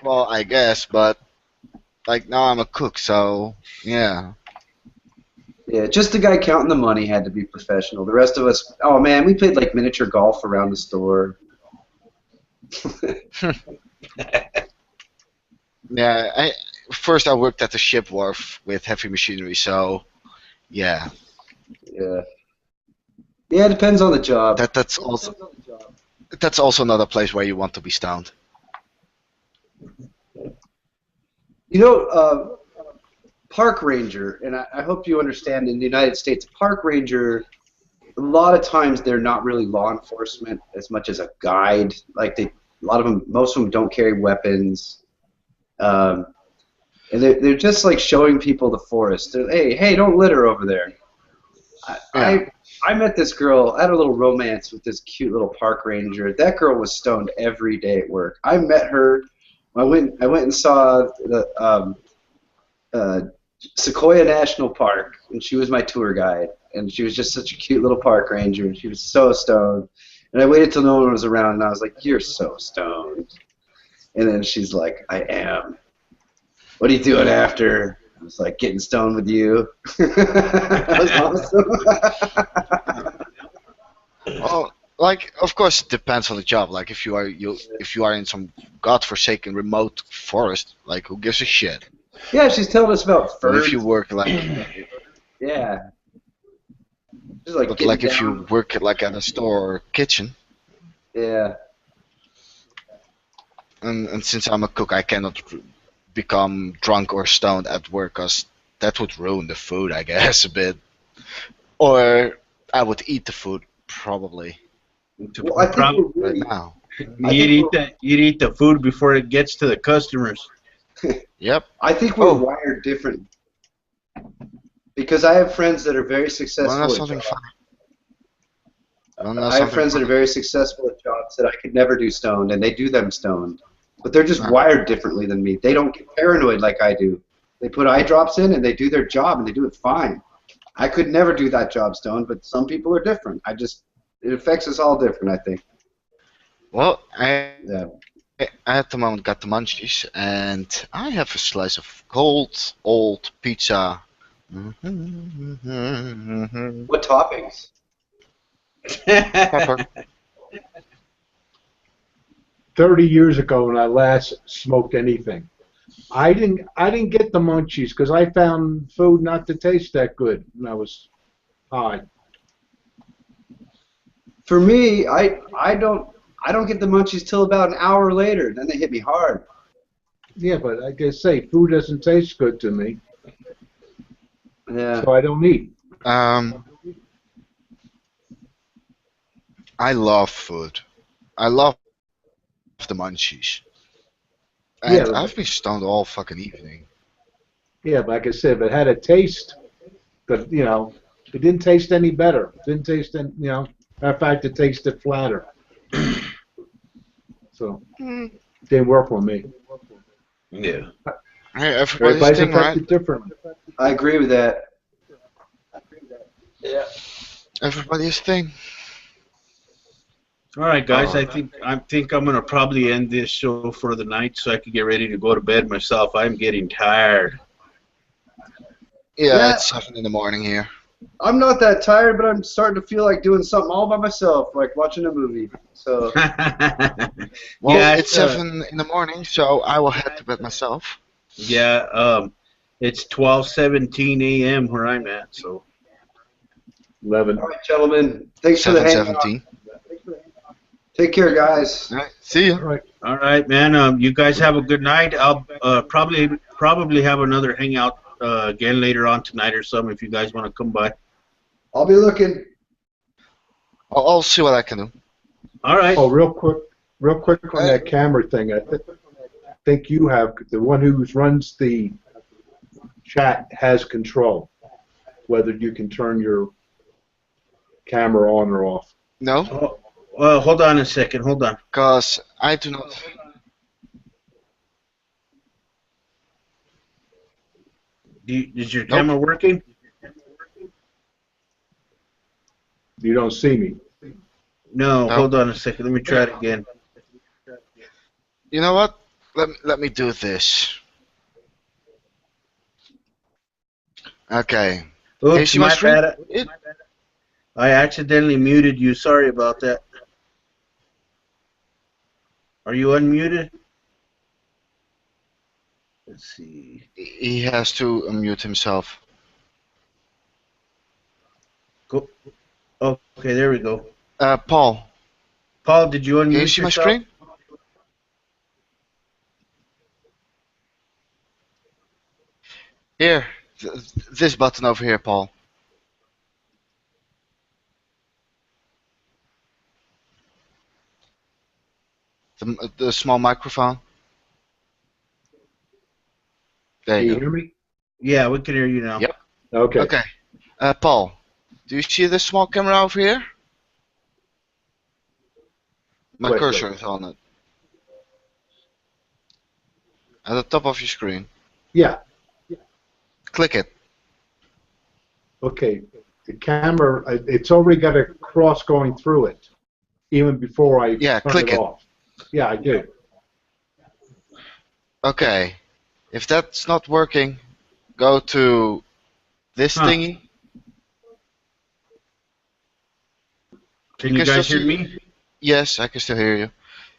Well, I guess, but like now I'm a cook, so yeah. Yeah, just the guy counting the money had to be professional. The rest of us, oh man, we played like miniature golf around the store. Yeah, first I worked at the ship wharf with heavy machinery, so yeah. Yeah. Yeah, it depends on the job. That's also another place where you want to be stoned. You know, park ranger, and I hope you understand, in the United States, a park ranger, a lot of times they're not really law enforcement as much as a guide. Like a lot of them, most of them don't carry weapons, and they're just like showing people the forest. They're, hey, don't litter over there. I met this girl. I had a little romance with this cute little park ranger. That girl was stoned every day at work. I met her. I went and saw the Sequoia National Park, and she was my tour guide. And she was just such a cute little park ranger, and she was so stoned. And I waited till no one was around, and I was like, "You're so stoned." And then she's like, "I am. What are you doing after?" I was like, "Getting stoned with you." That was awesome. Well, like, of course, it depends on the job. Like, if you are in some godforsaken remote forest, like, who gives a shit? Yeah, she's telling us about But furs. if you work like, Yeah. Just like, but like getting if you down. work like at a store or kitchen, Yeah. and since I'm a cook, I cannot become drunk or stoned at work, cause that would ruin the food, I guess, a bit. Or I would eat the food probably. Well, I think Prob- we're Right really, now. You'd eat the food before it gets to the customers. Yep. I think we're Oh. wired different. Because I have friends that are very successful Wanna know at something jobs. funny? Wanna know I have something friends that are funny? very successful at jobs that I could never do stoned, and they do them stoned. But they're just Ah. wired differently than me. They don't get paranoid like I do. They put eye drops in and they do their job and they do it fine. I could never do that job stoned, but some people are different. It affects us all different, I think. Well, I Yeah. at the moment got the munchies, and I have a slice of cold old pizza. What toppings? Pepper. 30 years ago when I last smoked anything, I didn't get the munchies because I found food not to taste that good when I was high. For me, I don't get the munchies till about an hour later. Then they hit me hard. Yeah, but like I say, food doesn't taste good to me, Yeah. so I don't eat. I love food. I love the munchies. Yeah, And I've been stoned all fucking evening. Yeah, but like I said, if it had a taste, but you know, it didn't taste any better. It didn't taste any, you know. Matter of fact, it tasted flatter. So, didn't work for me. Yeah. Hey, everybody's Everybody's thing, right? affected differently. I agree with that. Yeah. Everybody's thing. All right, guys. I think I'm gonna probably end this show for the night so I can get ready to go to bed myself. I'm getting tired. Yeah, it's 7 in the morning here. I'm not that tired, but I'm starting to feel like doing something all by myself, like watching a movie. So. Well, Yeah, it's 7 in the morning, so I will head to bed myself. Yeah. It's 12:17 a.m. where I'm at. So. 11. All right, gentlemen. Thanks for the hangout. 7:17. Take care, guys. All right, see you. All right. All right, man. You guys have a good night. I'll probably have another hangout again later on tonight or something if you guys want to come by. I'll be looking. I'll see what I can do. All right. Oh, real quick on that camera thing. I think you have the one who runs the chat has control, whether you can turn your camera on or off. No, Oh, well, hold on a second. Hold on. because I do not. Is your camera working? You don't see me. No. No. Hold on a second. Let me try it again. You know what? Let me do this. Okay. Can you Oops, see my my screen? bad. I accidentally muted you. Sorry about that. Are you unmuted? Let's see. He has to unmute himself. Go. Okay, there we go. Paul, Paul, did you unmute can you see my yourself? screen? Here, this button over here, Paul. The small microphone. There Can you you go. hear me? Yeah, we can hear you now. Yep. Okay. Okay. Paul, do you see this small camera over here? My Wait, cursor is on it. At the top of your screen. Yeah. Click it. Okay. The camera, it's already got a cross going through it, even before I Yeah, turn click it it. off. Yeah, I do. Okay. If that's not working, go to this Huh. thingy. Can You you can guys still hear see- me? Yes, I can still hear you.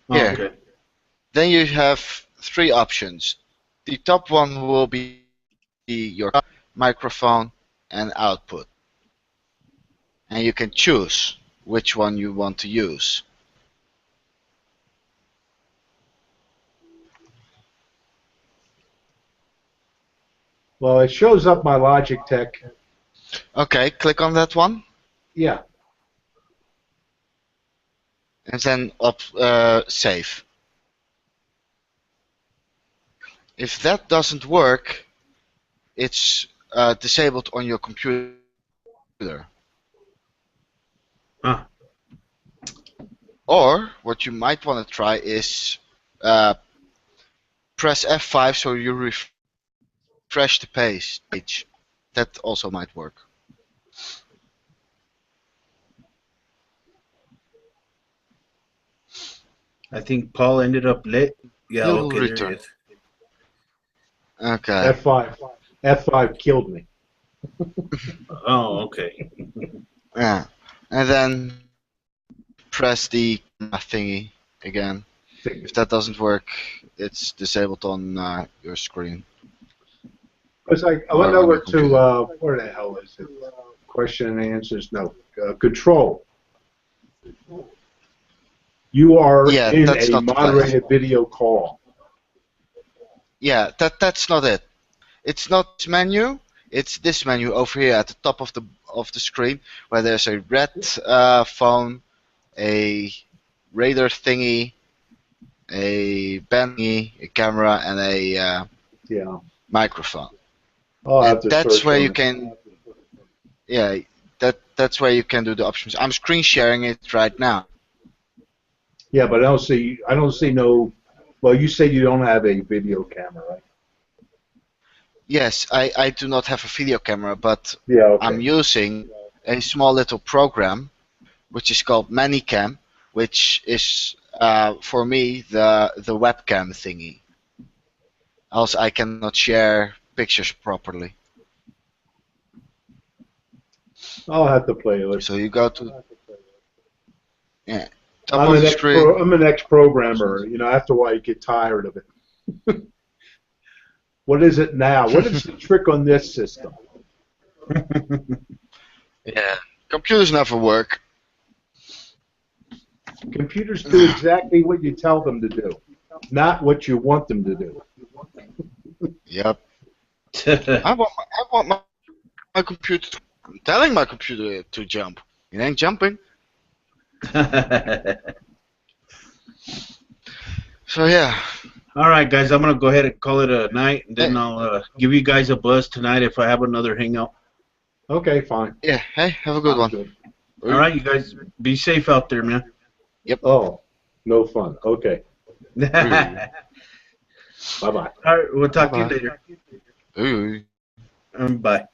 Oh, Here. okay. Then you have 3 options. The top one will be your microphone and output. And you can choose which one you want to use. Well, it shows up my Logitech. Okay, click on that one. Yeah. And then save. If that doesn't work, it's disabled on your computer. Huh. Or what you might want to try is press F5 so you refresh the page. That also might work. I think Paul ended up late. Yeah, He'll okay, there he return. is. Okay. F5 killed me. Oh, okay. Yeah. And then press the thingy again. If that doesn't work, it's disabled on your screen. Because I Or went on over your computer. to, where the hell is it? Question and answers, no. Control. You are Yeah, in that's a not the place. moderated video call. Yeah, that's not it. It's not this menu. It's this menu over here at the top of the screen, where there's a red phone, a radar thingy, a band thingy, a camera, and a Yeah. microphone. I'll have And to that's search where on you it. can. Yeah, that's where you can do the options. I'm screen sharing it right now. Yeah, but I don't see no. Well, you say you don't have a video camera, right? Yes, I do not have a video camera, but Yeah. Okay. I'm using a small little program, which is called ManyCam, which is for me the webcam thingy. Else I cannot share pictures properly. I'll have to play with it. So you go to top of the screen. I'm an ex-programmer. You know, after a while you get tired of it. What is it now? What is the trick on this system? Yeah, computers never work. Computers do exactly what you tell them to do, not what you want them to do. Yep. I want my computer. I'm telling my computer to jump. It ain't jumping. So yeah. All right, guys, I'm gonna go ahead and call it a night, and then I'll give you guys a buzz tonight if I have another hangout. Okay, fine. Yeah. Hey, have a good one. Good. All right, you guys, be safe out there, man. Oh, no fun. Okay. All Bye-bye. right, we'll talk to you Bye-bye. later. Ooh. Bye.